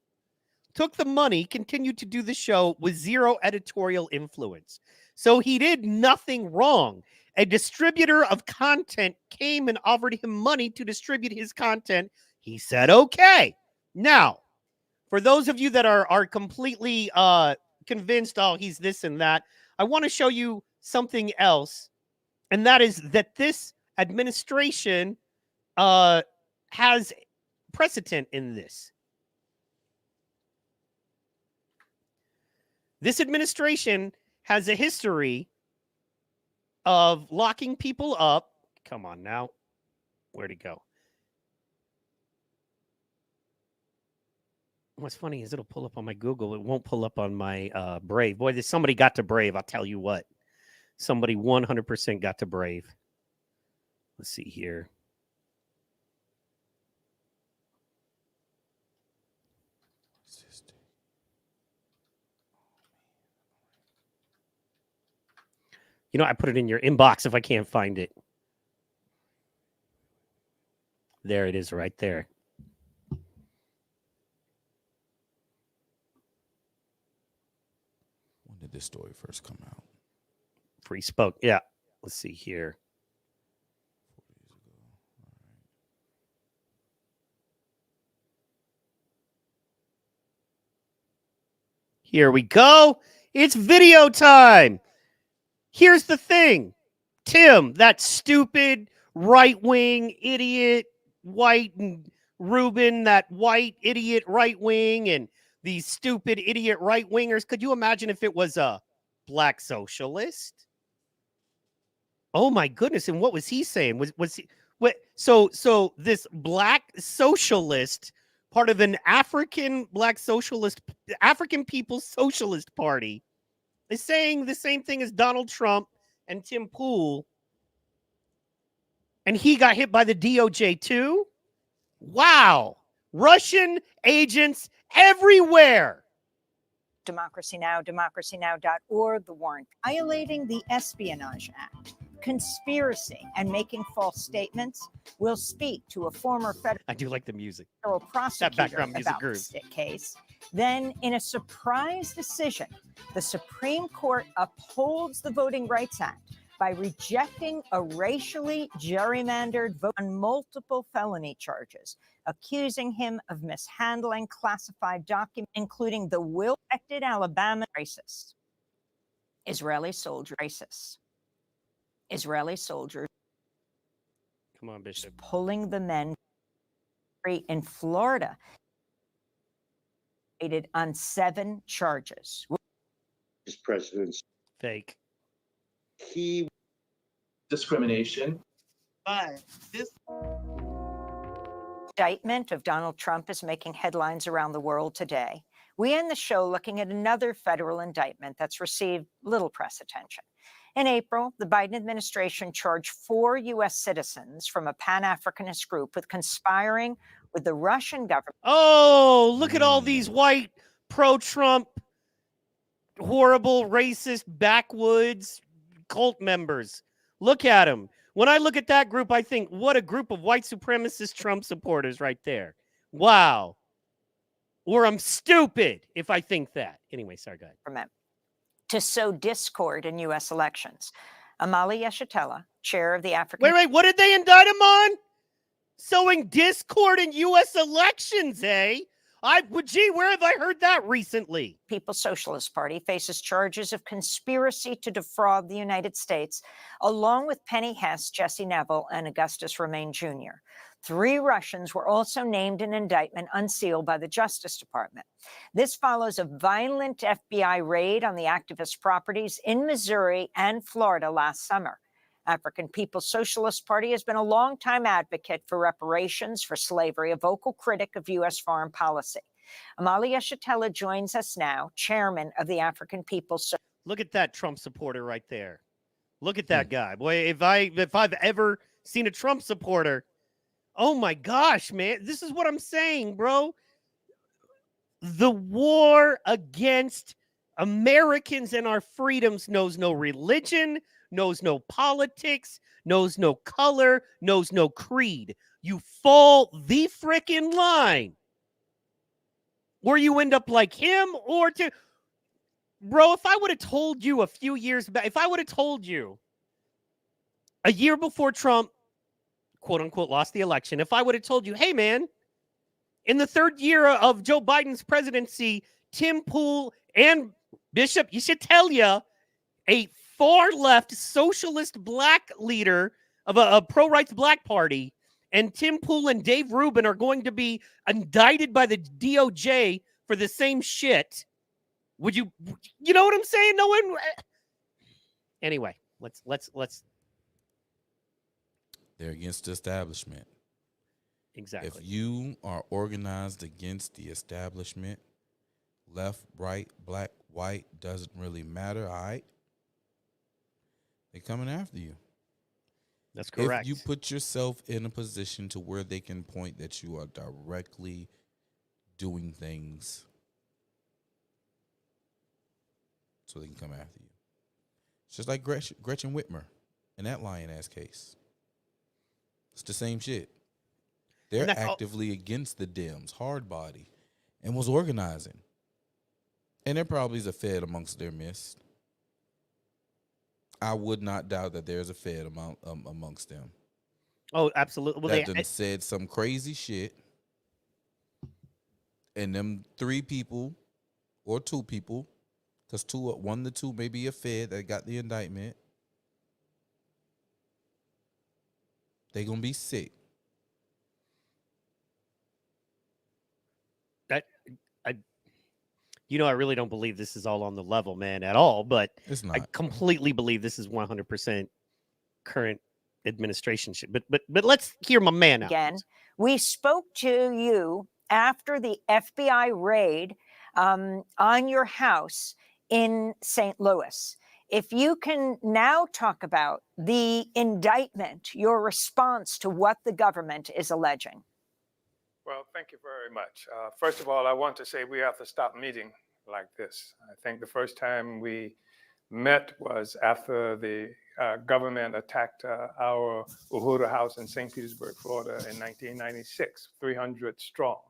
B: took the money, continued to do the show with zero editorial influence. So he did nothing wrong. A distributor of content came and offered him money to distribute his content. He said, okay. Now, for those of you that are completely convinced, oh, he's this and that, I want to show you something else. And that is that this administration has precedent in this. This administration has a history of locking people up. Come on now. Where'd he go? What's funny is it'll pull up on my Google. It won't pull up on my Brave. Boy, somebody got to Brave. I'll tell you what. Somebody 100% got to Brave. Let's see here. You know, I put it in your inbox if I can't find it. There it is right there.
A: When did this story first come out?
B: Free spoke. Yeah. Let's see here. Here we go. It's video time. Here's the thing. Tim, that stupid right-wing idiot, White and Rubin, that white idiot right-wing, and these stupid idiot right-wingers. Could you imagine if it was a black socialist? Oh my goodness! And what was he saying? Was he what? So this black socialist, part of an African black socialist, African People's Socialist Party, is saying the same thing as Donald Trump and Tim Pool, and he got hit by the DOJ too. Wow, Russian agents everywhere.
N: Democracy Now!, democracynow.org, The Warrant, violating the Espionage Act, conspiracy, and making false statements. We'll speak to a former
B: I do like the music.
N: federal prosecutor
B: That background music
N: about the
B: groove.
N: Stitt case. Then, in a surprise decision, the Supreme Court upholds the Voting Rights Act by rejecting a racially gerrymandered vote on multiple felony charges, accusing him of mishandling classified documents, including the will-elected Alabama racist. Israeli soldier racist. Israeli soldiers
B: Come on, Bishop.
N: pulling the men in Florida on 7 charges.
O: His president's
B: fake.
O: He
P: discrimination.
N: But this indictment of Donald Trump is making headlines around the world today. We end the show looking at another federal indictment that's received little press attention. In April, the Biden administration charged 4 U.S. citizens from a Pan-Africanist group with conspiring with the Russian government.
B: Oh, look at all these white pro-Trump, horrible, racist, backwoods cult members. Look at them. When I look at that group, I think, what a group of white supremacist Trump supporters right there. Wow. Or I'm stupid if I think that. Anyway, sorry, go ahead.
N: To sow discord in U.S. elections. Amali Yeshitela, chair of the African...
B: Wait, what did they indict him on? Sowing discord in U.S. elections, eh? Where have I heard that recently?
N: People's Socialist Party faces charges of conspiracy to defraud the United States, along with Penny Hess, Jesse Neville, and Augustus Romaine Jr. 3 Russians were also named in indictment unsealed by the Justice Department. This follows a violent FBI raid on the activist properties in Missouri and Florida last summer. African People's Socialist Party has been a longtime advocate for reparations for slavery, a vocal critic of U.S. foreign policy. Amali Yeshitela joins us now, chairman of the African People's.
B: Look at that Trump supporter right there. Look at that guy. Boy, if I've ever seen a Trump supporter, oh my gosh, man, this is what I'm saying, bro. The war against Americans and our freedoms knows no religion, knows no politics, knows no color, knows no creed. You fall the frickin' line. Or you end up like him, or to... Bro, if I would have told you a few years back, if I would have told you a year before Trump, quote unquote, lost the election, if I would have told you, hey, man, in the 3rd year of Joe Biden's presidency, Tim Pool and Bishop, you should tell you, a far left socialist black leader of a pro-rights black party, and Tim Pool and Dave Rubin are going to be indicted by the DOJ for the same shit. Would you? You know what I'm saying? No one. Anyway, let's.
A: They're against the establishment.
B: Exactly.
A: If you are organized against the establishment, left, right, black, white, doesn't really matter, all right? They're coming after you.
B: That's correct.
A: If you put yourself in a position to where they can point that you are directly doing things so they can come after you. It's just like Gretchen Whitmer in that lion-ass case. It's the same shit. They're actively against the Dems, hard body, and was organizing. And there probably is a Fed amongst their midst. I would not doubt that there's a Fed amongst them.
B: Oh, absolutely. Well,
A: That done said some crazy shit. And them 3 people or 2 people, because 1 to 2 may be a Fed that got the indictment. They gonna be sick.
B: I really don't believe this is all on the level, man, at all. But
A: it's not.
B: I completely believe this is 100% current administration shit. But let's hear my man out.
N: Again, we spoke to you after the FBI raid on your house in St. Louis. If you can now talk about the indictment, your response to what the government is alleging.
Q: Well, thank you very much. First of all, I want to say we have to stop meeting like this. I think the first time we met was after the government attacked our Uhuru House in St. Petersburg, Florida in 1996, 300 strong.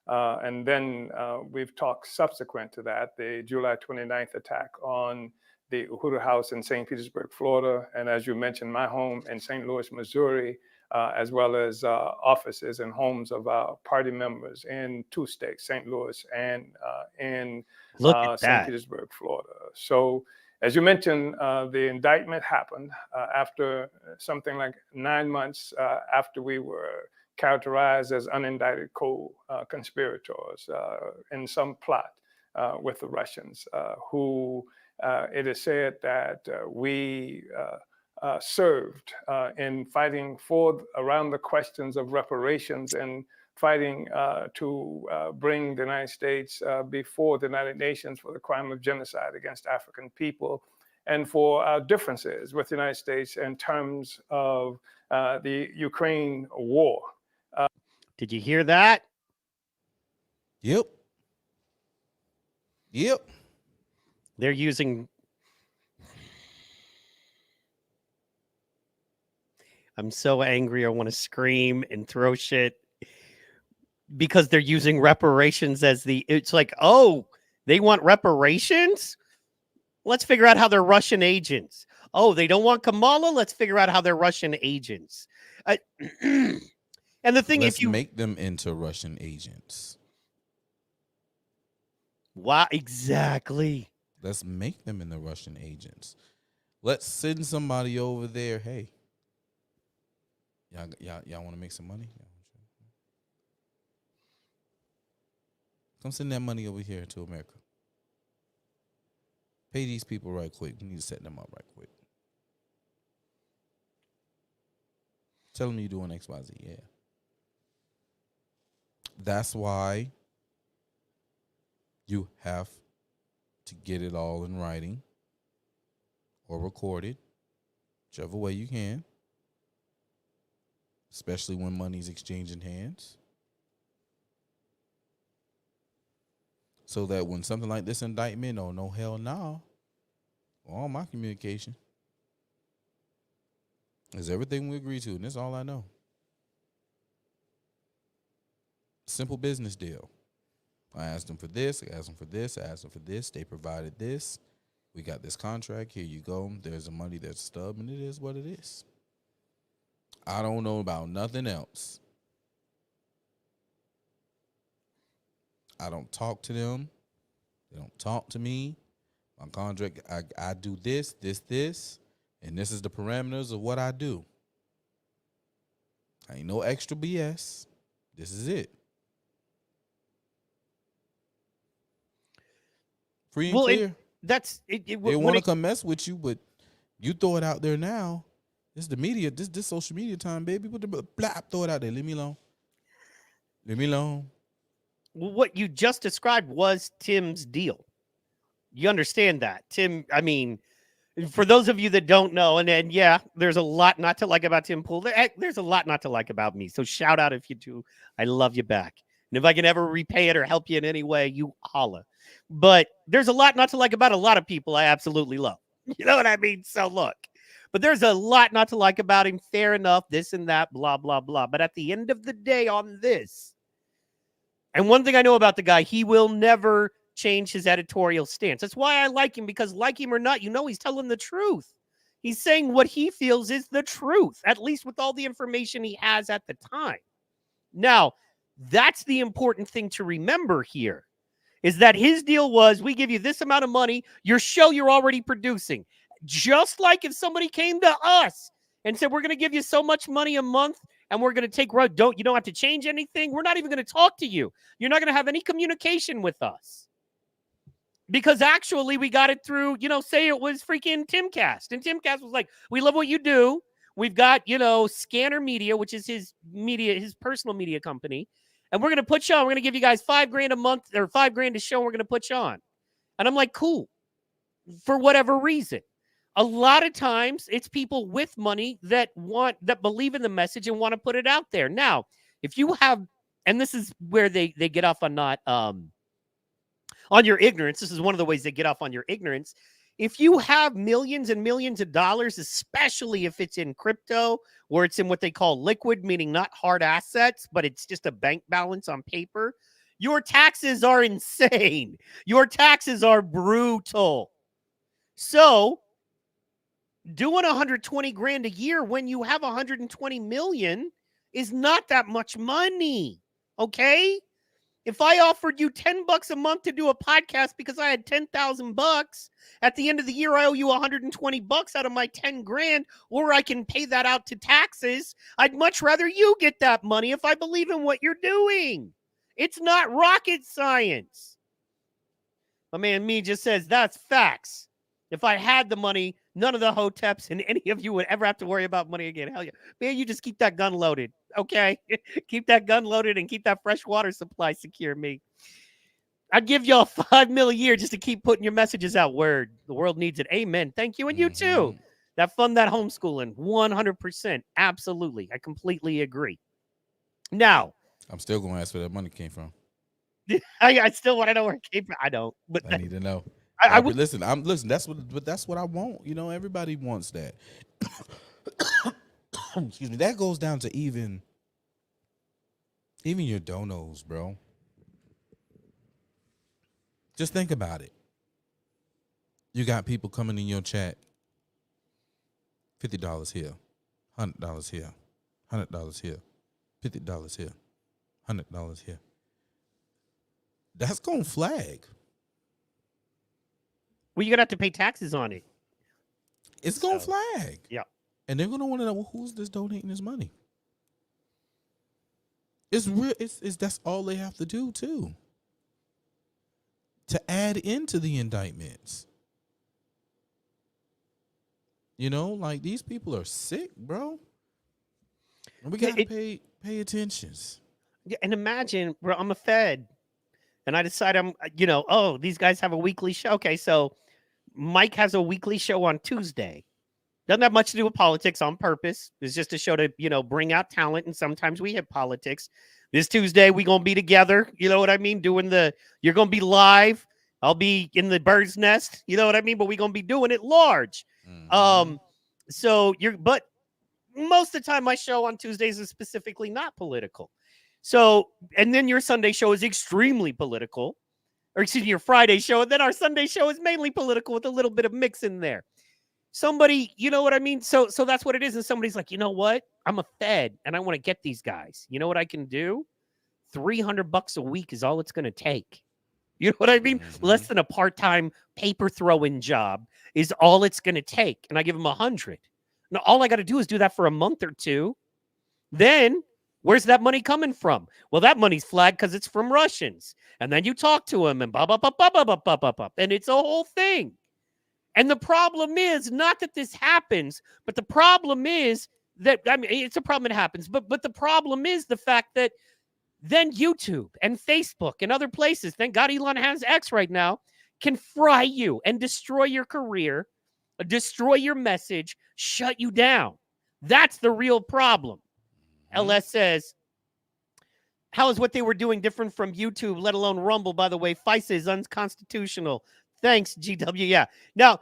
Q: And then we've talked subsequent to that, the July 29th attack on the Uhuru House in St. Petersburg, Florida, and as you mentioned, my home in St. Louis, Missouri, as well as offices and homes of our party members in 2 states, St. Louis and in St. Petersburg, Florida. So as you mentioned, the indictment happened after something like 9 months after we were characterized as unindicted co-conspirators in some plot with the Russians, who it is said that we served in fighting around the questions of reparations and fighting to bring the United States before the United Nations for the crime of genocide against African people, and for our differences with the United States in terms of the Ukraine war.
B: Did you hear that?
A: Yep.
B: They're using. I'm so angry. I want to scream and throw shit because they're using reparations as it's like, oh, they want reparations? Let's figure out how they're Russian agents. Oh, they don't want Kamala? Let's figure out how they're Russian agents. And the thing,
A: Let's
B: if you
A: make them into Russian agents.
B: Wow, exactly.
A: Let's make them into Russian agents. Let's send somebody over there. Hey, y'all want to make some money? Come send that money over here to America. Pay these people right quick. We need to set them up right quick. Tell them you're doing X, Y, Z. Yeah. That's why you have to get it all in writing or recorded, whichever way you can, especially when money's exchanging hands, so that when something like this indictment, oh, no, hell no, all my communication is everything we agree to, and that's all I know. Simple business deal. I asked them for this, I asked them for this, I asked them for this. They provided this. We got this contract. Here you go. There's the money, there's a stub, and it is what it is. I don't know about nothing else. I don't talk to them. They don't talk to me. My contract, I do this, and this is the parameters of what I do. Ain't no extra BS. This is it. Free and
B: Well,
A: clear.
B: that's it.
A: They
B: when
A: want to
B: it-
A: come mess with you, but you throw it out there now. It's the media. This social media time, baby. Put the blap, throw it out there. Leave me alone. Leave me alone.
B: what you just described was Tim's deal. You understand that, Tim? I mean, for those of you that don't know, and yeah, there's a lot not to like about Tim Pool. There's a lot not to like about me. So shout out if you do. I love you back. And if I can ever repay it or help you in any way, you holla. But there's a lot not to like about a lot of people I absolutely love. You know what I mean? So look, but there's a lot not to like about him. Fair enough, this and that, blah, blah, blah. But at the end of the day on this, and one thing I know about the guy, he will never change his editorial stance. That's why I like him, because like him or not, you know he's telling the truth. He's saying what he feels is the truth, at least with all the information he has at the time. Now, that's the important thing to remember here, is that his deal was, we give you this amount of money, your show you're already producing. Just like if somebody came to us and said, we're going to give you so much money a month and we're going to take, you don't have to change anything. We're not even going to talk to you. You're not going to have any communication with us. Because actually we got it through, say it was freaking Timcast. And Timcast was like, we love what you do. We've got, Scanner Media, which is his personal media company. And we're going to put you on. We're going to give you guys $5,000 a month or $5,000 a show. We're going to put you on. And I'm like, cool. For whatever reason. A lot of times it's people with money that believe in the message and want to put it out there. Now, if you have, and this is where they get off on not, on your ignorance. This is one of the ways they get off on your ignorance. If you have millions and millions of dollars, especially if it's in crypto, or it's in what they call liquid, meaning not hard assets, but it's just a bank balance on paper, your taxes are insane. Your taxes are brutal. So doing 120 grand a year when you have 120 million is not that much money. Okay? If I offered you $10 a month to do a podcast because I had $10,000, at the end of the year, I owe you $120 out of my 10 grand, or I can pay that out to taxes. I'd much rather you get that money if I believe in what you're doing. It's not rocket science. My man Me just says, that's facts. If I had the money, none of the hoteps and any of you would ever have to worry about money again. Hell yeah. Man, you just keep that gun loaded. Okay? Keep that gun loaded and keep that fresh water supply secure, Me. I'd give y'all $5 million a year just to keep putting your messages out. Word. The world needs it. Amen. Thank you. And you too. That fund that homeschooling. 100%. Absolutely. I completely agree. Now,
A: I'm still going to ask where that money came from.
B: I still want to know where it came from. I don't. But
A: I need to know.
B: I would
A: listen. That's what I want. Everybody wants that. Excuse me. That goes down to even your donos, bro. Just think about it. You got people coming in your chat. $50 here, $100 here, $100 here, $50 here, $100 here. That's gonna flag.
B: Well, you're gonna have to pay taxes on it.
A: It's gonna flag.
B: Yeah.
A: And they're gonna want to know, well, who's this donating this money? It's real. It's that's all they have to do too. To add into the indictments. Like these people are sick, bro. And we gotta pay attention.
B: Yeah, and imagine, bro, I'm a Fed, and I decide these guys have a weekly show. Okay, so Mike has a weekly show on Tuesday. Doesn't have much to do with politics on purpose. It's just a show to, bring out talent, and sometimes we hit politics. This Tuesday, we going to be together, you know what I mean? You're going to be live. I'll be in the bird's nest, you know what I mean? But we're going to be doing it large. But most of the time, my show on Tuesdays is specifically not political. So, and then your Sunday show is extremely political. Or excuse me, your Friday show, and then our Sunday show is mainly political with a little bit of mix in there. Somebody, you know what I mean? So that's what it is. And somebody's like, you know what? I'm a Fed and I want to get these guys. You know what I can do? $300 a week is all it's going to take. You know what I mean? Less than a part-time paper throwing job is all it's going to take. And I give them 100. Now, all I got to do is do that for a month or two. Then Where's that money coming from? Well, that money's flagged because it's from Russians. And then you talk to them and blah, blah, blah, blah, blah, blah, blah, blah, blah. And it's a whole thing. And the problem is not that this happens, but the problem is that, I mean, it's a problem it happens, but the problem is the fact that then YouTube and Facebook and other places, thank God Elon has X right now, can fry you and destroy your career, destroy your message, shut you down. That's the real problem. LS says, how is what they were doing different from YouTube, let alone Rumble? By the way, FISA is unconstitutional. Thanks, GW. Yeah. Now,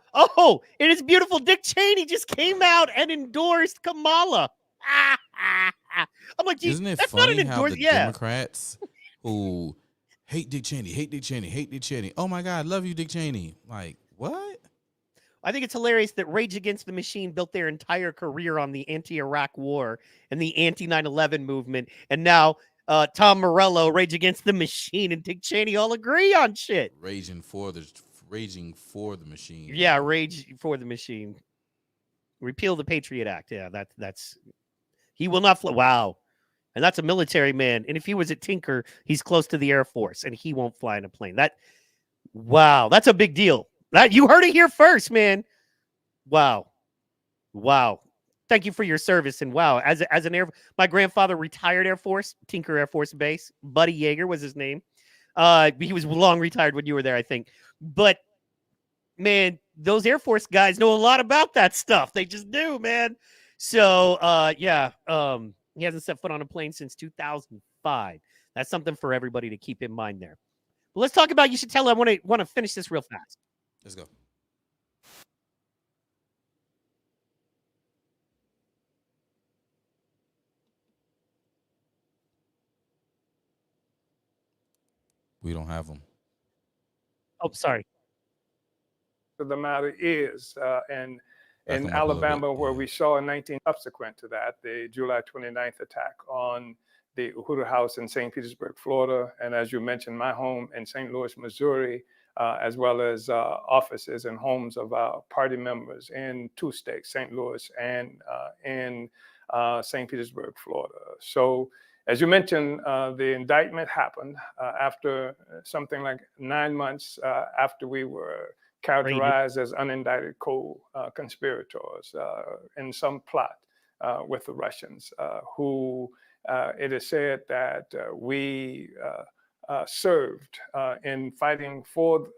B: it is beautiful. Dick Cheney just came out and endorsed Kamala. I'm like,
A: isn't it
B: that's not an
A: funny how the
B: endorsement. Yeah.
A: Democrats who hate Dick Cheney, hate Dick Cheney, hate Dick Cheney. Oh my God, love you, Dick Cheney. Like, what?
B: I think it's hilarious that Rage Against the Machine built their entire career on the anti-Iraq war and the anti-9/11 movement. And now Tom Morello, Rage Against the Machine, and Dick Cheney all agree on shit.
A: Raging for the machine.
B: Yeah, Rage for the Machine. Repeal the Patriot Act. Yeah, that's he will not fly. Wow. And that's a military man. And if he was at Tinker, he's close to the Air Force and he won't fly in a plane. Wow, that's a big deal. That you heard it here first, man. Wow. Thank you for your service. And wow, as an my grandfather retired Air Force, Tinker Air Force Base. Buddy Yeager was his name. He was long retired when you were there, I think. But man, those Air Force guys know a lot about that stuff. They just do, man. So he hasn't set foot on a plane since 2005. That's something for everybody to keep in mind there. But let's talk about, you should tell, I want to finish this real fast.
A: Let's go. We don't have them.
B: Oh, sorry.
Q: The matter is, and in
A: Back 'em up a little
Q: Alabama,
A: bit,
Q: where we saw in subsequent to that, the July 29th attack on the Uhuru House in St. Petersburg, Florida, and as you mentioned, my home in St. Louis, Missouri, as well as offices and homes of our party members in two states, St. Louis and in St. Petersburg, Florida. So, as you mentioned, the indictment happened after something like 9 months after we were characterized as unindicted co-conspirators in some plot with the Russians, who it is said that we served in fighting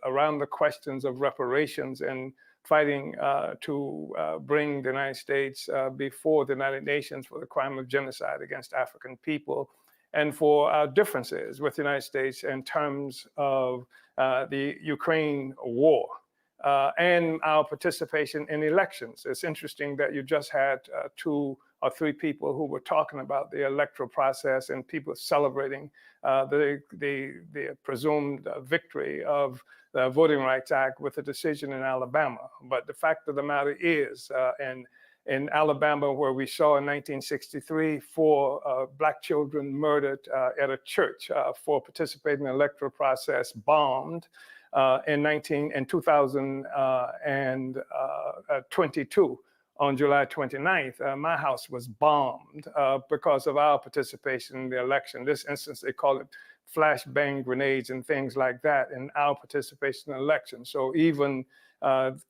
Q: around the questions of reparations and fighting to bring the United States before the United Nations for the crime of genocide against African people, and for our differences with the United States in terms of the Ukraine war. And our participation in elections. It's interesting that you just had 2 or 3 people who were talking about the electoral process and people celebrating the presumed victory of the Voting Rights Act with a decision in Alabama. But the fact of the matter is, in Alabama, where we saw in 1963 4 Black children murdered at a church for participating in the electoral process, bombed. In 2022, on July 29th, my house was bombed because of our participation in the election. This instance, they call it flashbang grenades and things like that in our participation in the election. So even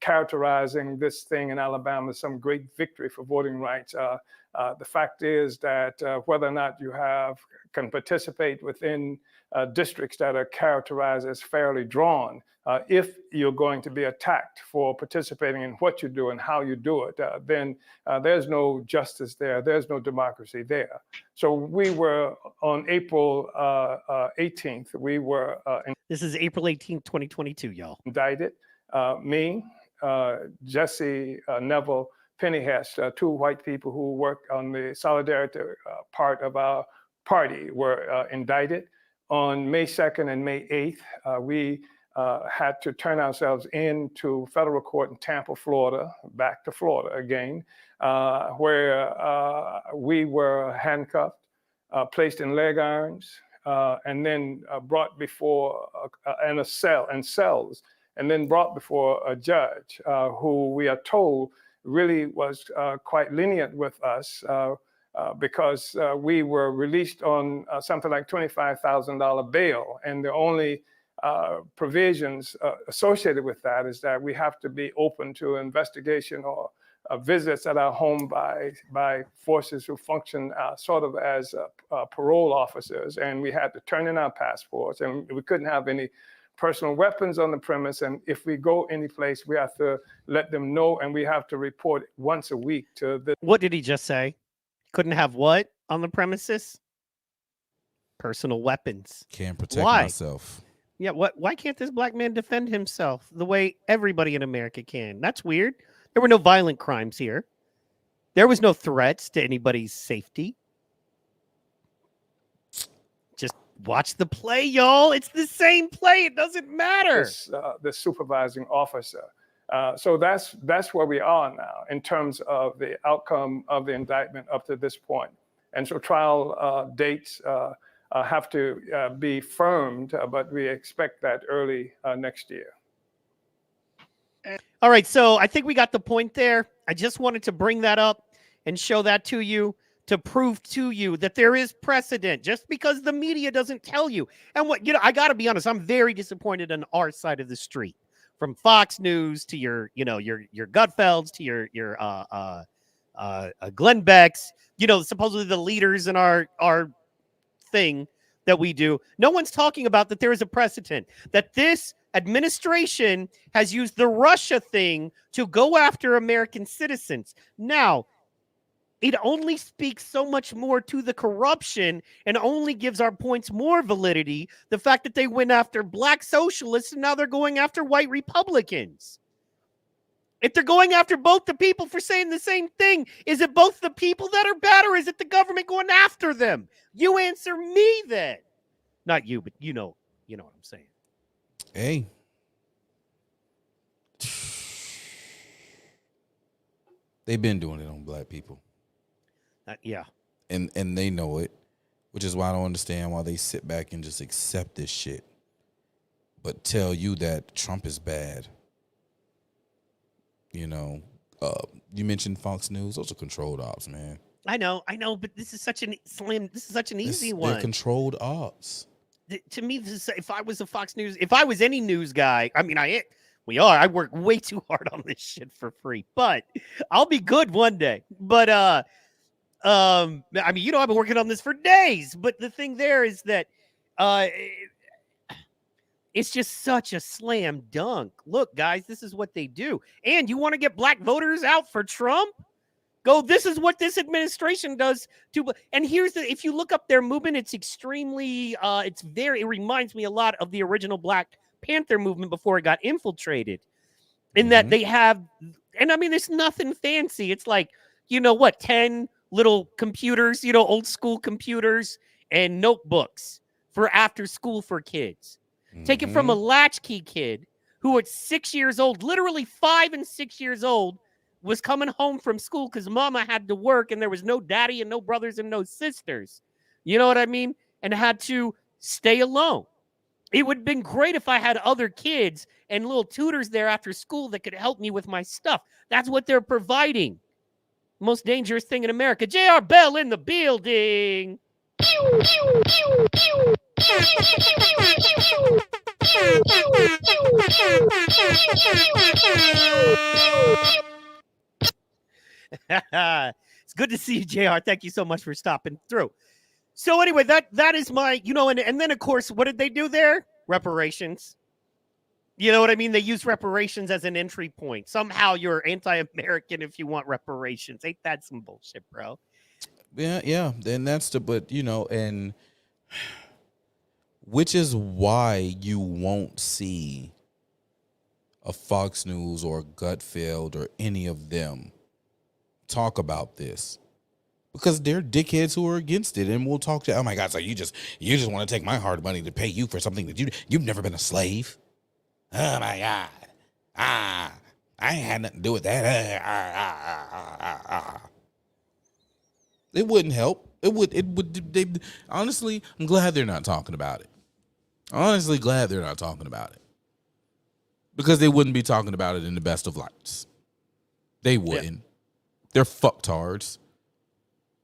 Q: characterizing this thing in Alabama as some great victory for voting rights, the fact is that whether or not you can participate within districts that are characterized as fairly drawn, if you're going to be attacked for participating in what you do and how you do it, then there's no justice there. There's no democracy there. So we were on April 18th, we were
B: this is April 18th, 2022, y'all.
Q: Indicted. Me, Jesse Neville, Penny Hess, 2 white people who work on the solidarity part of our party, were indicted. On May 2nd and May 8th, we had to turn ourselves into federal court in Tampa, Florida, back to Florida again, where we were handcuffed, placed in leg irons, and then brought before cells, and then brought before a judge who we are told really was quite lenient with us because we were released on something like $25,000 bail, and the only provisions associated with that is that we have to be open to investigation or visits at our home by forces who function sort of as parole officers, and we had to turn in our passports, and we couldn't have any personal weapons on the premise, and if we go any place, we have to let them know, and we have to report once a week to the.
B: What did he just say? Couldn't have what on the premises? Personal weapons.
A: Can't protect
B: Why?
A: myself.
B: Yeah, why can't this black man defend himself the way everybody in America can? That's weird. There were no violent crimes here. There was no threats to anybody's safety. Just watch the play, y'all. It's the same play. It doesn't matter.
Q: The supervising officer. So that's where we are now in terms of the outcome of the indictment up to this point. And so trial dates have to be firmed, but we expect that early next year.
B: All right, so I think we got the point there. I just wanted to bring that up and show that to you to prove to you that there is precedent just because the media doesn't tell you. And I got to be honest, I'm very disappointed on our side of the street, from Fox News to your Gutfelds to your Glenn Beck's, supposedly the leaders in our thing that we do. No one's talking about that there is a precedent, that this administration has used the Russia thing to go after American citizens. Now, it only speaks so much more to the corruption and only gives our points more validity. The fact that they went after black socialists and now they're going after white Republicans. If they're going after both the people for saying the same thing, is it both the people that are bad or is it the government going after them? You answer me then. Not you, but you know what I'm saying.
A: Hey. They've been doing it on black people.
B: Yeah.
A: And they know it, which is why I don't understand why they sit back and just accept this shit. But tell you that Trump is bad. You mentioned Fox News. Those are controlled ops, man.
B: I know, but this is such an easy one.
A: They're controlled ops.
B: To me, if I was a Fox News, if I was any news guy, I mean, I work way too hard on this shit for free, but I'll be good one day. But I've been working on this for days. But the thing there is that it's just such a slam dunk. Look, guys, this is what they do. And you want to get black voters out for Trump? This is what this administration does to. And if you look up their movement, it's extremely, it reminds me a lot of the original Black Panther movement before it got infiltrated. In that they have, and I mean, it's nothing fancy. It's like, 10 little computers, old school computers and notebooks for after school for kids. Take it from a latchkey kid who at 6 years old, literally 5 and 6 years old, was coming home from school because mama had to work and there was no daddy and no brothers and no sisters. You know what I mean? And had to stay alone. It would have been great if I had other kids and little tutors there after school that could help me with my stuff. That's what they're providing. Most dangerous thing in America. J.R. Bell in the building. It's good to see you, JR. Thank you so much for stopping through. So anyway, that is my, and then of course, what did they do there? Reparations. You know what I mean? They use reparations as an entry point. Somehow you're anti-American if you want reparations. Ain't that some bullshit, bro?
A: Yeah. And and which is why you won't see a Fox News or Gutfeld or any of them talk about this, because they're dickheads who are against it, and we'll talk to. Oh my God! So you just want to take my hard money to pay you for something that you've never been a slave? Oh my God! I ain't had nothing to do with that. It wouldn't help. It would. Honestly, I'm glad they're not talking about it. Honestly, glad they're not talking about it, because they wouldn't be talking about it in the best of lights. They wouldn't. Yeah. They're fucktards.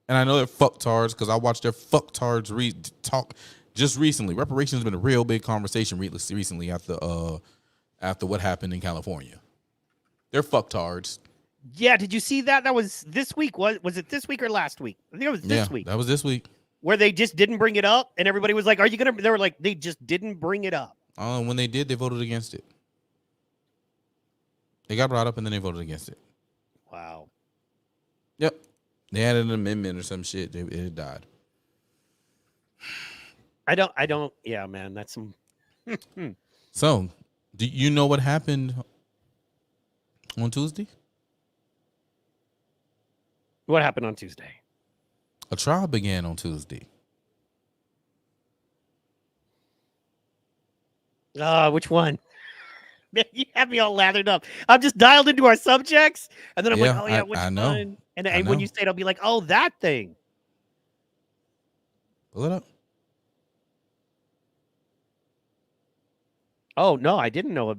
A: And I know they're fucktards because I watched their fucktards talk just recently. Reparations has been a real big conversation recently after what happened in California. They're fucktards.
B: Yeah, did you see that? That was this week. Was it this week or last week? I think it was this week.
A: That was this week.
B: Where they just didn't bring it up, and everybody was like, "Are you gonna?" They were like, they just didn't bring it up.
A: When they did, they voted against it. They got brought up and then they voted against it.
B: Wow.
A: Yep. They added an amendment or some shit. It died.
B: I don't. Yeah, man, that's some.
A: So, do you know what happened on Tuesday?
B: What happened on Tuesday?
A: A trial began on Tuesday.
B: Which one? Man, you have me all lathered up. I'm just dialed into our subjects, and then I'm like, oh yeah, which
A: I know.
B: one? And when you say it, I'll be like, oh, that thing.
A: Pull it up.
B: Oh no, I didn't know.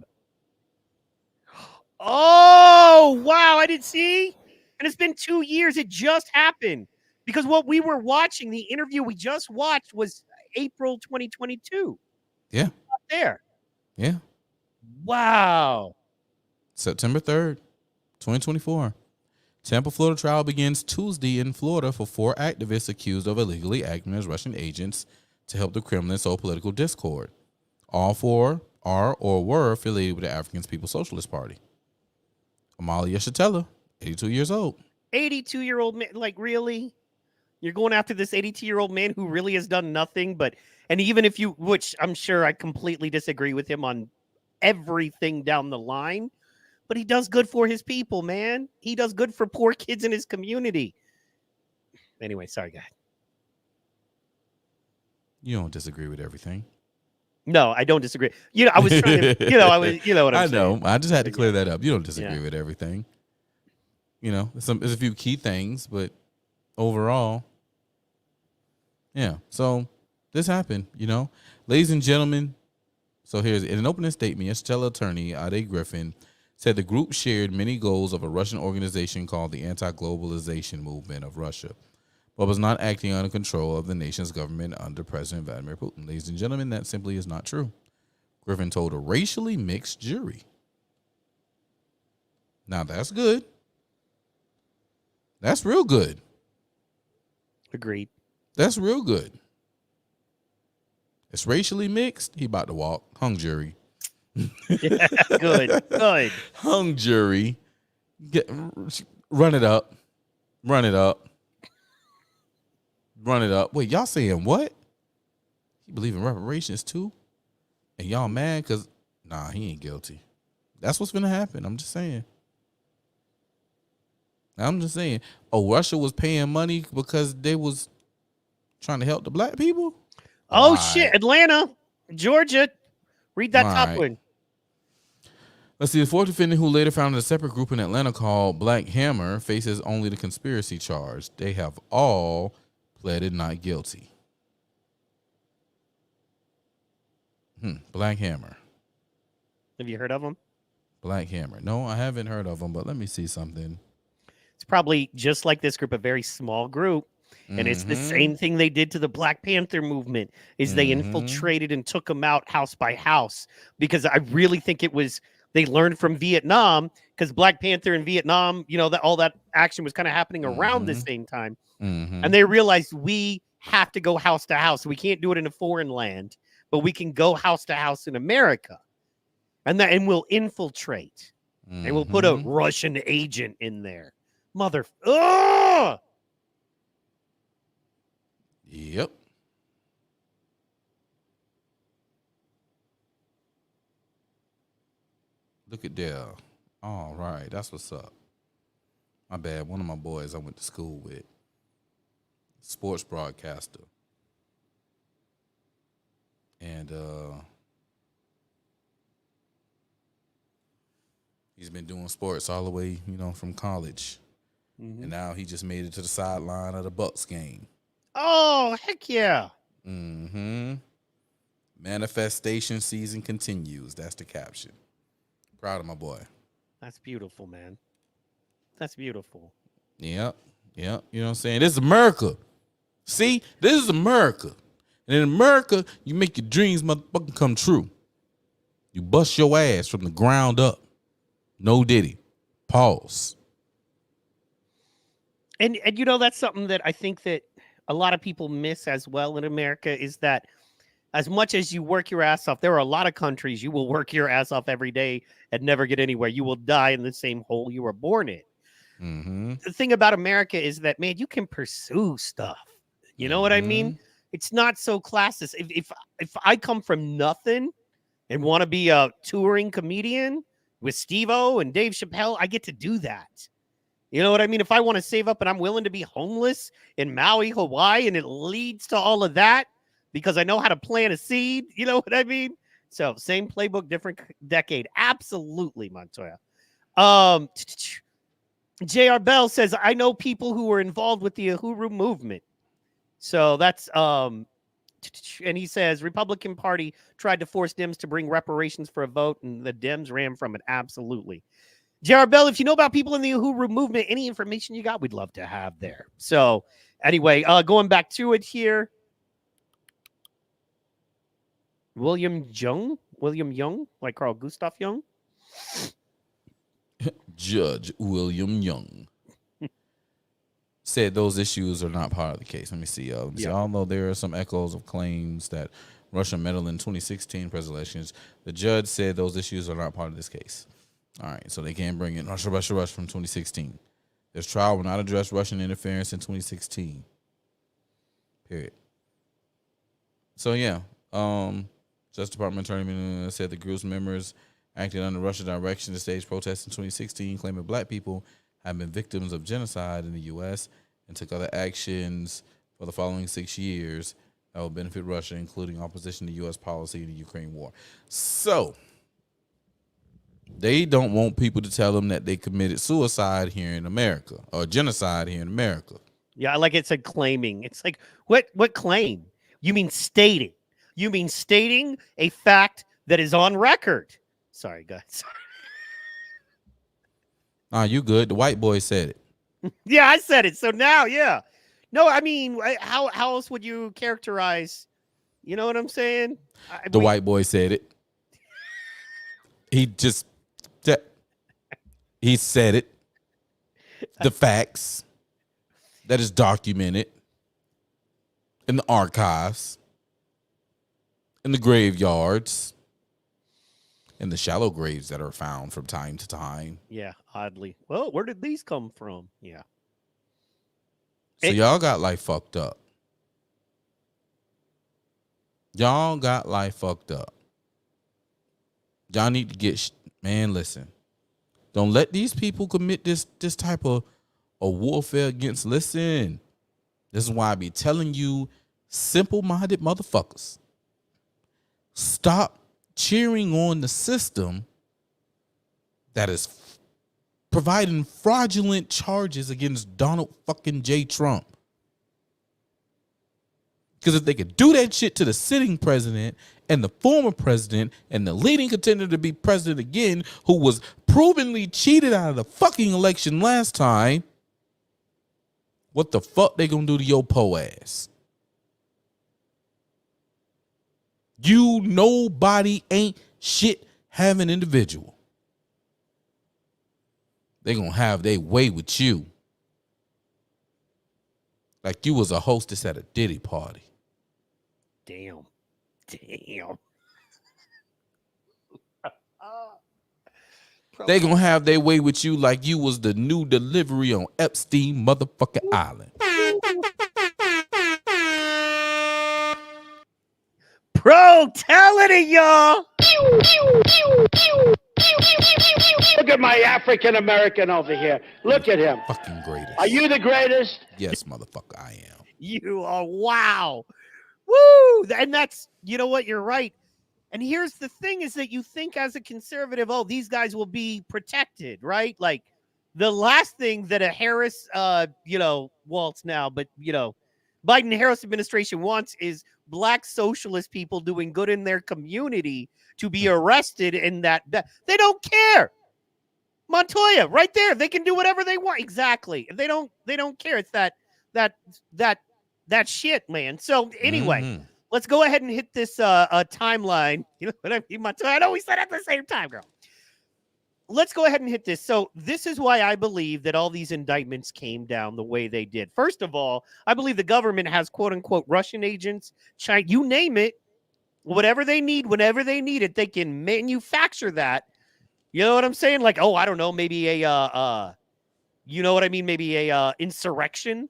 B: Oh wow, I didn't see. And it's been 2 years. It just happened because what we were watching, the interview we just watched, was April 2022.
A: Yeah.
B: Up there.
A: Yeah.
B: Wow.
A: September 3rd, 2024. Tampa, Florida trial begins Tuesday in Florida for 4 activists accused of illegally acting as Russian agents to help the Kremlin sow political discord. All 4 are or were affiliated with the African People's Socialist Party. Amalia Shatella, 82 years old.
B: 82-year-old man, like really? You're going after this 82-year-old man who really has done nothing but, and even if you, which I'm sure I completely disagree with him on everything down the line, but he does good for his people, man. He does good for poor kids in his community. Anyway, sorry, guy.
A: You don't disagree with everything.
B: No, I don't disagree. You know, I was trying to, you know what I'm saying.
A: I know. I just had to clear that up. You don't disagree with everything. You know, there's a few key things, but overall, yeah. So this happened, you know. Ladies and gentlemen, so here's in an opening statement, Estella attorney Ade Griffin said the group shared many goals of a Russian organization called the Anti-Globalization Movement of Russia, but was not acting under control of the nation's government under President Vladimir Putin. Ladies and gentlemen, that simply is not true. Griffin told a racially mixed jury. Now that's good. That's real good.
B: Agreed.
A: That's real good. It's racially mixed. He about to walk. Hung jury.
B: Yeah, good. Good.
A: Hung jury. Run it up. Run it up. Run it up. Wait, y'all saying what? He believe in reparations too? And y'all mad because, nah, he ain't guilty. That's what's going to happen. I'm just saying. Oh, Russia was paying money because they was trying to help the black people?
B: Oh, shit. Atlanta, Georgia. Read that top one.
A: Let's see. The 4th defendant, who later founded a separate group in Atlanta called Black Hammer, faces only the conspiracy charge. They have all pleaded not guilty. Black Hammer.
B: Have you heard of them?
A: Black Hammer. No, I haven't heard of them, but let me see something.
B: It's probably just like this group, a very small group. And it's the same thing they did to the Black Panther movement is they infiltrated and took them out house by house, because I really think it was they learned from Vietnam, because Black Panther in Vietnam, you know, that all that action was kind of happening around the same time. And they realized we have to go house to house. We can't do it in a foreign land, but we can go house to house in America. And we'll infiltrate. And we'll put a Russian agent in there.
A: Yep. Look at there. All right. That's what's up. My bad. One of my boys I went to school with, sports broadcaster. And he's been doing sports all the way, you know, from college. And now he just made it to the sideline of the Bucks game.
B: Oh, heck yeah.
A: Manifestation season continues. That's the caption. Proud of my boy.
B: That's beautiful, man. That's beautiful.
A: Yep. Yeah, you know what I'm saying? This is America. See, this is America. And in America, you make your dreams motherfucking come true. You bust your ass from the ground up. No Diddy. Pause.
B: And you know, that's something that I think that a lot of people miss as well in America is that as much as you work your ass off, there are a lot of countries you will work your ass off every day and never get anywhere. You will die in the same hole you were born in.
A: Mm-hmm.
B: The thing about America is that, man, you can pursue stuff. You know what I mean? It's not so classist. If I come from nothing and want to be a touring comedian with Steve-O and Dave Chappelle, I get to do that. You know what I mean? If I want to save up and I'm willing to be homeless in Maui, Hawaii, and it leads to all of that because I know how to plant a seed, you know what I mean? So same playbook, different decade. Absolutely, Montoya. J.R. Bell says, I know people who were involved with the Uhuru movement. So that's, and he says, Republican Party tried to force Dems to bring reparations for a vote, and the Dems ran from it. Absolutely. J.R. Bell, if you know about people in the Uhuru movement, any information you got, we'd love to have there. So anyway, going back to it here. William Young, like Carl Gustav Young.
A: Judge William Young said those issues are not part of the case. Let me see. Although there are some echoes of claims that Russia meddled in 2016 presidential elections, the judge said those issues are not part of this case. All right, so they can't bring in Russia from 2016. This trial will not address Russian interference in 2016. Period. So yeah, Justice Department attorney said the group's members acted under Russian direction to stage protests in 2016, claiming black people have been victims of genocide in the U.S. and took other actions for the following 6 years that will benefit Russia, including opposition to U.S. policy in the Ukraine war. So they don't want people to tell them that they committed suicide here in America or genocide here in America.
B: Yeah, like it said claiming. It's like, what claim? You mean stating. You mean stating a fact that is on record. Sorry, guys.
A: You good. The white boy said it.
B: Yeah, I said it. So now, yeah. No, I mean, how else would you characterize, you know what I'm saying?
A: White boy said it. He said it. The facts that is documented in the archives, in the graveyards, in the shallow graves that are found from time to time.
B: Yeah, oddly. Well, where did these come from? Yeah.
A: So y'all got life fucked up. Y'all got life fucked up. Y'all need to get, man, listen. Don't let these people commit this type of warfare against, listen. This is why I be telling you, simple-minded motherfuckers, stop cheering on the system that is providing fraudulent charges against Donald fucking J. Trump. Because if they could do that shit to the sitting president and the former president and the leading contender to be president again, who was provenly cheated out of the fucking election last time, what the fuck they gonna do to your po ass? You nobody ain't shit having individual. They gonna have their way with you. Like you was a hostess at a Diddy party.
B: Damn.
A: They gonna have their way with you like you was the new delivery on Epstein motherfucking Island.
B: Bro, telling it, y'all.
C: Look at my African American over here. Look at him.
A: Fucking greatest.
C: Are you the greatest?
A: Yes, motherfucker, I am.
B: You are, wow. Woo! And that's, you know what, you're right. And here's the thing is that you think as a conservative, oh, these guys will be protected, right? Like the last thing that a Harris, wants now, but, Biden-Harris administration wants is black socialist people doing good in their community to be arrested in that. They don't care. Montoya, right there. They can do whatever they want. Exactly. They don't care. It's that shit, man. So anyway, let's go ahead and hit this timeline. You know what I mean, Montoya? I know we said it at the same time, girl. Let's go ahead and hit this. So this is why I believe that all these indictments came down the way they did. First of all, I believe the government has quote unquote Russian agents, China, you name it, whatever they need, whenever they need it, they can manufacture that. You know what I'm saying? Like, oh, I don't know, maybe a you know what I mean? Maybe a insurrection.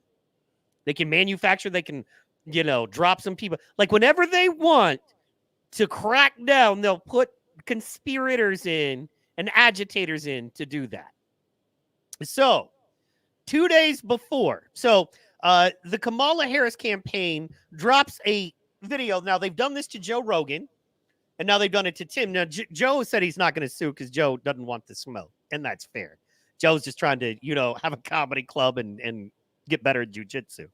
B: They can manufacture, they can, you know, drop some people. Like whenever they want to crack down, they'll put conspirators in and agitators in to do that. So 2 days before, the Kamala Harris campaign drops a video. Now they've done this to Joe Rogan, and now they've done it to Tim. Now Joe said he's not going to sue because Joe doesn't want the smoke, and that's fair. Joe's just trying to, you know, have a comedy club and get better at jujitsu.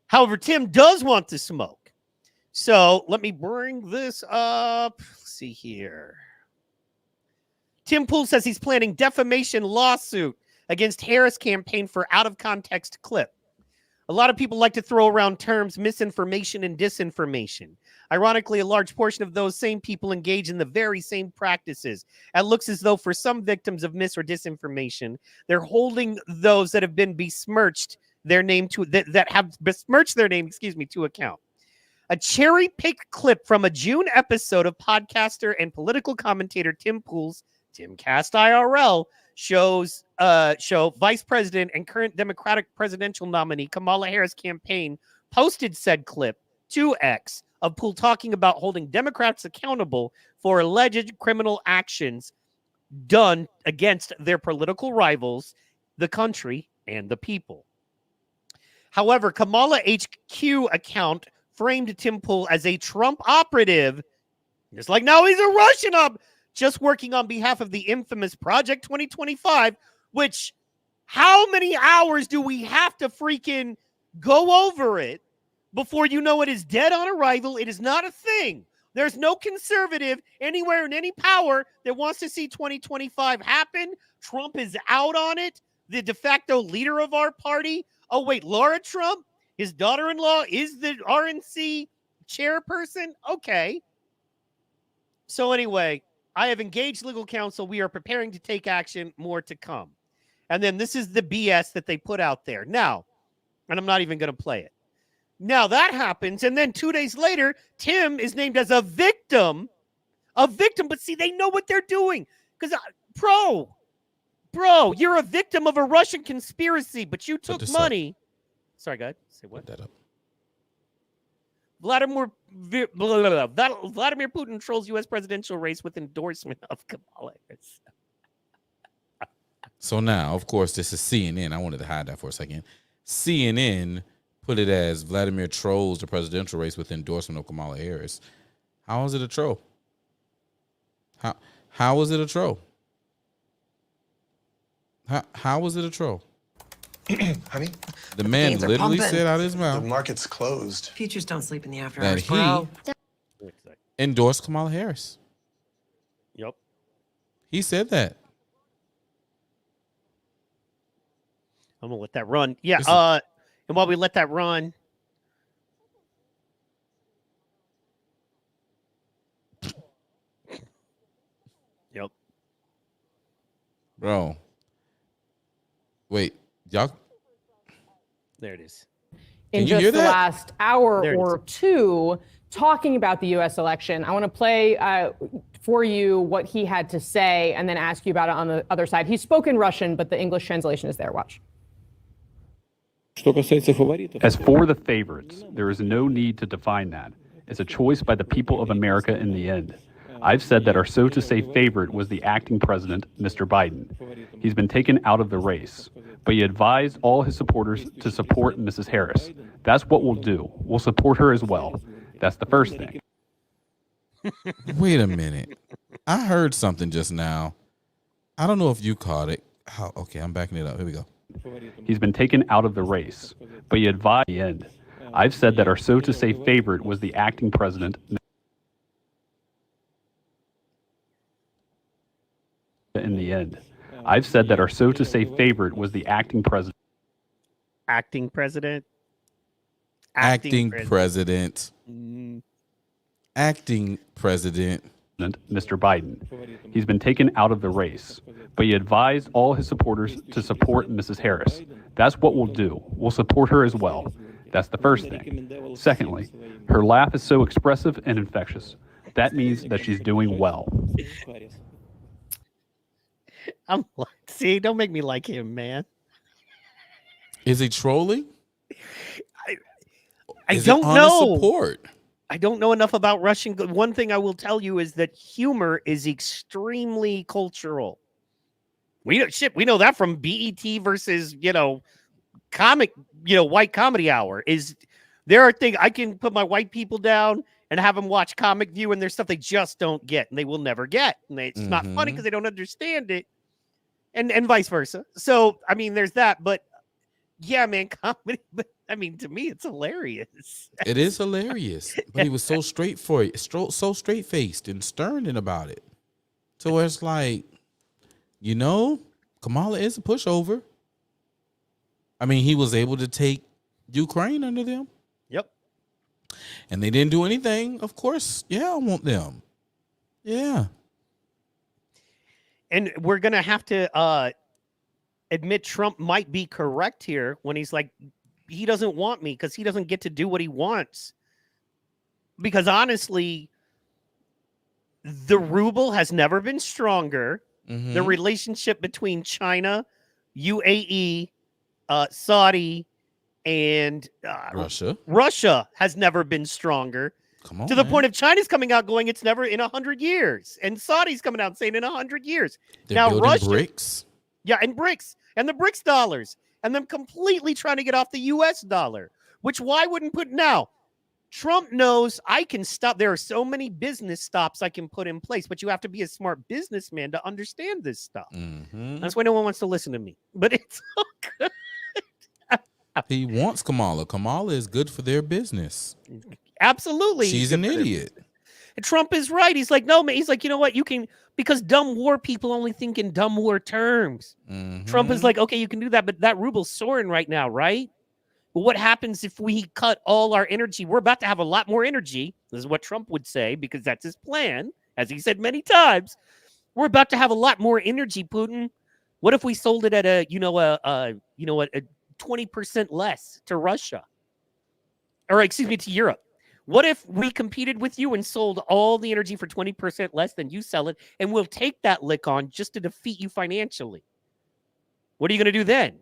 B: However, Tim does want the smoke. So let me bring this up. Let's see here. Tim Pool says he's planning defamation lawsuit against Harris campaign for out-of-context clip. A lot of people like to throw around terms misinformation and disinformation. Ironically, a large portion of those same people engage in the very same practices. It looks as though for some victims of mis or disinformation, they're holding those that have been besmirched their name to that have besmirched their name, to account. A cherry-picked clip from a June episode of podcaster and political commentator Tim Pool's Timcast IRL shows Vice President and current Democratic presidential nominee Kamala Harris campaign posted said clip to X of Pool talking about holding Democrats accountable for alleged criminal actions done against their political rivals, the country, and the people. However, Kamala HQ account framed Tim Pool as a Trump operative, just like now he's a Russian just working on behalf of the infamous Project 2025, which how many hours do we have to freaking go over it before you know it is dead on arrival? It is not a thing. There's no conservative anywhere in any power that wants to see 2025 happen. Trump is out on it. The de facto leader of our party. Oh, wait, Laura Trump, his daughter-in-law, is the RNC chairperson? Okay. So anyway, I have engaged legal counsel. We are preparing to take action. More to come. And then this is the BS that they put out there. Now, and I'm not even going to play it. Now that happens, and then 2 days later, Tim is named as a victim. But see, they know what they're doing. Because, bro, you're a victim of a Russian conspiracy, but you took money. Sorry, go ahead. Say what? Put that up. Vladimir Putin trolls U.S. presidential race with endorsement of Kamala Harris.
A: So now, of course, this is CNN. I wanted to hide that for a second. CNN put it as Vladimir trolls the presidential race with endorsement of Kamala Harris. How is it a troll? How is it a troll? How is it a troll?
R: Honey,
A: the man literally said out of his mouth.
R: The market's closed.
S: Futures don't sleep in the after
A: that
S: hours,
A: he
S: bro.
A: endorsed Kamala Harris.
B: Yep.
A: He said that.
B: I'm gonna let that run. Yeah. And while we let that run, yep.
A: Bro. Wait, y'all.
B: There it is.
T: In just the last hour or two, talking about the U.S. election, I want to play for you what he had to say and then ask you about it on the other side. He spoke in Russian, but the English translation is there. Watch.
U: As for the favorites, there is no need to define that. It's a choice by the people of America in the end. I've said that our so-to-say favorite was the acting president, Mr. Biden. He's been taken out of the race, but he advised all his supporters to support Mrs. Harris. That's what we'll do. We'll support her as well. That's the first thing.
A: Wait a minute. I heard something just now. I don't know if you caught it. Oh, okay, I'm backing it up. Here we go.
U: He's been taken out of the race, but he advised the end. I've said that our so-to-say favorite was the acting president in the end. I've said that our so-to-say favorite was the acting president.
B: Acting president.
A: Acting president. Acting president.
U: Mr. Biden. He's been taken out of the race, but he advised all his supporters to support Mrs. Harris. That's what we'll do. We'll support her as well. That's the first thing. Secondly, her laugh is so expressive and infectious. That means that she's doing well.
B: I'm like, see, don't make me like him, man.
A: Is he trolling?
B: I
A: Is it
B: don't
A: honest
B: know.
A: Support?
B: I don't know enough about Russian. One thing I will tell you is that humor is extremely cultural. We know that from BET versus, comic, white comedy hour. There are things I can put my white people down and have them watch Comic View, and there's stuff they just don't get and they will never get. And it's not funny because they don't understand it, and vice versa. So, I mean, there's that. But yeah, man, comedy. But I mean, to me, it's hilarious.
A: It is hilarious. But he was so so straight-faced and stern about it. So it's like, Kamala is a pushover. I mean, he was able to take Ukraine under them.
B: Yep.
A: And they didn't do anything. Of course, I want them. Yeah.
B: And we're going to have to admit Trump might be correct here when he's like, he doesn't want me because he doesn't get to do what he wants. Because honestly, the ruble has never been stronger. The relationship between China, UAE, Saudi, and Russia has never been stronger.
A: Come on,
B: to the point of China's coming out going, it's never in 100 years. And Saudi's coming out saying in 100 years.
A: They're
B: now
A: building
B: Russia,
A: BRICS.
B: Yeah, and BRICS. And the BRICS dollars. And them completely trying to get off the US dollar. Which why wouldn't put now? Trump knows I can stop. There are so many business stops I can put in place, but you have to be a smart businessman to understand this stuff. That's why no one wants to listen to me. But it's so good.
A: He wants Kamala. Kamala is good for their business.
B: Absolutely.
A: She's an idiot.
B: And Trump is right. He's like, no, man. He's like, you know what? You can, because dumb war people only think in dumb war terms. Trump is like, okay, you can do that, but that ruble's soaring right now, right? But what happens if we cut all our energy? We're about to have a lot more energy. This is what Trump would say, because that's his plan, as he said many times. We're about to have a lot more energy, Putin. What if we sold it at a 20% less to Russia? Or excuse me, to Europe. What if we competed with you and sold all the energy for 20% less than you sell it, and we'll take that lick on just to defeat you financially? What are you going to do then?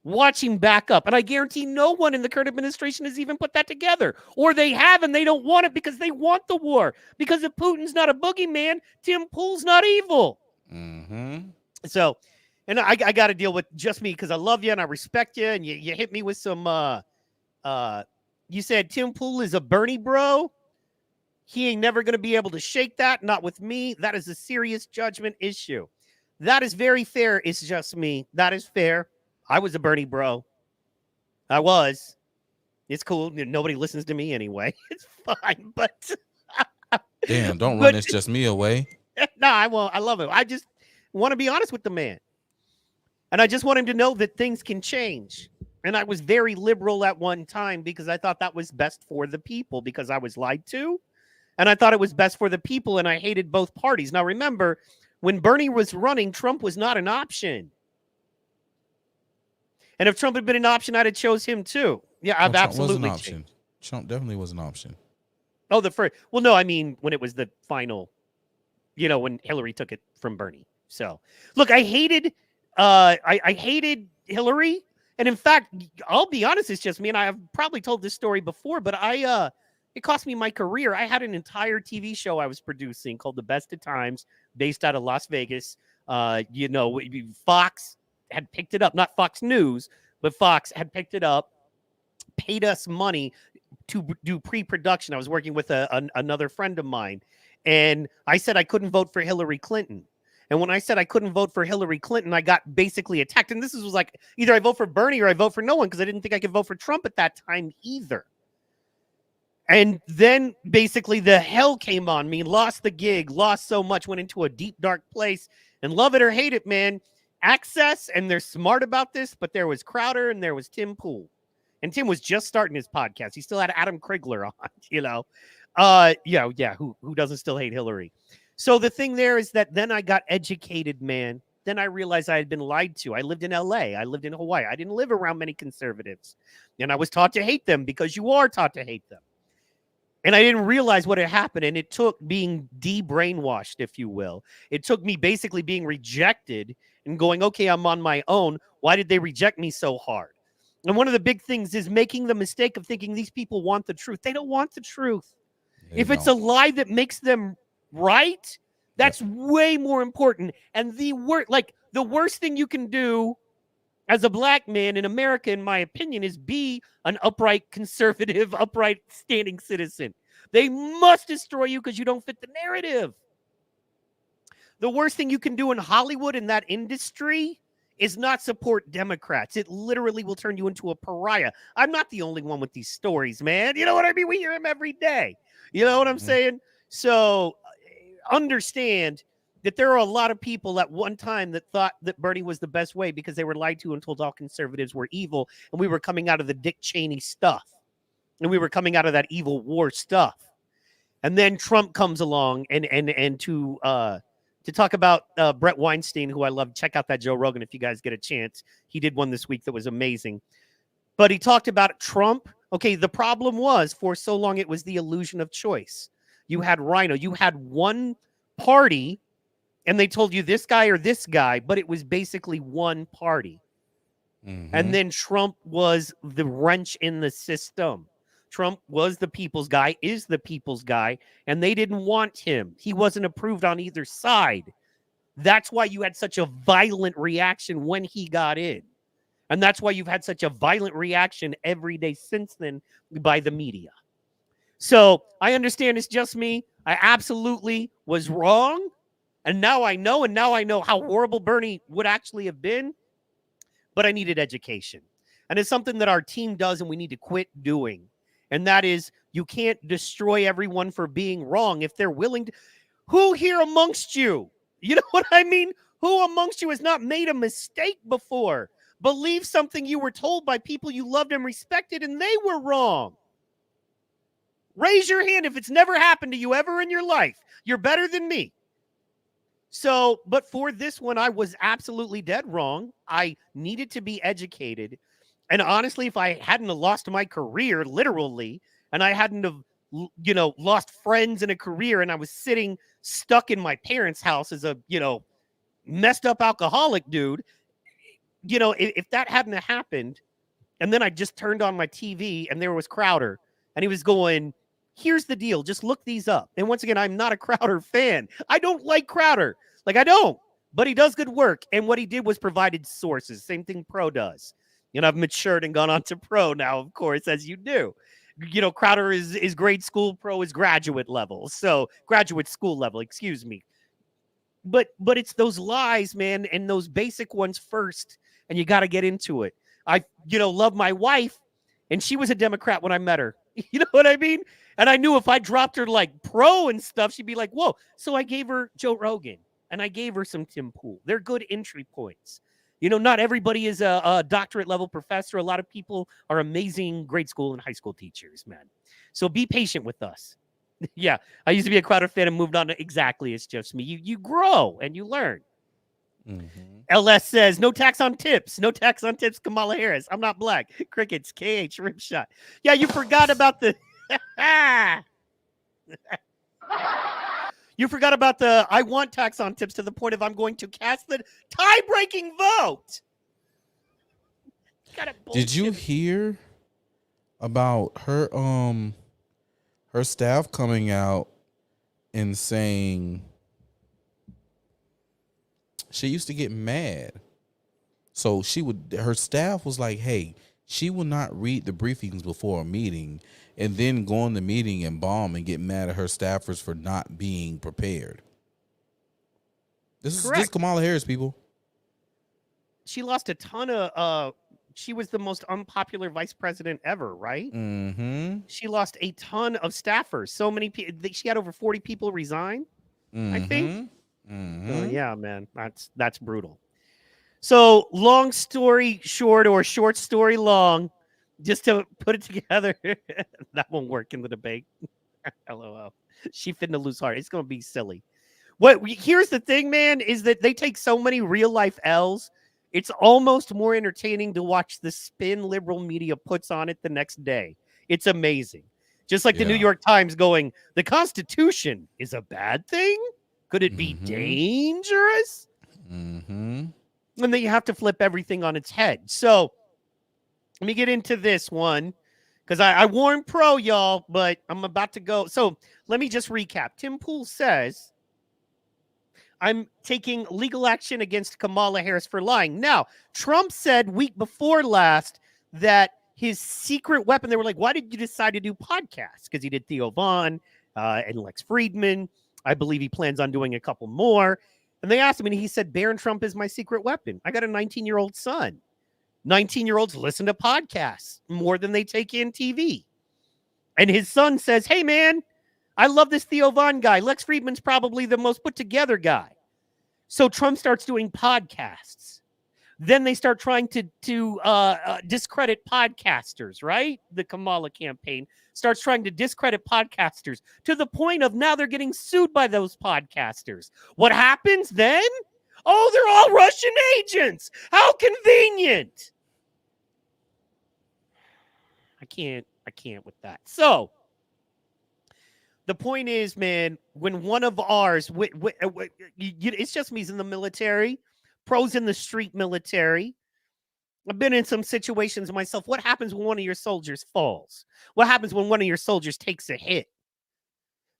B: Watch him back up. And I guarantee no one in the current administration has even put that together. Or they have, and they don't want it because they want the war. Because if Putin's not a boogeyman, Tim Pool's not evil. So, and I got to deal with just me because I love you and I respect you. And you hit me with some, you said Tim Pool is a Bernie bro. He ain't never going to be able to shake that. Not with me. That is a serious judgment issue. That is very fair. It's just me. That is fair. I was a Bernie bro. I was. It's cool. Nobody listens to me anyway. It's fine. But
A: damn, don't run It's Just Me away.
B: No, I won't. I love him. I just want to be honest with the man. And I just want him to know that things can change. And I was very liberal at one time because I thought that was best for the people because I was lied to. And I thought it was best for the people. And I hated both parties. Now, remember, when Bernie was running, Trump was not an option. And if Trump had been an option, I'd have chose him too. Yeah, I've absolutely
A: was an option. Changed. Trump definitely was an option.
B: Oh, the first. Well, no, I mean when it was the final. When Hillary took it from Bernie. So, look, I hated. I hated Hillary, and in fact, I'll be honest, it's just me, and I have probably told this story before, but it cost me my career. I had an entire TV show I was producing called The Best of Times, based out of Las Vegas. Fox had picked it up, not Fox News, but Fox had picked it up, paid us money to do pre-production. I was working with another friend of mine, and I said I couldn't vote for Hillary Clinton. And when I said I couldn't vote for Hillary Clinton, I got basically attacked. And this was like, either I vote for Bernie or I vote for no one, because I didn't think I could vote for Trump at that time either. And then basically the hell came on me, lost the gig, lost so much, went into a deep, dark place. And love it or hate it, man, access and they're smart about this, but there was Crowder and there was Tim Pool. And Tim was just starting his podcast. He still had Adam Krigler on, you know. Who doesn't still hate Hillary? So the thing there is that then I got educated, man. Then I realized I had been lied to. I lived in LA. I lived in Hawaii. I didn't live around many conservatives. And I was taught to hate them because you are taught to hate them. And I didn't realize what had happened. And it took being de-brainwashed, if you will. It took me basically being rejected and going, okay, I'm on my own. Why did they reject me so hard? And one of the big things is making the mistake of thinking these people want the truth. They don't want the truth. If it's a lie that makes them right, that's way more important. And the worst thing you can do as a black man in America, in my opinion, is be an upright conservative, upright standing citizen. They must destroy you because you don't fit the narrative. The worst thing you can do in Hollywood in that industry is not support Democrats. It literally will turn you into a pariah. I'm not the only one with these stories, man. You know what I mean? We hear them every day. You know what I'm saying? So understand that there are a lot of people at one time that thought that Bernie was the best way because they were lied to and told all conservatives were evil, and we were coming out of the Dick Cheney stuff, and we were coming out of that evil war stuff. And then Trump comes along and to talk about Brett Weinstein, who I love. Check out that Joe Rogan if you guys get a chance. He did one this week that was amazing. But he talked about Trump. Okay, the problem was for so long it was the illusion of choice. You had Rhino. You had one party, and they told you this guy or this guy, but it was basically one party. And then Trump was the wrench in the system. Trump was the people's guy, is the people's guy, and they didn't want him. He wasn't approved on either side. That's why you had such a violent reaction when he got in. And that's why you've had such a violent reaction every day since then by the media. So I understand it's just me. I absolutely was wrong. And now I know how horrible Bernie would actually have been. But I needed education. And it's something that our team does and we need to quit doing. And that is, you can't destroy everyone for being wrong if they're willing to. Who here amongst you, you know what I mean? Who amongst you has not made a mistake before? Believe something you were told by people you loved and respected and they were wrong. Raise your hand if it's never happened to you ever in your life. You're better than me. So, but for this one, I was absolutely dead wrong. I needed to be educated. And honestly, if I hadn't have lost my career, literally, and I hadn't have, lost friends and a career, and I was sitting stuck in my parents' house as a, messed up alcoholic dude, if that hadn't have happened, and then I just turned on my TV and there was Crowder, and he was going, here's the deal, just look these up. And once again, I'm not a Crowder fan. I don't like Crowder. I don't. But he does good work. And what he did was provided sources. Same thing Pro does. I've matured and gone on to Pro now, of course, as you do. Crowder is grade school, Pro is graduate level. So graduate school level, excuse me. But it's those lies, man, and those basic ones first. And you got to get into it. I, love my wife, and she was a Democrat when I met her. You know what I mean? And I knew if I dropped her like Pro and stuff, she'd be like, whoa. So I gave her Joe Rogan, and I gave her some Tim Pool. They're good entry points. Not everybody is a doctorate level professor. A lot of people are amazing grade school and high school teachers, man. So be patient with us. Yeah, I used to be a Crowder fan and moved on to exactly. It's just me. You grow and you learn. LS says, no tax on tips. No tax on tips, Kamala Harris. I'm not black. Crickets, KH, Rimshot. Yeah, you forgot about the... You forgot about the I want tax on tips to the point of I'm going to cast the tie-breaking vote.
A: Did you hear about her staff coming out and saying she used to get mad? So her staff was like, hey, she will not read the briefings before a meeting and then go on the meeting and bomb and get mad at her staffers for not being prepared. This is Kamala Harris, people.
B: She lost a ton of she was the most unpopular vice president ever, right? She lost a ton of staffers. So many people. She had over 40 people resign, I think. Yeah, man, that's brutal. So long story short, or short story long, just to put it together, that won't work in the debate. LOL. She finna lose heart. It's gonna be silly. Here's the thing, man, is that they take so many real life L's. It's almost more entertaining to watch the spin liberal media puts on it the next day. It's amazing. Just like the New York Times going, the Constitution is a bad thing? Could it be dangerous?
A: Mm-hmm.
B: And then you have to flip everything on its head. So let me get into this one, because I warned pro, y'all, but I'm about to go. So let me just recap. Tim Pool says, I'm taking legal action against Kamala Harris for lying. Now, Trump said week before last that his secret weapon, they were like, why did you decide to do podcasts? Because he did Theo Vaughn and Lex Friedman. I believe he plans on doing a couple more. And they asked him, and he said, Barron Trump is my secret weapon. I got a 19-year-old son. 19-year-olds listen to podcasts more than they take in TV. And his son says, hey, man, I love this Theo Vaughn guy. Lex Friedman's probably the most put together guy. So Trump starts doing podcasts. Then they start trying to discredit podcasters, right? The Kamala campaign starts trying to discredit podcasters to the point of now they're getting sued by those podcasters. What happens then? Oh, they're all Russian agents. How convenient. I can't with that. So the point is, man, when one of ours, it's just me in the military, pros in the street military. I've been in some situations myself. What happens when one of your soldiers falls? What happens when one of your soldiers takes a hit?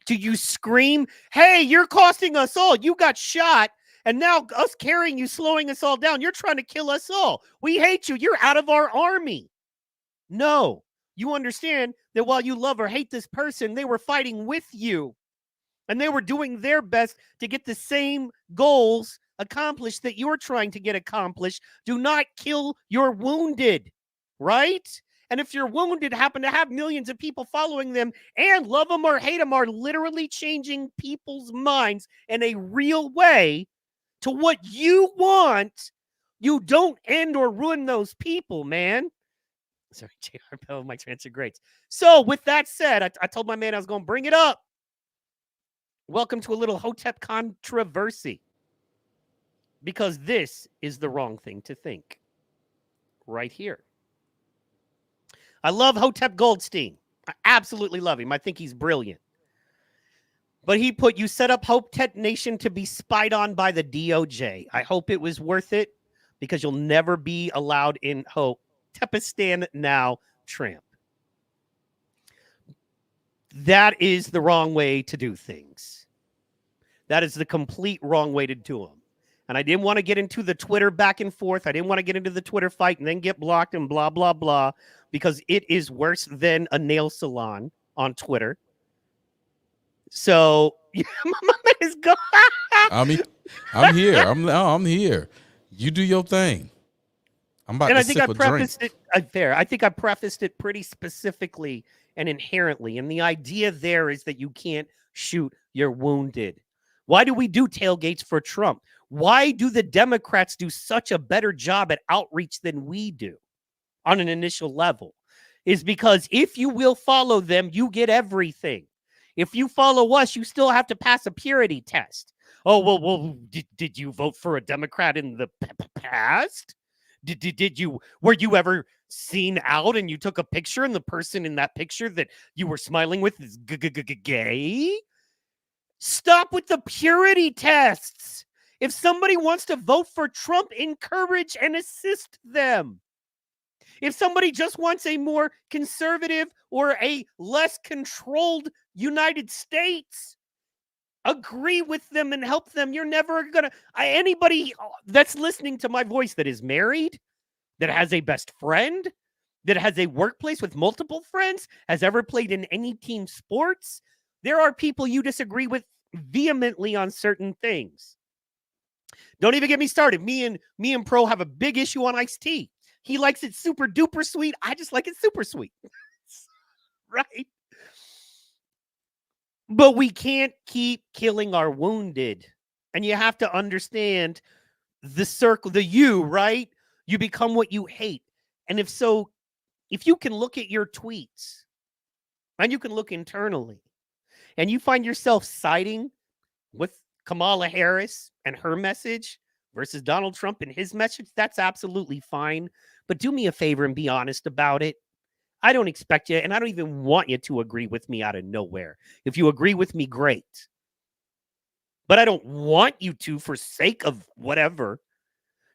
B: Do you scream, hey, you're costing us all. You got shot. And now us carrying you, slowing us all down. You're trying to kill us all. We hate you. You're out of our army. No, you understand that while you love or hate this person, they were fighting with you. And they were doing their best to get the same goals accomplished that you're trying to get accomplished. Do not kill your wounded, right? And if you're wounded, happen to have millions of people following them and love them or hate them, are literally changing people's minds in a real way to what you want, you don't end or ruin those people, man. Sorry, JR Bell, my transfer greats. So with that said, I told my man I was going to bring it up. Welcome to a little Hotep controversy. Because this is the wrong thing to think. Right here. I love Hotep Goldstein. I absolutely love him. I think he's brilliant. But he put, you set up Hotep Nation to be spied on by the DOJ. I hope it was worth it, because you'll never be allowed in Hotepistan now, Tramp. That is the wrong way to do things. That is the complete wrong way to do them. And I didn't want to get into the Twitter back and forth. I didn't want to get into the Twitter fight and then get blocked and blah, blah, blah, because it is worse than a nail salon on Twitter. So, my man is gone.
A: I'm here. I'm here. You do your thing. I'm about to sip a drink.
B: I think I prefaced it pretty specifically and inherently. And the idea there is that you can't shoot your wounded. Why do we do tailgates for Trump? Why do the Democrats do such a better job at outreach than we do on an initial level? Is because if you will follow them, you get everything. If you follow us, you still have to pass a purity test. Oh, well, did you vote for a Democrat in the past? Were you ever seen out and you took a picture and the person in that picture that you were smiling with is gay? Stop with the purity tests. If somebody wants to vote for Trump, encourage and assist them. If somebody just wants a more conservative or a less controlled United States, agree with them and help them. You're never going to... Anybody that's listening to my voice that is married, that has a best friend, that has a workplace with multiple friends, has ever played in any team sports, there are people you disagree with vehemently on certain things. Don't even get me started. Me and Pro have a big issue on iced tea. He likes it super duper sweet. I just like it super sweet. Right? But we can't keep killing our wounded. And you have to understand the circle, the you, right? You become what you hate. And if you can look at your tweets and you can look internally and you find yourself siding with Kamala Harris and her message versus Donald Trump and his message, that's absolutely fine. But do me a favor and be honest about it. I don't expect you, and I don't even want you to agree with me out of nowhere. If you agree with me, great. But I don't want you to for sake of whatever.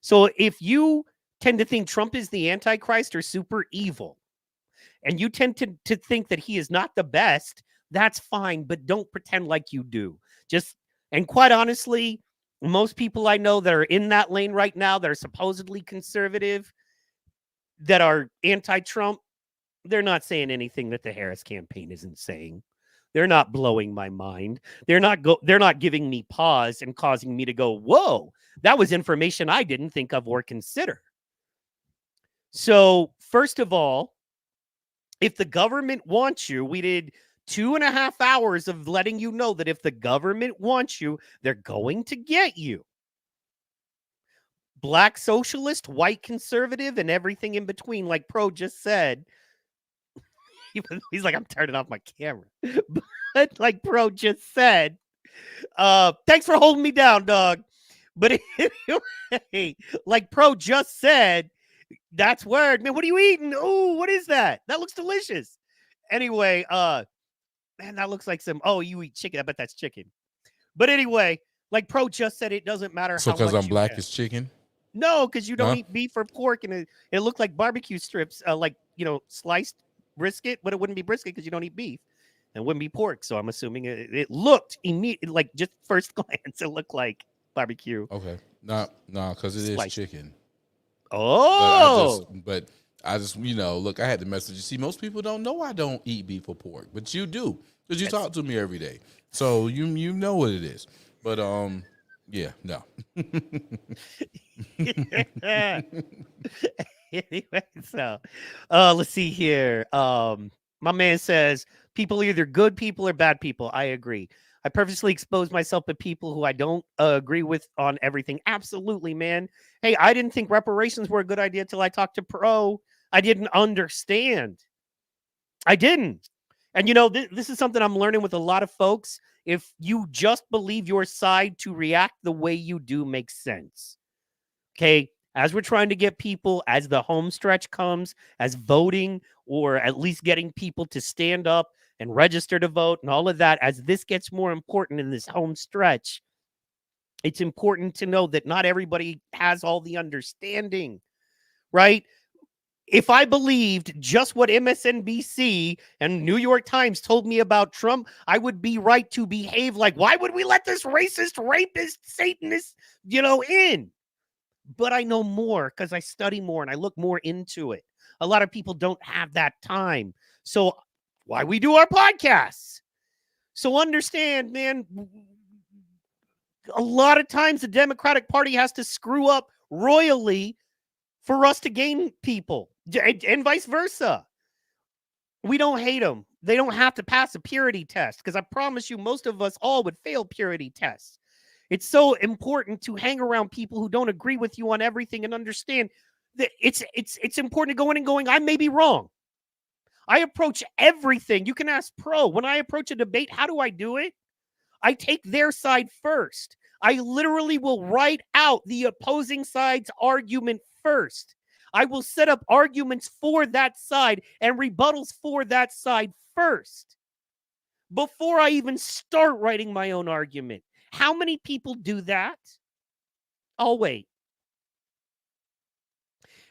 B: So if you tend to think Trump is the Antichrist or super evil, and you tend to think that he is not the best, that's fine, but don't pretend like you do. And quite honestly, most people I know that are in that lane right now that are supposedly conservative, that are anti-Trump, they're not saying anything that the Harris campaign isn't saying. They're not blowing my mind. They're not giving me pause and causing me to go, whoa, that was information I didn't think of or consider. So, first of all, if the government wants you, we did 2.5 hours of letting you know that if the government wants you, they're going to get you. Black socialist, white conservative, and everything in between, like Pro just said. He's like, I'm turning off my camera. But like Pro just said, thanks for holding me down, dog. But anyway, like Pro just said, that's word. Man, what are you eating? Oh, what is that? That looks delicious. Anyway, man, that looks like you eat chicken. I bet that's chicken. But anyway, like Pro just said, it doesn't matter
A: So
B: how
A: because
B: much
A: I'm
B: you
A: black
B: have.
A: is chicken?
B: No, because you don't
A: Huh?
B: eat beef or pork, and it looked like barbecue strips, sliced brisket, but it wouldn't be brisket because you don't eat beef, and it wouldn't be pork. So I'm assuming it looked immediate, like just first glance, it looked like barbecue.
A: Okay, no, because it is
B: Sliced.
A: chicken.
B: Oh,
A: But I just look, I had the message. You see, most people don't know I don't eat beef or pork, but you do because you talk to me every day, so you know what it is. But yeah, no.
B: Anyway, so let's see here. My man says people are either good people or bad people. I agree. I purposely expose myself to people who I don't agree with on everything. Absolutely, man. Hey, I didn't think reparations were a good idea till I talked to Pro. I didn't understand. I didn't. And this is something I'm learning with a lot of folks. If you just believe your side to react the way you do makes sense. Okay, as we're trying to get people, as the home stretch comes, as voting, or at least getting people to stand up and register to vote and all of that, as this gets more important in this home stretch, it's important to know that not everybody has all the understanding, right? If I believed just what MSNBC and New York Times told me about Trump, I would be right to behave like, why would we let this racist, rapist, Satanist, in? But I know more because I study more and I look more into it. A lot of people don't have that time. So why we do our podcasts. So understand, man, a lot of times the Democratic Party has to screw up royally for us to gain people and vice versa. We don't hate them. They don't have to pass a purity test because I promise you most of us all would fail purity tests. It's so important to hang around people who don't agree with you on everything and understand that it's important to go in and going, I may be wrong. I approach everything. You can ask Pro. When I approach a debate, how do I do it? I take their side first. I literally will write out the opposing side's argument first. I will set up arguments for that side and rebuttals for that side first before I even start writing my own argument. How many people do that? I'll wait.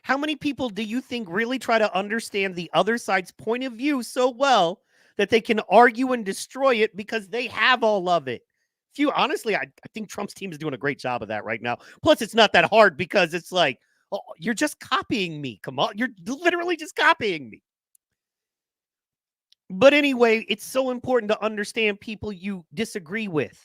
B: How many people do you think really try to understand the other side's point of view so well that they can argue and destroy it because they have all of it? Honestly, I think Trump's team is doing a great job of that right now. Plus, it's not that hard because it's like, oh, you're just copying me. Come on, you're literally just copying me. But anyway, it's so important to understand people you disagree with.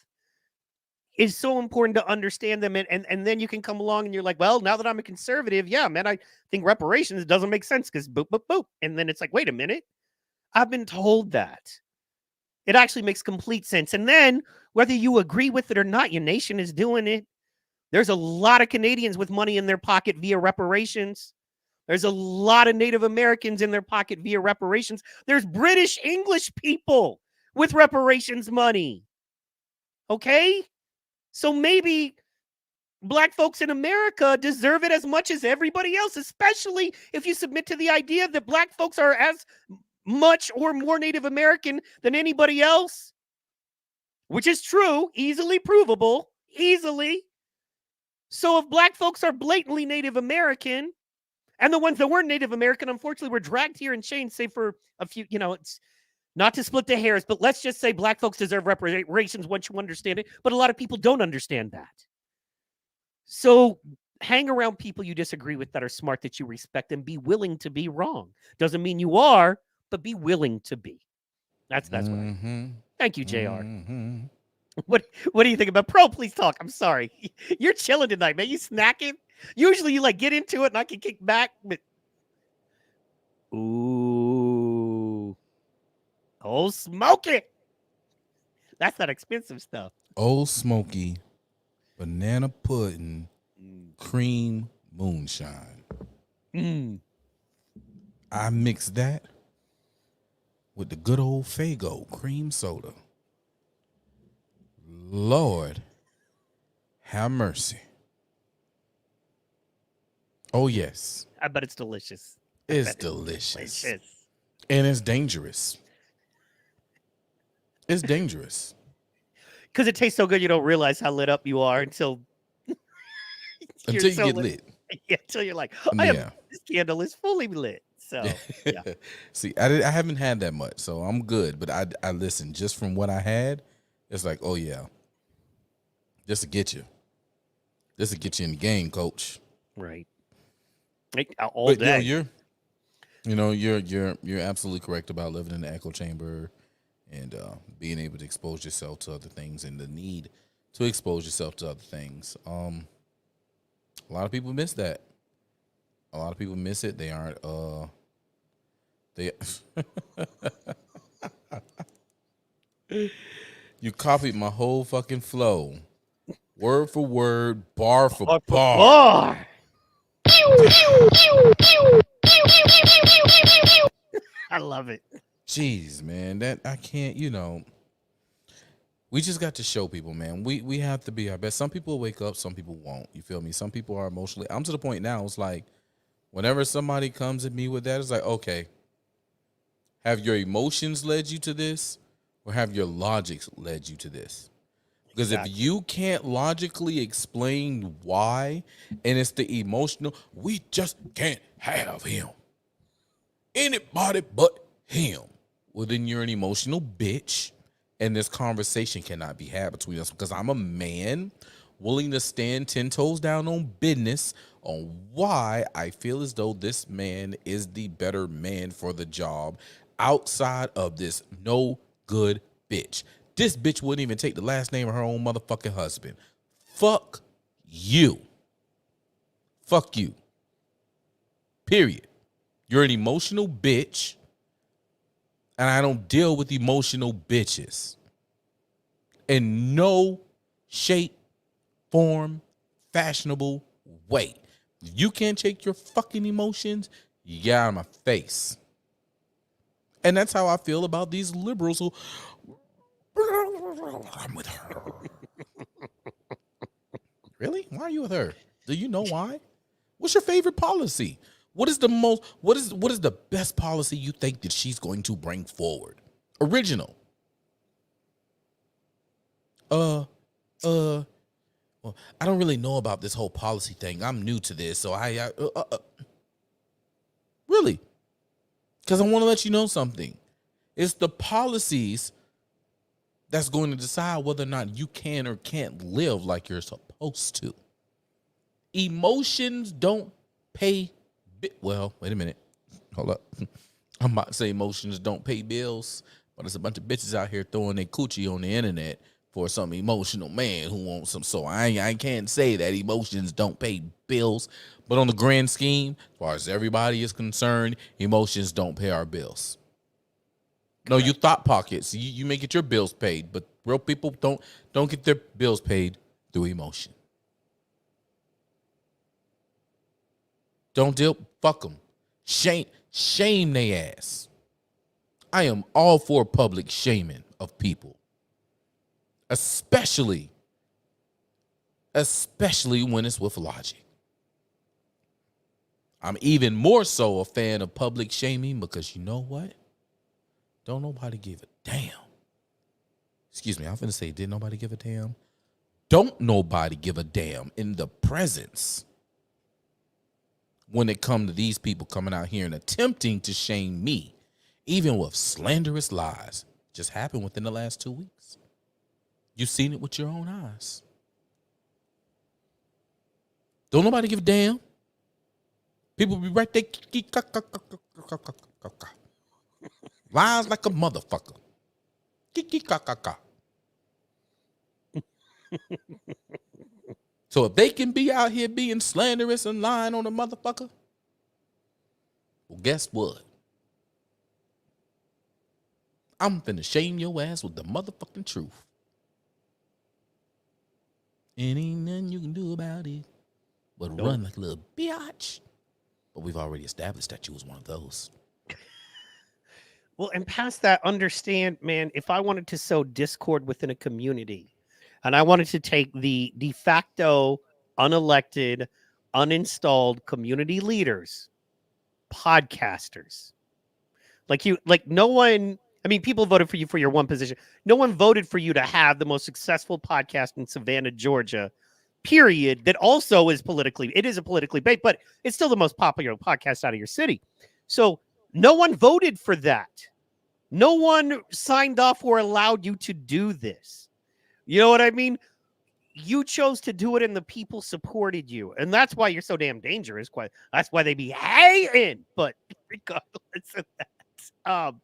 B: It's so important to understand them. And then you can come along and you're like, well, now that I'm a conservative, yeah, man, I think reparations doesn't make sense because boop, boop, boop. And then it's like, wait a minute. I've been told that. It actually makes complete sense. And then whether you agree with it or not, your nation is doing it. There's a lot of Canadians with money in their pocket via reparations. There's a lot of Native Americans in their pocket via reparations. There's British English people with reparations money. Okay? So maybe Black folks in America deserve it as much as everybody else, especially if you submit to the idea that Black folks are as much or more Native American than anybody else, which is true, easily provable, easily. So if Black folks are blatantly Native American, and the ones that weren't Native American, unfortunately, were dragged here in chains, say for a few, it's not to split the hairs, but let's just say Black folks deserve reparations once you understand it. But a lot of people don't understand that. So hang around people you disagree with that are smart, that you respect, and be willing to be wrong. Doesn't mean you are, but be willing to be. That's what I Thank you, JR. What do you think about Pro? Please talk. I'm sorry. You're chilling tonight, man. You snacking? Usually you get into it and I can kick back, but ooh. Oh, Smoky. That's that expensive stuff.
A: Old Smoky, banana pudding, cream moonshine. I mix that with the good old Faygo cream soda. Lord, have mercy. Oh, yes.
B: I bet it's delicious.
A: It's delicious. And it's dangerous. It's dangerous.
B: Because it tastes so good, you don't realize how lit up you are until
A: you get lit.
B: Yeah, until you're like, this candle is fully lit. So, yeah.
A: See, I haven't had that much, so I'm good. But I listen, just from what I had, it's like, oh, yeah. Just to get you. Just to get you in the game, coach.
B: Right. All day.
A: You're absolutely correct about living in the echo chamber and being able to expose yourself to other things and the need to expose yourself to other things. A lot of people miss that. A lot of people miss it. They aren't You copied my whole fucking flow. Word for word, bar for bar.
B: I love it.
A: Jeez, man, that I can't, we just got to show people, man. We have to be our best. Some people wake up, some people won't. You feel me? Some people are emotionally. I'm to the point now, it's like, whenever somebody comes at me with that, it's like, okay, have your emotions led you to this, or have your logics led you to this? Because if you can't logically explain why, and it's the emotional, we just can't have him. Anybody but him. Well, then you're an emotional bitch, and this conversation cannot be had between us, because I'm a man willing to stand 10 toes down on business on why I feel as though this man is the better man for the job outside of this no good bitch. This bitch wouldn't even take the last name of her own motherfucking husband. Fuck you. Fuck you. Period. You're an emotional bitch, and I don't deal with emotional bitches in no shape, form, fashionable way. If you can't take your fucking emotions, you get out of my face. And that's how I feel about these liberals who, I'm with her. Really? Why are you with her? Do you know why? What's your favorite policy? What is the best policy you think that she's going to bring forward? Original. Well, I don't really know about this whole policy thing. I'm new to this, so really? Because I want to let you know something. It's the policies that's going to decide whether or not you can or can't live like you're supposed to. Emotions don't pay. Well, wait a minute. Hold up. I'm about to say emotions don't pay bills, but there's a bunch of bitches out here throwing their coochie on the internet for some emotional man who wants some. So I can't say that emotions don't pay bills, but on the grand scheme, as far as everybody is concerned, emotions don't pay our bills. No, you thought pockets. You may get your bills paid, but real people don't get their bills paid through emotion. Don't deal. Fuck them. Shame they ass. I am all for public shaming of people, especially when it's with logic. I'm even more so a fan of public shaming because you know what? Don't nobody give a damn. Excuse me, I'm finna say, did nobody give a damn? Don't nobody give a damn in the presence when it comes to these people coming out here and attempting to shame me, even with slanderous lies. Just happened within the last 2 weeks. You've seen it with your own eyes. Don't nobody give a damn. People be right there. Lies like a motherfucker. So if they can be out here being slanderous and lying on a motherfucker, well, guess what? I'm finna shame your ass with the motherfucking truth. And ain't nothing you can do about it but run like a little biatch. But we've already established that you was one of those.
B: Well, and past that, understand, man, if I wanted to sow discord within a community and I wanted to take the de facto, unelected, uninstalled community leaders, podcasters, like no one, I mean, people voted for you for your one position. No one voted for you to have the most successful podcast in Savannah, Georgia, period, that also is it is a politically based, but it's still the most popular podcast out of your city. So no one voted for that. No one signed off or allowed you to do this. You know what I mean? You chose to do it and the people supported you. And that's why you're so damn dangerous. That's why they be hating. But regardless of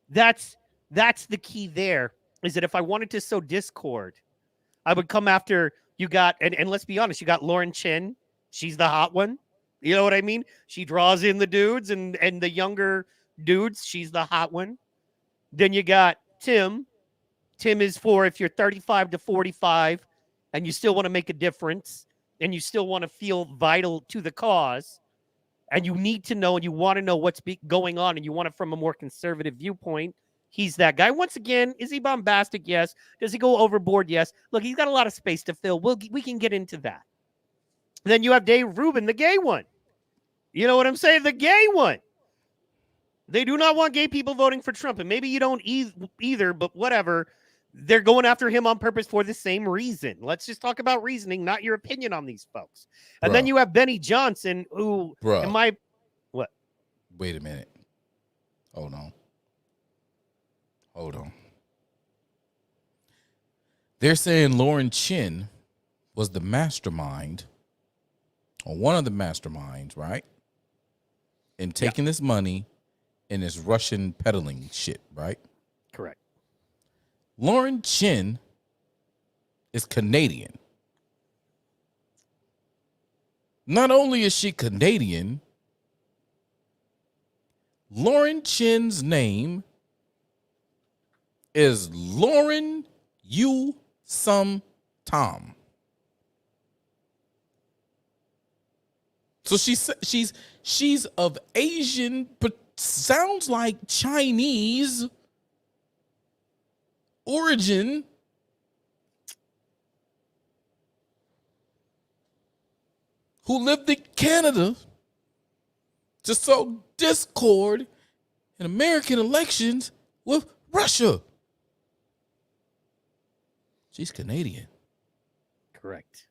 B: that, that's the key there, is that if I wanted to sow discord, I would come after you got, and let's be honest, you got Lauren Chin. She's the hot one. You know what I mean? She draws in the dudes and the younger dudes. She's the hot one. Then you got Tim. Tim is for if you're 35 to 45 and you still want to make a difference and you still want to feel vital to the cause and you need to know and you want to know what's going on and you want it from a more conservative viewpoint. He's that guy. Once again, is he bombastic? Yes. Does he go overboard? Yes. Look, he's got a lot of space to fill. We can get into that. Then you have Dave Rubin, the gay one. You know what I'm saying? The gay one. They do not want gay people voting for Trump. And maybe you don't either, but whatever. They're going after him on purpose for the same reason. Let's just talk about reasoning, not your opinion on these folks. And then you have Benny Johnson, who, what?
A: Wait a minute. Hold on. They're saying Lauren Chin was the mastermind, or one of the masterminds, right? In taking this money and this Russian peddling shit, right?
B: Correct.
A: Lauren Chin is Canadian. Not only is she Canadian, Lauren Chin's name is Lauren Yu Sum Tom. So she's of Asian, but sounds like Chinese origin. Who lived in Canada to sow discord in American elections with Russia. She's Canadian.
B: Correct.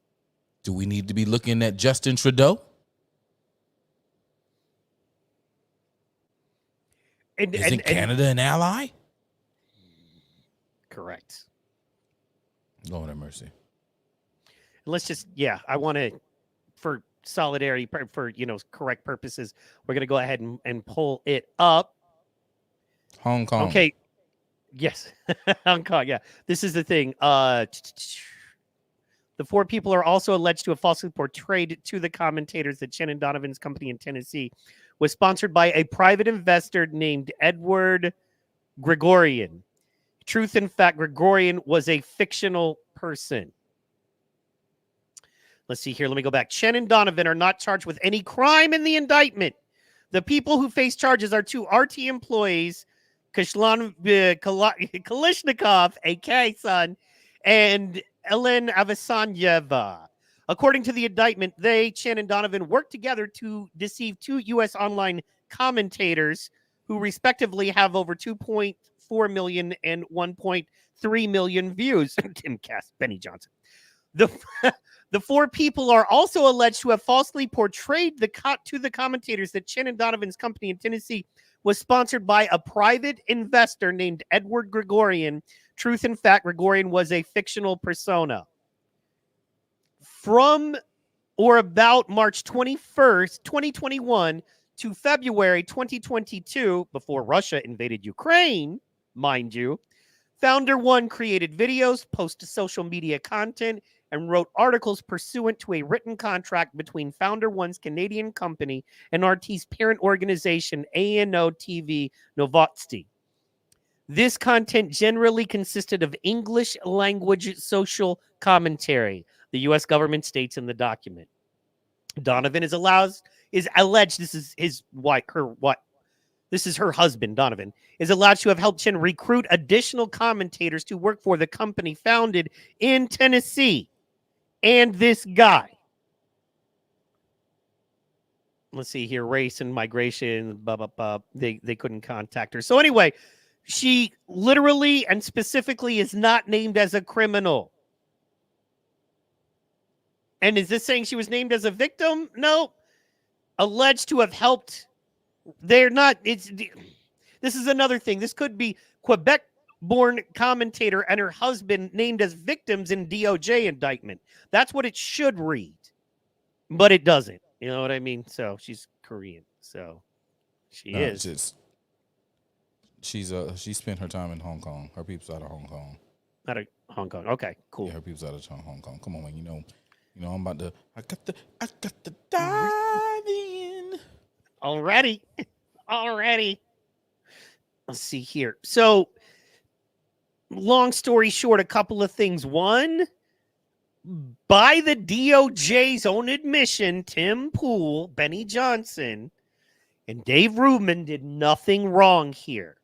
A: Do we need to be looking at Justin Trudeau? Isn't Canada an ally?
B: Correct.
A: Lord have mercy.
B: Let's just, I want to, for solidarity, for correct purposes, we're going to go ahead and pull it up.
A: Hong Kong.
B: Okay. Yes. Hong Kong. Yeah. This is the thing. The four people are also alleged to have falsely portrayed to the commentators that Chen and Donovan's company in Tennessee was sponsored by a private investor named Edward Gregorian. Truth and fact, Gregorian was a fictional person. Let's see here. Let me go back. Chen and Donovan are not charged with any crime in the indictment. The people who face charges are 2 RT employees, Kalishnikov, a.k.a. son, and Ellen Avasanyeva. According to the indictment, Chen and Donovan, worked together to deceive 2 U.S. online commentators who respectively have over 2.4 million and 1.3 million views. Tim Cass, Benny Johnson. The 4 people are also alleged to have falsely portrayed to the commentators that Chen and Donovan's company in Tennessee was sponsored by a private investor named Edward Gregorian. Truth in fact, Gregorian was a fictional persona. From or about March 21st, 2021 to February 2022, before Russia invaded Ukraine, mind you, Founder One created videos, posted social media content, and wrote articles pursuant to a written contract between Founder One's Canadian company and RT's parent organization, ANO TV Novosti. This content generally consisted of English language social commentary, the U.S. government states in the document. Donovan is alleged, this is his wife, this is her husband, Donovan, is allowed to have helped Chen recruit additional commentators to work for the company founded in Tennessee. And this guy. Let's see here. Race and migration. Blah, blah, blah. They couldn't contact her. So anyway, she literally and specifically is not named as a criminal. And is this saying she was named as a victim? No. Alleged to have helped. They're not. This is another thing. This could be Quebec-born commentator and her husband named as victims in DOJ indictment. That's what it should read, but it doesn't. You know what I mean? So she's Korean. So she is.
A: She spent her time in Hong Kong. Her people's out of Hong Kong.
B: Out of Hong Kong. Okay, cool.
A: Yeah, her people's out of Hong Kong. Come on, man. You know, I'm about to. I got the dive in.
B: Already. Let's see here. So, long story short, a couple of things. One, by the DOJ's own admission, Tim Pool, Benny Johnson, and Dave Rubin did nothing wrong here.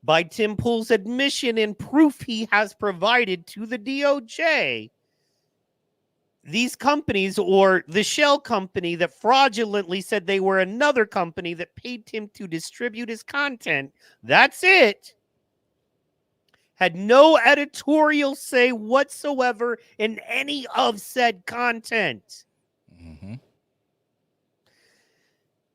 B: By Tim Pool's admission and proof he has provided to the DOJ, these companies, or the shell company that fraudulently said they were another company that paid him to distribute his content, that's it, had no editorial say whatsoever in any of said content.
A: Mm-hmm.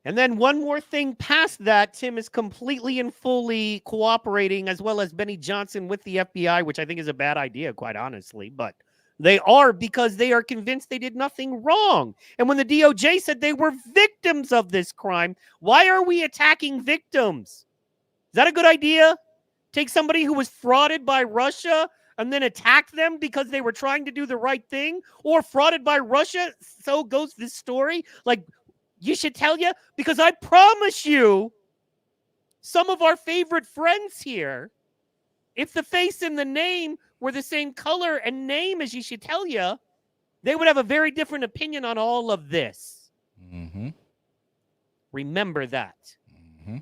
B: And then one more thing past that, Tim is completely and fully cooperating, as well as Benny Johnson, with the FBI, which I think is a bad idea, quite honestly, but they are, because they are convinced they did nothing wrong. And when the DOJ said they were victims of this crime, why are we attacking victims? Is that a good idea? Take somebody who was frauded by Russia and then attack them because they were trying to do the right thing? Or frauded by Russia, so goes this story? Like, you should tell you, because I promise you, some of our favorite friends here, if the face and the name were the same color and name as you should tell you, they would have a very different opinion on all of this.
A: Mm-hmm.
B: Remember that.
A: Mm-hmm.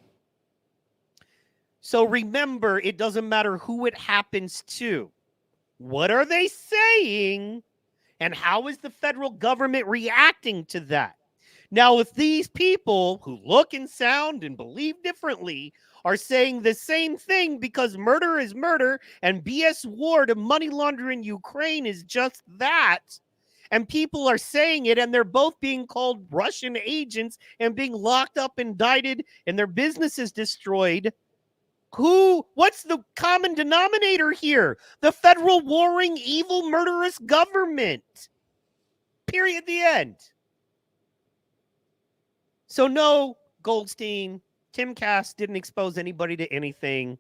B: So remember, it doesn't matter who it happens to. What are they saying? And how is the federal government reacting to that? Now, if these people who look and sound and believe differently are saying the same thing because murder is murder and BS war to money laundering Ukraine is just that, and people are saying it and they're both being called Russian agents and being locked up, indicted, and their businesses destroyed, what's the common denominator here? The federal warring, evil, murderous government. Period. The end. So no, Goldstein, Tim Cass didn't expose anybody to anything.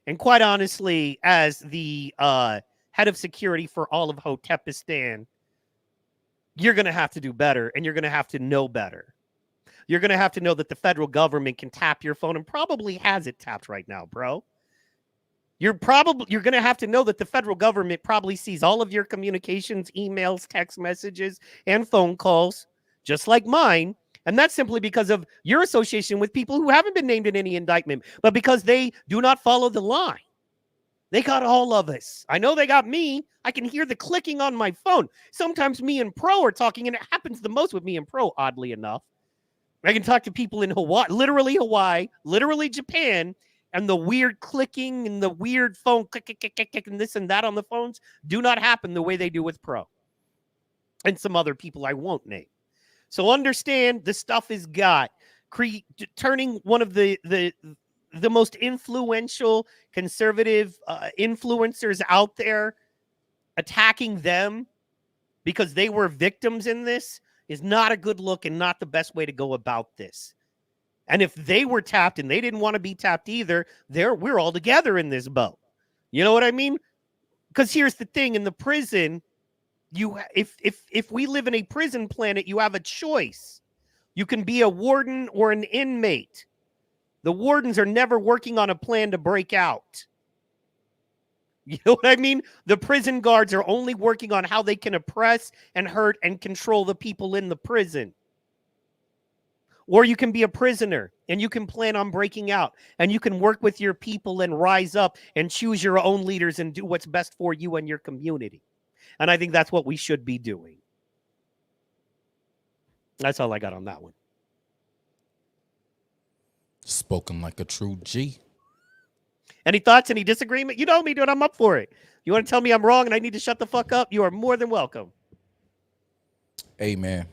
B: And quite honestly, as the head of security for all of Hotepistan, you're going to have to do better, and you're going to have to know better. You're going to have to know that the federal government can tap your phone and probably has it tapped right now, bro. You're going to have to know that the federal government probably sees all of your communications, emails, text messages, and phone calls, just like mine. And that's simply because of your association with people who haven't been named in any indictment, but because they do not follow the line. They got all of us. I know they got me. I can hear the clicking on my phone. Sometimes me and Pro are talking, and it happens the most with me and Pro, oddly enough. I can talk to people in Hawaii, literally Japan, and the weird clicking and the weird phone click, and this and that on the phones do not happen the way they do with Pro. And some other people I won't name. So understand the stuff is got. Turning one of the most influential conservative influencers out there, attacking them because they were victims in this is not a good look and not the best way to go about this. And if they were tapped and they didn't want to be tapped either, we're all together in this boat. You know what I mean? Because here's the thing, in the prison, if we live in a prison planet, you have a choice. You can be a warden or an inmate. The wardens are never working on a plan to break out. You know what I mean? The prison guards are only working on how they can oppress and hurt and control the people in the prison. Or you can be a prisoner and you can plan on breaking out and you can work with your people and rise up and choose your own leaders and do what's best for you and your community. And I think that's what we should be doing. That's all I got on that one.
A: Spoken like a true G.
B: Any thoughts, any disagreement? You know me, dude. I'm up for it. You want to tell me I'm wrong and I need to shut the fuck up? You are more than welcome.
A: Amen.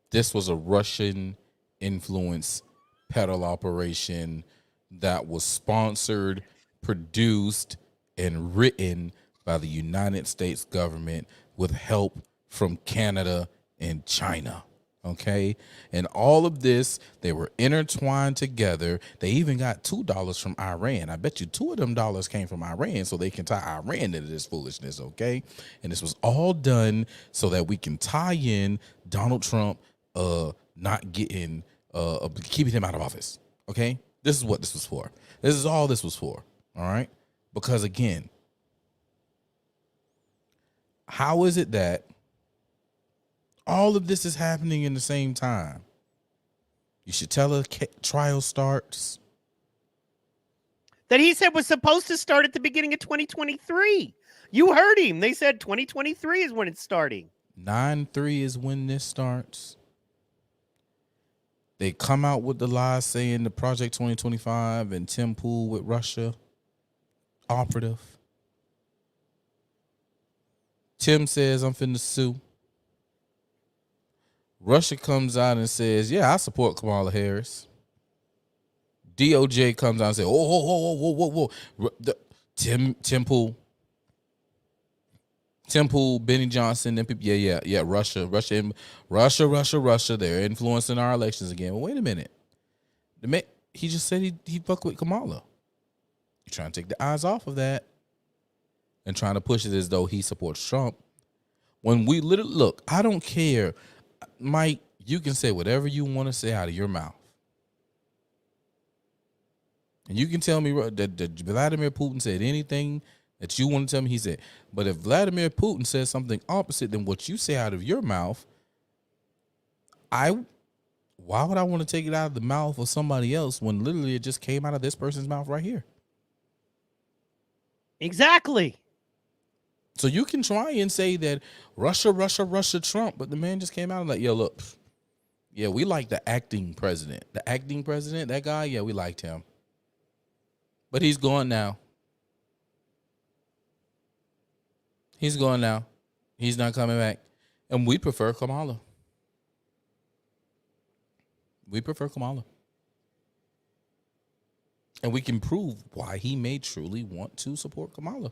A: This was a Russian influence peddle operation that was sponsored, produced, and written by the United States government with help from Canada and China. Okay. And all of this, they were intertwined together. They even got $2 from Iran. I bet you $2 of them dollars came from Iran so they can tie Iran into this foolishness. Okay. And this was all done so that we can tie in Donald Trump not getting keeping him out of office. Okay. This is what this was for. This is all this was for. All right. Because again, how is it that all of this is happening in the same time? You should tell a trial starts.
B: That he said was supposed to start at the beginning of 2023. You heard him. They said 2023 is when it's starting. 9/3
A: is when this starts. They come out with the lies saying the Project 2025 and Tim Pool with Russia operative. Tim says, I'm finna sue. Russia comes out and says, yeah, I support Kamala Harris. DOJ comes out and says, whoa. Tim Pool, Benny Johnson, them people, yeah. Russia. They're influencing our elections again. Well, wait a minute. He just said he fuck with Kamala. You're trying to take the eyes off of that and trying to push it as though he supports Trump. When we literally look, I don't care. Mike, you can say whatever you want to say out of your mouth. And you can tell me that Vladimir Putin said anything that you want to tell me he said. But if Vladimir Putin says something opposite than what you say out of your mouth, why would I want to take it out of the mouth of somebody else when literally it just came out of this person's mouth right here?
B: Exactly.
A: So you can try and say that Russia, Trump, but the man just came out and like, yo, look, yeah, we like the acting president. The acting president, that guy, yeah, we liked him. But he's gone now. He's gone now. He's not coming back. And we prefer Kamala. And we can prove why he may truly want to support Kamala.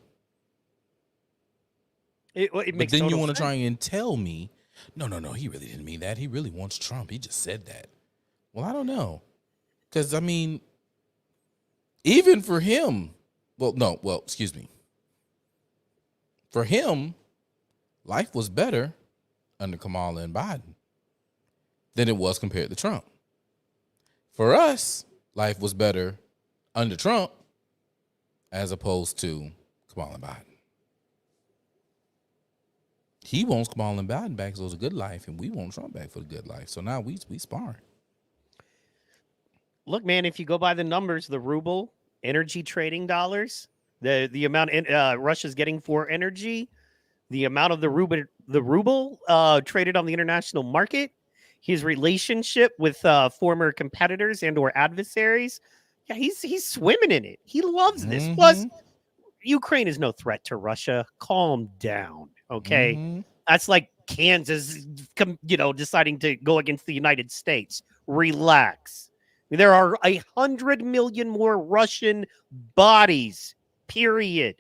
B: But
A: then you want to try and tell me, no, he really didn't mean that. He really wants Trump. He just said that. Well, I don't know. Because, I mean, even for him, excuse me. For him, life was better under Kamala and Biden than it was compared to Trump. For us, life was better under Trump as opposed to Kamala Biden. He wants Kamala Biden back, so it's a good life, and we want Trump back for the good life. So now we sparring.
B: Look, man, if you go by the numbers, the ruble, energy trading dollars, the amount Russia's getting for energy, the amount of the ruble traded on the international market, his relationship with former competitors and or adversaries, yeah, he's swimming in it. He loves this. Plus, Ukraine is no threat to Russia. Calm down, okay? That's like Kansas, deciding to go against the United States. Relax. There are 100 million more Russian bodies. Period.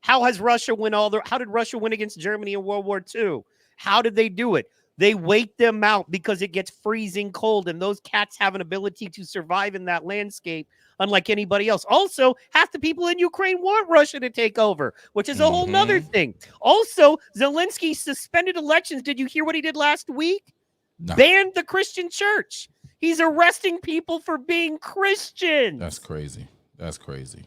B: How did Russia win against Germany in World War II? How did they do it? They wait them out because it gets freezing cold, and those cats have an ability to survive in that landscape unlike anybody else. Also, half the people in Ukraine want Russia to take over, which is a whole nother thing. Also, Zelensky suspended elections. Did you hear what he did last week?
A: No.
B: Banned the Christian church. He's arresting people for being Christians.
A: That's crazy. That's crazy.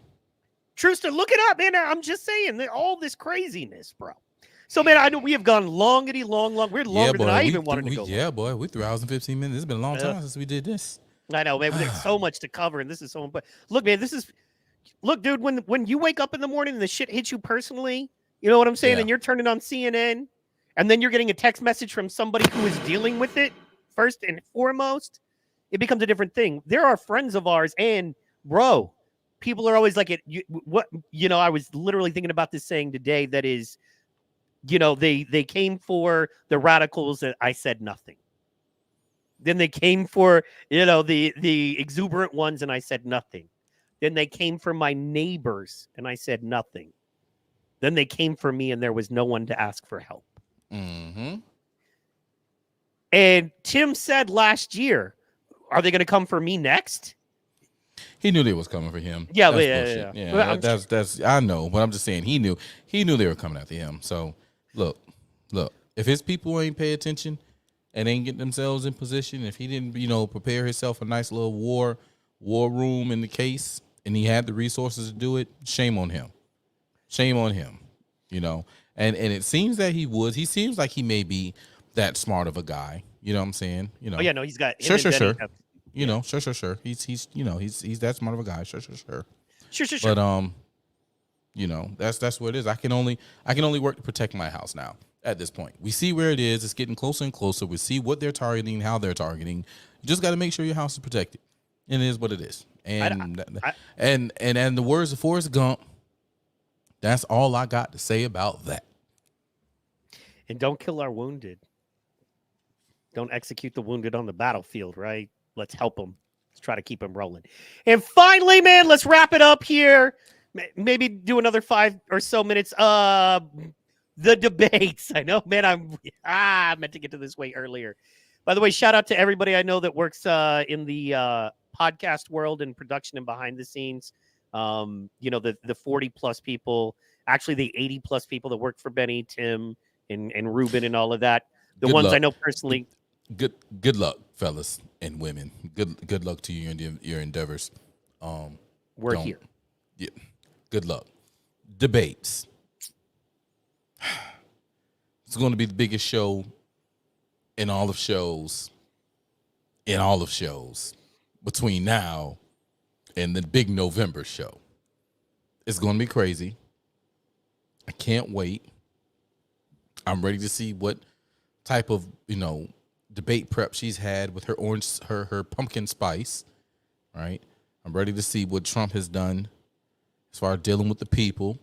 B: Truster, look it up, man. I'm just saying all this craziness, bro. So, man, I know we have gone longity long. We're longer than I even wanted to go.
A: Yeah, boy, we 3 hours and 15 minutes. It's been a long time since we did this.
B: I know, man. There's so much to cover, and this is so important. Look, man, look, dude, when you wake up in the morning and the shit hits you personally, you know what I'm saying?
A: Yeah.
B: And you're turning on CNN, and then you're getting a text message from somebody who is dealing with it first and foremost, it becomes a different thing. There are friends of ours, and bro, people are always like, I was literally thinking about this saying today that is, they came for the radicals and I said nothing. Then they came for, the exuberant ones and I said nothing. Then they came for my neighbors and I said nothing. Then they came for me and there was no one to ask for help. And Tim said last year, are they going to come for me next?
A: He knew they was coming for him.
B: Yeah,
A: yeah. That's I know, but I'm just saying he knew they were coming after him. So look, if his people ain't pay attention and ain't get themselves in position, if he didn't, prepare himself a nice little war room in the case, and he had the resources to do it, shame on him. Shame on him. And it seems that he would. He seems like he may be that smart of a guy. You know what I'm saying?
B: Oh yeah, no, he's got
A: sure. Sure. Sure. He's that smart of a guy. Sure. But that's what it is. I can only work to protect my house now. At this point, we see where it is. It's getting closer and closer. We see what they're targeting, how they're targeting. You just got to make sure your house is protected. And it is what it is. And the words of Forrest Gump. That's all I got to say about that.
B: And don't kill our wounded. Don't execute the wounded on the battlefield, right? Let's help them. Let's try to keep them rolling. And finally, man, let's wrap it up here. Maybe do another 5 or so minutes. The debates. I know, man, I meant to get to this way earlier. By the way, shout out to everybody I know that works in the podcast world and production and behind the scenes. The 40 plus people, actually the 80 plus people that work for Benny, Tim, and Ruben and all of that. The
A: Good
B: ones
A: luck.
B: I know personally.
A: Good luck, fellas and women. Good luck to you in your endeavors.
B: We're here.
A: Yeah. Good luck. Debates. It's going to be the biggest show in all of shows. Between now and the big November show. It's going to be crazy. I can't wait. I'm ready to see what type of, debate prep she's had with her pumpkin spice, right? I'm ready to see what Trump has done as far as dealing with the people,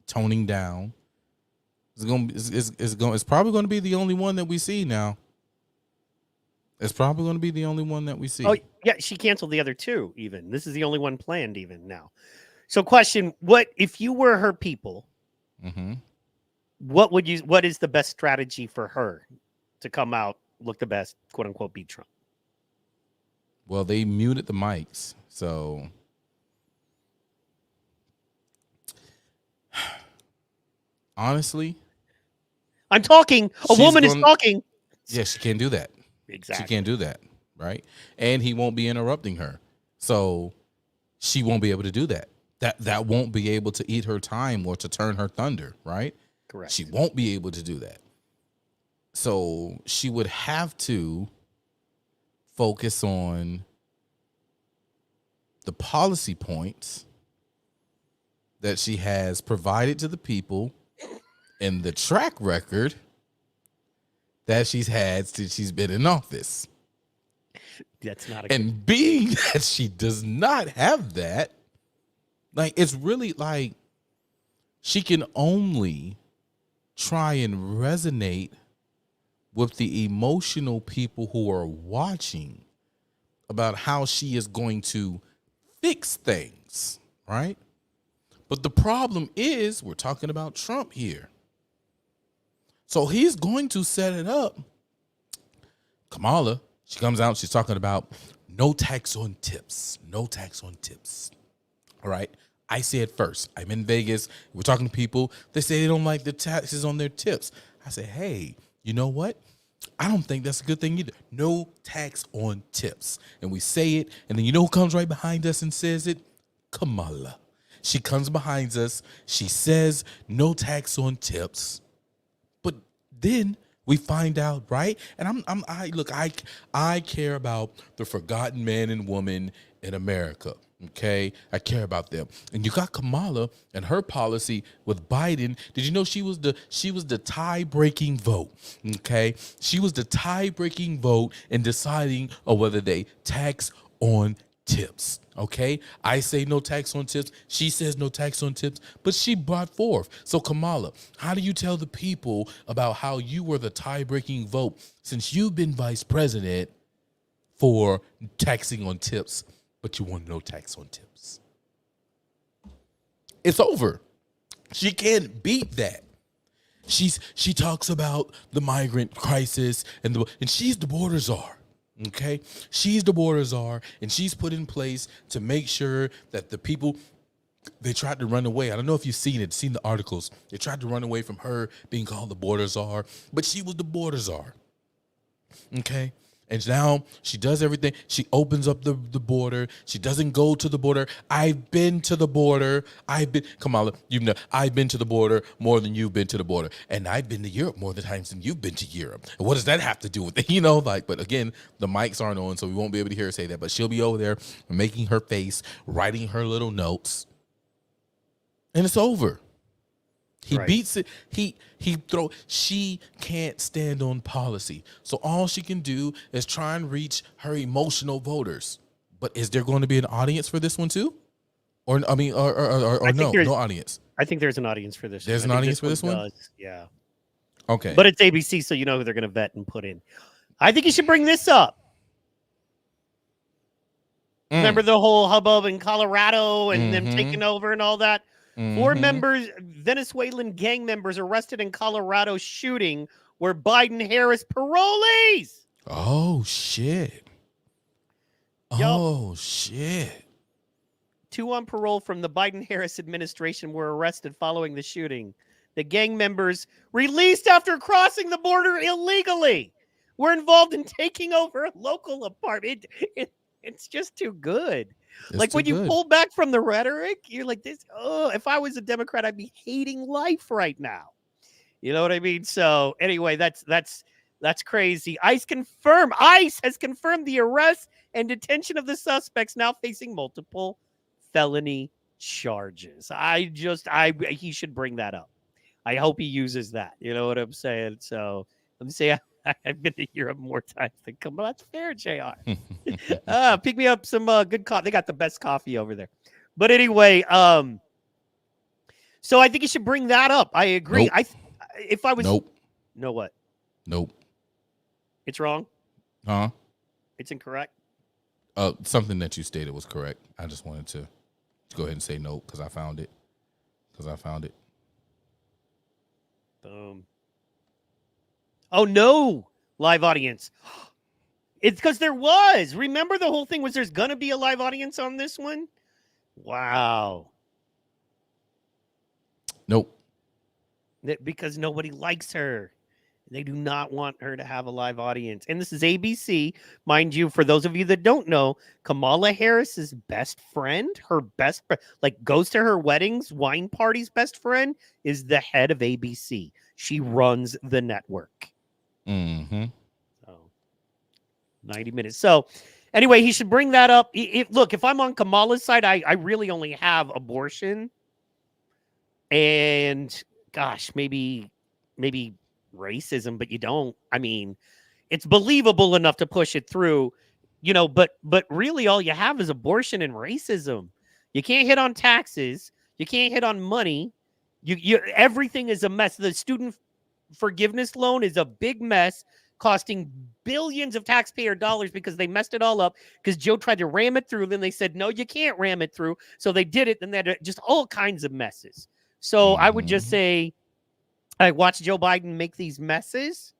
A: toning down. It's probably going to be the only one that we see now. It's probably going to be the only one that we see.
B: Oh, yeah, she canceled the other 2 even. This is the only one planned even now. So question, what if you were her people, what is the best strategy for her to come out, look the best, quote unquote, beat Trump?
A: Well, they muted the mics, so honestly,
B: I'm talking. A woman is talking.
A: Yeah, she can't do that.
B: Exactly.
A: She can't do that, right? And he won't be interrupting her. So she won't be able to do that. That won't be able to eat her time or to turn her thunder, right?
B: Correct.
A: She won't be able to do that. So she would have to focus on the policy points that she has provided to the people and the track record that she's had since she's been in office.
B: That's not a
A: And being that she does not have that, like, it's really like she can only try and resonate with the emotional people who are watching about how she is going to fix things, right? But the problem is we're talking about Trump here. So he's going to set it up. Kamala, she comes out, she's talking about no tax on tips, no tax on tips. All right. I say it first. I'm in Vegas. We're talking to people. They say they don't like the taxes on their tips. I say, hey, you know what? I don't think that's a good thing either. No tax on tips. And we say it, and then you know who comes right behind us and says it? Kamala. She comes behind us. She says no tax on tips. But then we find out, right? And I care about the forgotten man and woman in America. Okay, I care about them. And you got Kamala and her policy with Biden. Did you know she was the tie-breaking vote? Okay, she was the tie-breaking vote in deciding on whether they tax on tips. Okay, I say no tax on tips. She says no tax on tips, but she brought forth. So Kamala, how do you tell the people about how you were the tie-breaking vote since you've been vice president for taxing on tips? But you want no tax on tips. It's over. She can't beat that. She talks about the migrant crisis and she's the border czar. Okay? She's the border czar, and she's put in place to make sure that the people, they tried to run away. I don't know if you've seen the articles. They tried to run away from her being called the border czar, but she was the border czar. Okay? And now she does everything. She opens up the border. She doesn't go to the border. I've been to the border. Kamala, I've been to the border more than you've been to the border. And I've been to Europe more times than you've been to Europe. And what does that have to do with it? But again, the mics aren't on, so we won't be able to hear her say that. But she'll be over there making her face, writing her little notes. And it's over. He beats it. She can't stand on policy. So all she can do is try and reach her emotional voters. But is there going to be an audience for this one too? Or no audience?
B: I think there's an audience for this.
A: There's an audience for this one?
B: Does. Yeah.
A: Okay.
B: But it's ABC, so you know who they're going to vet and put in. I think you should bring this up. Remember the whole hubbub in Colorado and them taking over and all that? 4 Venezuelan gang members arrested in Colorado shooting were Biden-Harris parolees.
A: Oh, shit. Oh, shit.
B: 2 on parole from the Biden-Harris administration were arrested following the shooting. The gang members, released after crossing the border illegally, were involved in taking over a local apartment. It's just too good. When you pull back from the rhetoric, you're like this. Oh, if I was a Democrat, I'd be hating life right now. You know what I mean? So anyway, that's crazy. ICE has confirmed the arrest and detention of the suspects, now facing multiple felony charges. He should bring that up. I hope he uses that. You know what I'm saying? So let me say I've been to Europe more times than come. Well, that's fair, JR. Pick me up some good coffee. They got the best coffee over there. But anyway, so I think you should bring that up. I agree.
A: Nope.
B: If I was
A: Nope.
B: No what?
A: Nope.
B: It's wrong?
A: Huh?
B: It's incorrect?
A: Something that you stated was correct. I just wanted to go ahead and say no because I found it.
B: Boom. Oh, no, live audience. It's because there was. Remember the whole thing was there's going to be a live audience on this one? Wow.
A: Nope.
B: Because nobody likes her. They do not want her to have a live audience. And this is ABC. Mind you, for those of you that don't know, Kamala Harris's best friend, goes to her weddings, wine parties, best friend, is the head of ABC. She runs the network.
A: Mm-hmm.
B: So 90 minutes. So anyway, he should bring that up. Look, if I'm on Kamala's side, I really only have abortion. And gosh, maybe racism, but you don't. I mean, it's believable enough to push it through, but really all you have is abortion and racism. You can't hit on taxes. You can't hit on money. Everything is a mess. The student forgiveness loan is a big mess, costing billions of taxpayer dollars because they messed it all up because Joe tried to ram it through. Then they said, no, you can't ram it through. So they did it. And they had just all kinds of messes. So I would just say, I watched Joe Biden make these messes.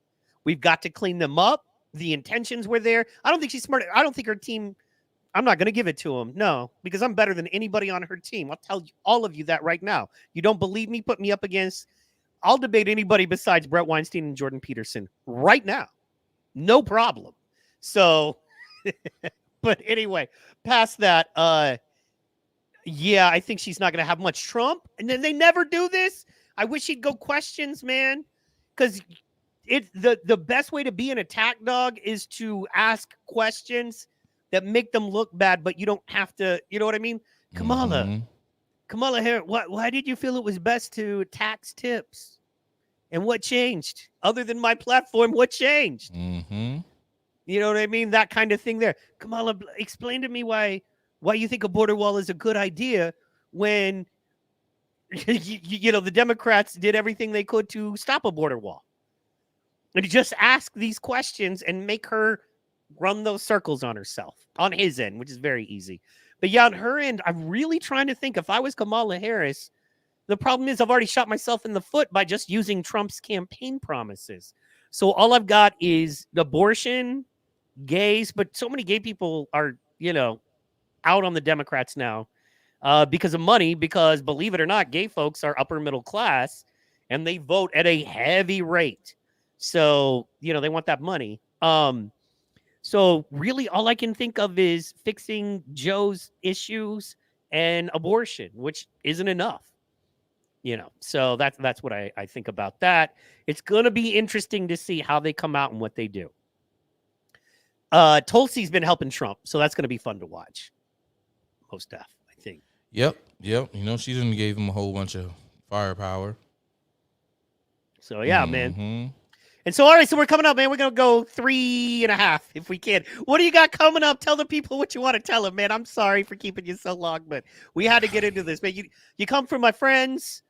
B: We've got to clean them up. The intentions were there. I don't think she's smart. I don't think her team, I'm not going to give it to him. No, because I'm better than anybody on her team. I'll tell all of you that right now. You don't believe me? Put me up against, I'll debate anybody besides Brett Weinstein and Jordan Peterson right now. No problem. So, but anyway, past that, yeah, I think she's not going to have much Trump. And then they never do this. I wish he'd go questions, man, because the best way to be an attack dog is to ask questions that make them look bad, but you don't have to. You know what I mean? Kamala Harris, why did you feel it was best to tax tips? And what changed? Other than my platform, what changed?
A: Mm-hmm.
B: You know what I mean? That kind of thing there. Kamala, explain to me why you think a border wall is a good idea when the Democrats did everything they could to stop a border wall. And just ask these questions and make her run those circles on herself, on his end, which is very easy. But yeah, on her end, I'm really trying to think, if I was Kamala Harris, the problem is I've already shot myself in the foot by just using Trump's campaign promises. So all I've got is abortion, gays, but so many gay people are, out on the Democrats now. Because of money, because believe it or not, gay folks are upper middle class and they vote at a heavy rate. So, they want that money. So really all I can think of is fixing Joe's issues and abortion, which isn't enough. So that's what I think about that. It's going to be interesting to see how they come out and what they do. Tulsi's been helping Trump, so that's going to be fun to watch. Most def, I think.
A: Yep. She didn't gave him a whole bunch of firepower.
B: So yeah, man. And so all right, so we're coming up, man. We're gonna go 3.5 if we can. What do you got coming up? Tell the people what you want to tell them, man. I'm sorry for keeping you so long, but we had to get into this, man. You come from my friends.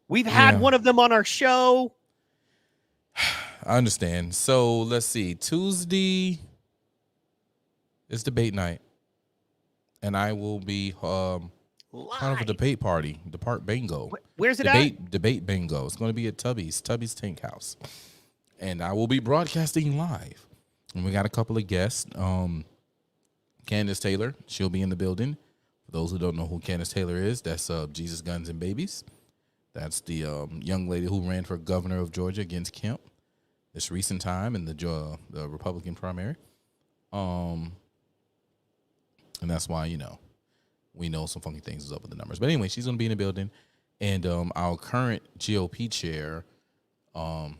B: We've had one of them on our show.
A: I understand. So let's see. Tuesday is debate night. And I will be kind of a debate party, debate bingo.
B: Where's it at?
A: Debate bingo. It's going to be at Tubby's Tank House. And I will be broadcasting live. And we got a couple of guests. Candace Taylor, she'll be in the building. For those who don't know who Candace Taylor is, that's Jesus, Guns, and Babies. That's the young lady who ran for governor of Georgia against Kemp this recent time in the Republican primary. And that's why, we know some funky things is up with the numbers. But anyway, she's going to be in the building. And our current GOP chair, I'm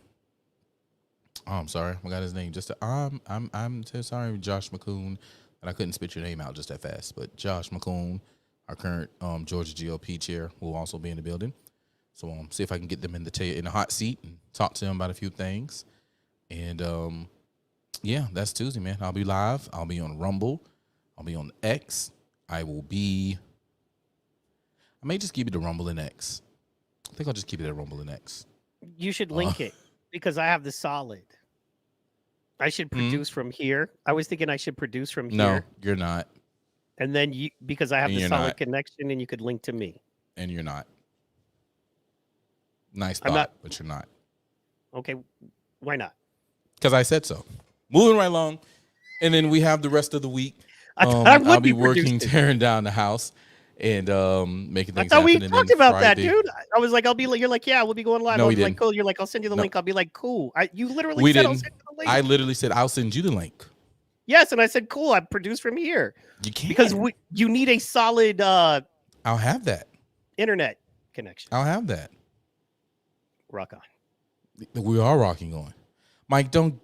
A: sorry, I got his name. I'm so sorry, Josh McCoon, and I couldn't spit your name out just that fast. But Josh McCoon, our current Georgia GOP chair, will also be in the building. So see if I can get them in the hot seat and talk to them about a few things. And yeah, that's Tuesday, man. I'll be live. I'll be on Rumble. I'll be on X. I may just keep it to Rumble and X. I think I'll just keep it at Rumble and X.
B: You should link it because I have the solid. I should produce from here. I was thinking I should produce from here.
A: No, you're not.
B: And then because I have the solid connection and you could link to me.
A: And you're not. Nice thought, but you're not.
B: Okay, why not?
A: Because I said so. Moving right along. And then we have the rest of the week. I'll be working, tearing down the house. and making
B: I
A: things
B: thought we
A: happen. And
B: talked
A: then
B: about that,
A: Friday-
B: dude. I was like, you're like, yeah, we'll be going live.
A: No,
B: I
A: we
B: was like,
A: didn't.
B: cool. You're like, I'll send you the
A: No.
B: link. I'll be like, cool. You literally
A: We
B: said I'll
A: didn't.
B: send you the link.
A: I literally said I'll send you the link.
B: Yes, and I said, cool. I produce from here.
A: You can't
B: because you need a solid
A: I'll have that.
B: internet connection.
A: I'll have that.
B: Rock on.
A: We are rocking on. Mike, don't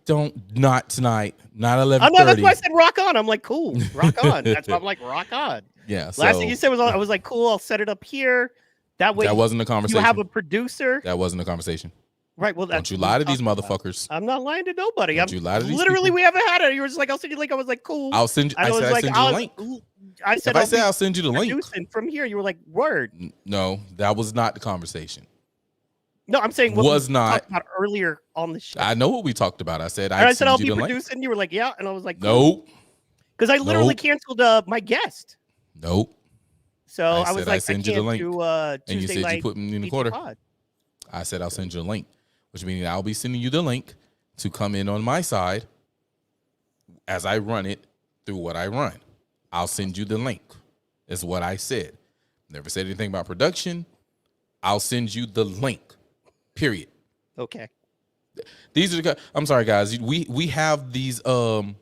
A: not tonight. Not 11:30.
B: I'm not, that's why I said rock on. I'm like, cool, rock on. That's why I'm like, rock on.
A: Yeah.
B: Last
A: So
B: thing you said was, I was like, cool. I'll set it up here. That way,
A: that wasn't a conversation.
B: You have a producer.
A: That wasn't a conversation.
B: Right. Well,
A: Don't you lie to these motherfuckers.
B: I'm not lying to nobody.
A: Don't you lie to these
B: literally,
A: people.
B: we haven't had it. You were just like, I'll send you the link. I was like, cool.
A: I'll send you.
B: And
A: I said
B: was
A: I
B: like,
A: send you the link.
B: I said,
A: If I say I'll send you the link.
B: producing from here, you were like, word.
A: No, that was not the conversation.
B: No, I'm saying what
A: Was
B: we
A: not.
B: talked about earlier on the show.
A: I know what we talked about. I said
B: And I
A: I'd
B: said I'll
A: send
B: be
A: you the link.
B: producing. You were like, yeah, and I was like,
A: Nope.
B: because I literally
A: Nope.
B: canceled my guest.
A: Nope.
B: So I was
A: said
B: like,
A: I'd send
B: I
A: you the
B: can't
A: link.
B: do
A: And you
B: Tuesday
A: said
B: night
A: you put me in the
B: PT
A: quarter.
B: pod.
A: I said I'll send you a link, which means I'll be sending you the link to come in on my side as I run it through what I run. I'll send you the link, is what I said. Never said anything about production. I'll send you the link, period.
B: Okay.
A: These are the. I'm sorry, guys. We have these.
B: I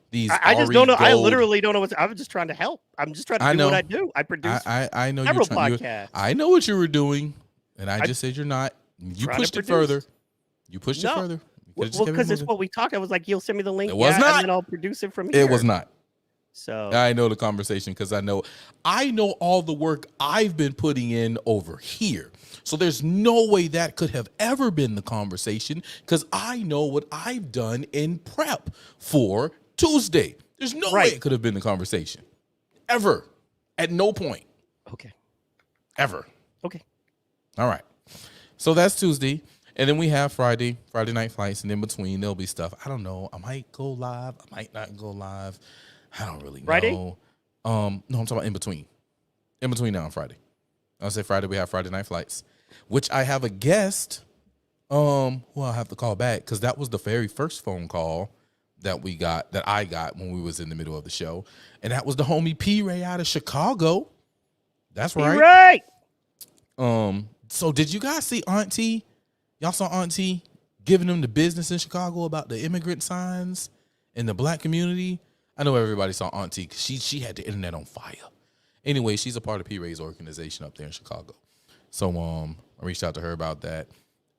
B: just don't know. I literally don't know what. I'm just trying to help. I'm just trying to do what I do. I produce.
A: I know
B: several
A: you're trying.
B: podcasts.
A: I know what you were doing, and I just said you're not. You
B: trying to
A: pushed it
B: produce.
A: further. You pushed it further.
B: Well, because it's what we talked. I was like, you'll send me the link.
A: It was
B: yeah,
A: not.
B: And then I'll produce it from here.
A: It was not.
B: So
A: I know the conversation because I know all the work I've been putting in over here. So there's no way that could have ever been the conversation because I know what I've done in prep for Tuesday. There's no way it could have been the conversation. Ever. At no point.
B: Okay.
A: Ever.
B: Okay.
A: All right. So that's Tuesday. And then we have Friday night flights. And in between, there'll be stuff. I don't know. I might go live. I might not go live. I don't really know.
B: Friday?
A: No, I'm talking about in between. In between now and Friday. I'll say Friday, we have Friday night flights, which I have a guest who I'll have to call back because that was the very first phone call that I got when we was in the middle of the show. And that was the homie P. Ray out of Chicago. That's right.
B: Right.
A: So did you guys see Auntie? Y'all saw Auntie giving them the business in Chicago about the immigrant signs in the black community? I know everybody saw Auntie because she had the internet on fire. Anyway, she's a part of P. Ray's organization up there in Chicago. So I reached out to her about that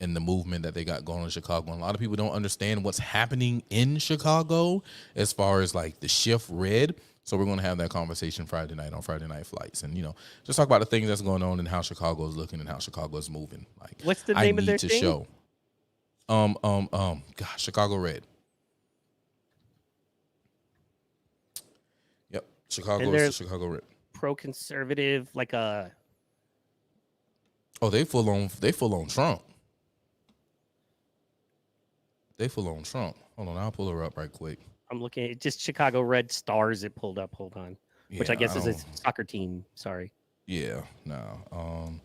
A: and the movement that they got going on in Chicago. And a lot of people don't understand what's happening in Chicago as far as like the shift red. So we're going to have that conversation Friday night on Friday Night Flights. And, just talk about the things that's going on and how Chicago is looking and how Chicago is moving. Like,
B: What's the name of their thing?
A: show. Chicago Red. Yep. Chicago is the Chicago Red.
B: Pro-conservative, like a.
A: Oh, they full on Trump. They full on Trump. Hold on, I'll pull her up right quick.
B: I'm looking at just Chicago Red Stars. It pulled up. Hold on, which I
A: Yeah,
B: guess
A: I
B: is a
A: don't-
B: soccer team. Sorry.
A: Yeah, no.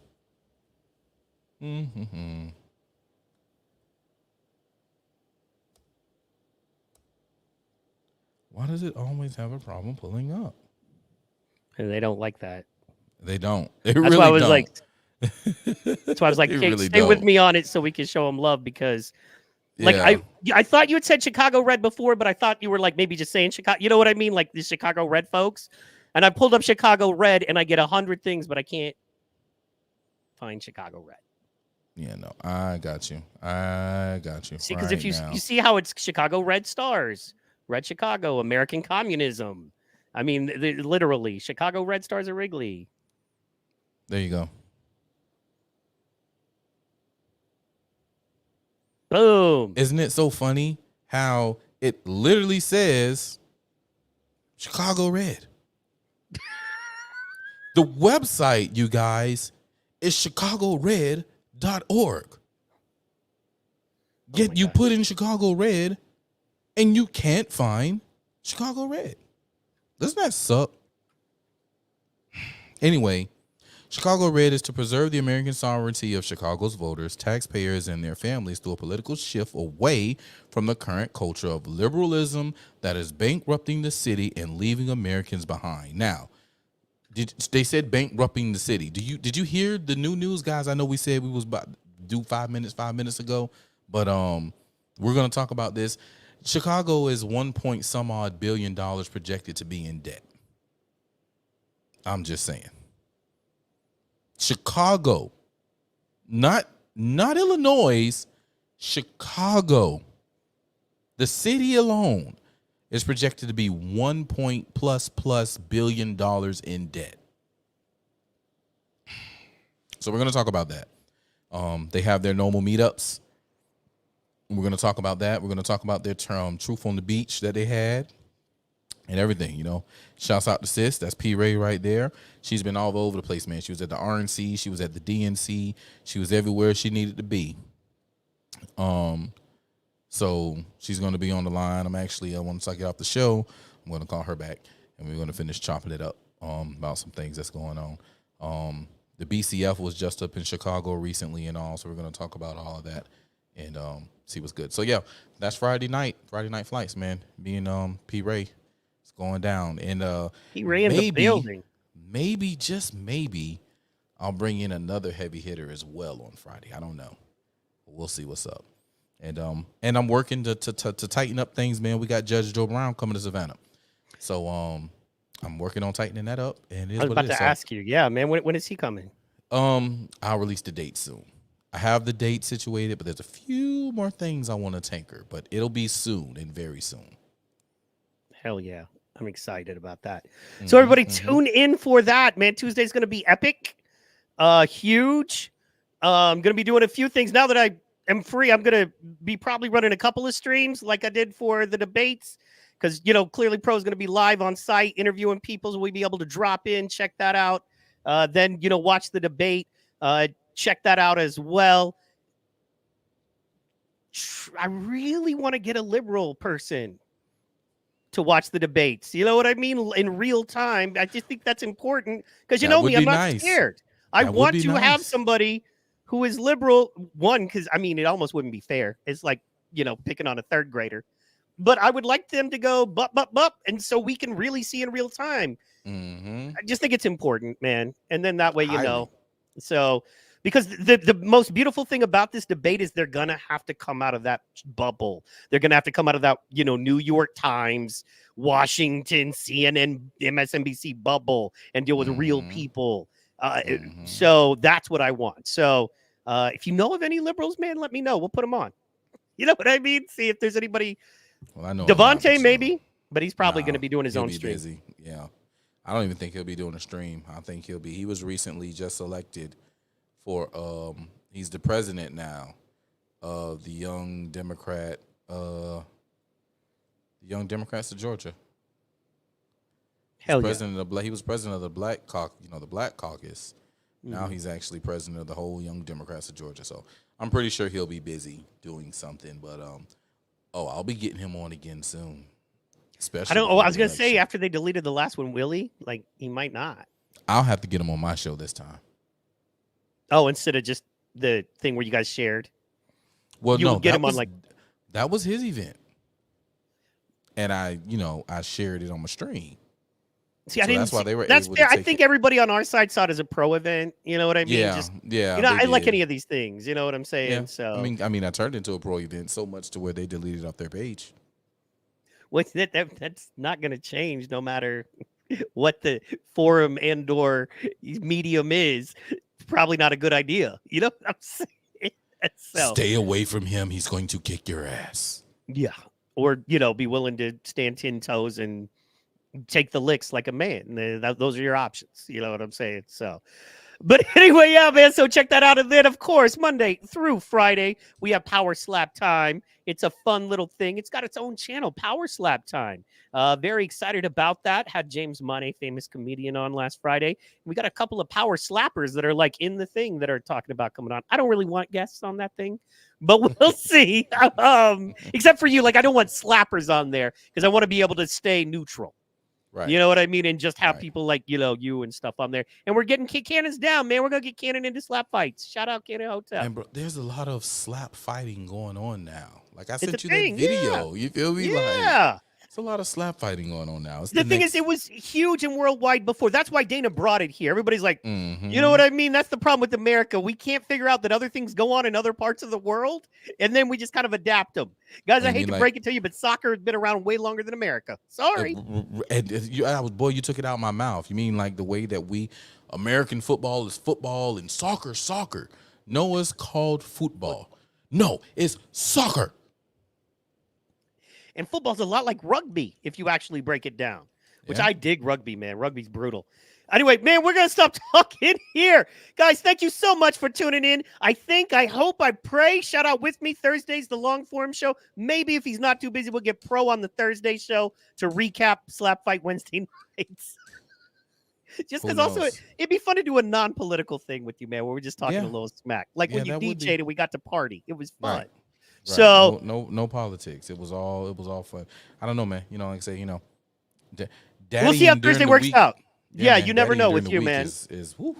A: Why does it always have a problem pulling up?
B: And they don't like that.
A: They don't. They
B: That's
A: really
B: why I was
A: don't.
B: like. That's why I was like,
A: They
B: "Hey,
A: really
B: stay with
A: don't.
B: me on it so we can show them love because, like,
A: Yeah.
B: I thought you had said Chicago Red before, but I thought you were like maybe just saying Chicago. You know what I mean? Like the Chicago Red folks. And I pulled up Chicago Red and I get 100 things, but I can't find Chicago Red.
A: Yeah, no, I got you.
B: See, because if
A: right now.
B: you see how it's Chicago Red Stars, Red Chicago, American communism. I mean, literally, Chicago Red Stars of Wrigley.
A: There you go.
B: Boom.
A: Isn't it so funny how it literally says Chicago Red? The website, you guys, is chicagored.org. Yet you put in Chicago Red and you can't find Chicago Red. Doesn't that suck? Anyway, Chicago Red is to preserve the American sovereignty of Chicago's voters, taxpayers, and their families through a political shift away from the current culture of liberalism that is bankrupting the city and leaving Americans behind. Now, They said bankrupting the city. Did you hear the new news, guys? I know we said we was about to do 5 minutes ago, but we're gonna talk about this. Chicago is $1 odd billion projected to be in debt. I'm just saying. Chicago, not Illinois, Chicago. The city alone is projected to be $1+ billion in debt. So we're going to talk about that. They have their normal meetups. We're going to talk about that. We're going to talk about their Truth on the Beach that they had and everything, you know. Shouts out to Sis. That's P. Ray right there. She's been all over the place, man. She was at the RNC. She was at the DNC. She was everywhere she needed to be. So she's going to be on the line. Once I get off the show, I'm going to call her back, and we're going to finish chopping it up about some things that's going on. The BCF was just up in Chicago recently and all, so we're going to talk about all of that and see what's good. So, yeah, that's Friday night flights, man. Me and P. Ray, it's going down. And
B: P. Ray in the building.
A: Maybe, just maybe, I'll bring in another heavy hitter as well on Friday. I don't know. We'll see what's up. And I'm working to tighten up things, man. We got Judge Joe Brown coming to Savannah, so I'm working on tightening that up. And
B: I was about to ask you, yeah, man, when is he coming?
A: I'll release the date soon. I have the date situated, but there's a few more things I want to tinker, but it'll be soon and very soon.
B: Hell yeah, I'm excited about that. So everybody, tune in for that, man. Tuesday's going to be epic, huge. I'm going to be doing a few things now that I am free. I'm going to be probably running a couple of streams like I did for the debates because, you know, Clearly Pro is going to be live on site interviewing people. So we'll be able to drop in, check that out. Then, you know, watch the debate. Check that out as well. I really want to get a liberal person to watch the debates. You know what I mean? In real time. I just think that's important because, you know me, I'm not scared. I want to have somebody who is liberal, one, because, I mean, it almost wouldn't be fair. It's like, you know, picking on a third grader. But I would like them to go, bup, and so we can really see in real time. I just think it's important, man. And then that way, you know. So, because the most beautiful thing about this debate is they're going to have to come out of that bubble. They're going to have to come out of that, you know, New York Times, Washington, CNN, MSNBC bubble and deal with real people. So that's what I want. So if you know of any liberals, man, let me know. We'll put them on. You know what I mean? See if there's anybody. Well, I know Devontae maybe, but he's probably going to be doing his own stream.
A: Busy. Yeah. I don't even think he'll be doing a stream. I think he was recently just elected for, he's the president now of the Young Democrats of Georgia.
B: Hell
A: yeah. He was president of the Black Caucus. Now he's actually president of the whole Young Democrats of Georgia. So I'm pretty sure he'll be busy doing something. But I'll be getting him on again soon. Especially
B: I was gonna say after they deleted the last one, will he? Like he might not.
A: I'll have to get him on my show this time.
B: Oh, instead of just the thing where you guys shared.
A: Well,
B: you get him on like
A: that was his event, and I shared it on my stream.
B: See, I didn't. That's why they were. That's fair. I think everybody on our side saw it as a pro event. You know what I mean?
A: Yeah.
B: You know, I like any of these things. You know what I'm saying?
A: Yeah.
B: So
A: I mean, I turned into a pro event so much to where they deleted off their page.
B: What's that's not going to change no matter what the forum and/or medium is. It's probably not a good idea. You know what I'm saying? So,
A: stay away from him. He's going to kick your ass.
B: Yeah, or be willing to stand 10 toes and take the licks like a man. Those are your options. You know what I'm saying? So, but anyway, yeah, man. So check that out. And then, of course, Monday through Friday, we have Power Slap Time. It's a fun little thing. It's got its own channel, Power Slap Time. Very excited about that. Had James Money, famous comedian, on last Friday. We got a couple of power slappers that are like in the thing that are talking about coming on. I don't really want guests on that thing, but we'll see. Except for you, like I don't want slappers on there because I want to be able to stay neutral.
A: Right.
B: You know what I mean? And just have people like, you and stuff on there. And we're getting cannons down, man. We're going to get Cannon into slap fights. Shout out Cannon Hotel.
A: And bro, there's a lot of slap fighting going on now. Like I sent you that video. Yeah. You feel me?
B: Yeah.
A: It's a lot of slap fighting going on now. It's
B: The thing
A: next-
B: is, it was huge and worldwide before. That's why Dana brought it here. Everybody's like,
A: Mhm.
B: you know what I mean? That's the problem with America. We can't figure out that other things go on in other parts of the world, and then we just kind of adapt them. Guys, I
A: I
B: hate
A: mean,
B: to
A: like-
B: break it to you, but soccer has been around way longer than America. Sorry.
A: Boy, you took it out of my mouth. You mean like the way that American football is football and soccer, soccer. No, it's called football. No, it's soccer.
B: And football's a lot like rugby if you actually break it down, which
A: Yeah.
B: I dig rugby, man. Rugby's brutal. Anyway, man, we're going to stop talking here. Guys, thank you so much for tuning in. I hope, I pray. Shout out with me. Thursday's the long form show. Maybe if he's not too busy, we'll get Pro on the Thursday show to recap Slap Fight Wednesday nights. Just
A: Who
B: because also
A: knows?
B: it'd be fun to do a non-political thing with you, man, where we're just talking
A: Yeah.
B: a little smack. Like when
A: Yeah,
B: you
A: that would be-
B: DJ'd and we got to party. It was fun.
A: Right.
B: So
A: no politics. It was all fun. I don't know, man. You know, like I say, you know,
B: we'll see how
A: daddying during
B: Thursday
A: the
B: works
A: week-
B: out. Yeah,
A: man,
B: you never
A: daddying
B: know
A: during
B: with
A: the
B: you,
A: week
B: man.
A: Is whew.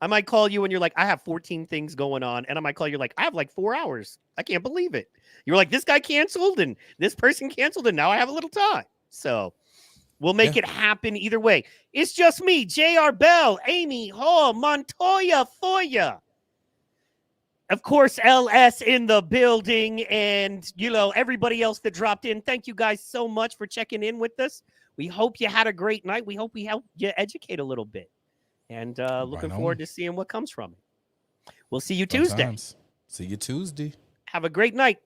B: I might call you and you're like, I have 14 things going on. And I might call you like, I have like 4 hours. I can't believe it. You're like, this guy canceled and this person canceled and now I have a little time. So we'll make it happen either way. It's just me, J.R. Bell, Amy Hall, Montoya for ya. Of course, LS in the building and, everybody else that dropped in. Thank you guys so much for checking in with us. We hope you had a great night. We hope we helped you educate a little bit. And looking
A: on.
B: forward to seeing what comes from it. We'll see you Tuesday.
A: Sometimes. See you Tuesday.
B: Have a great night.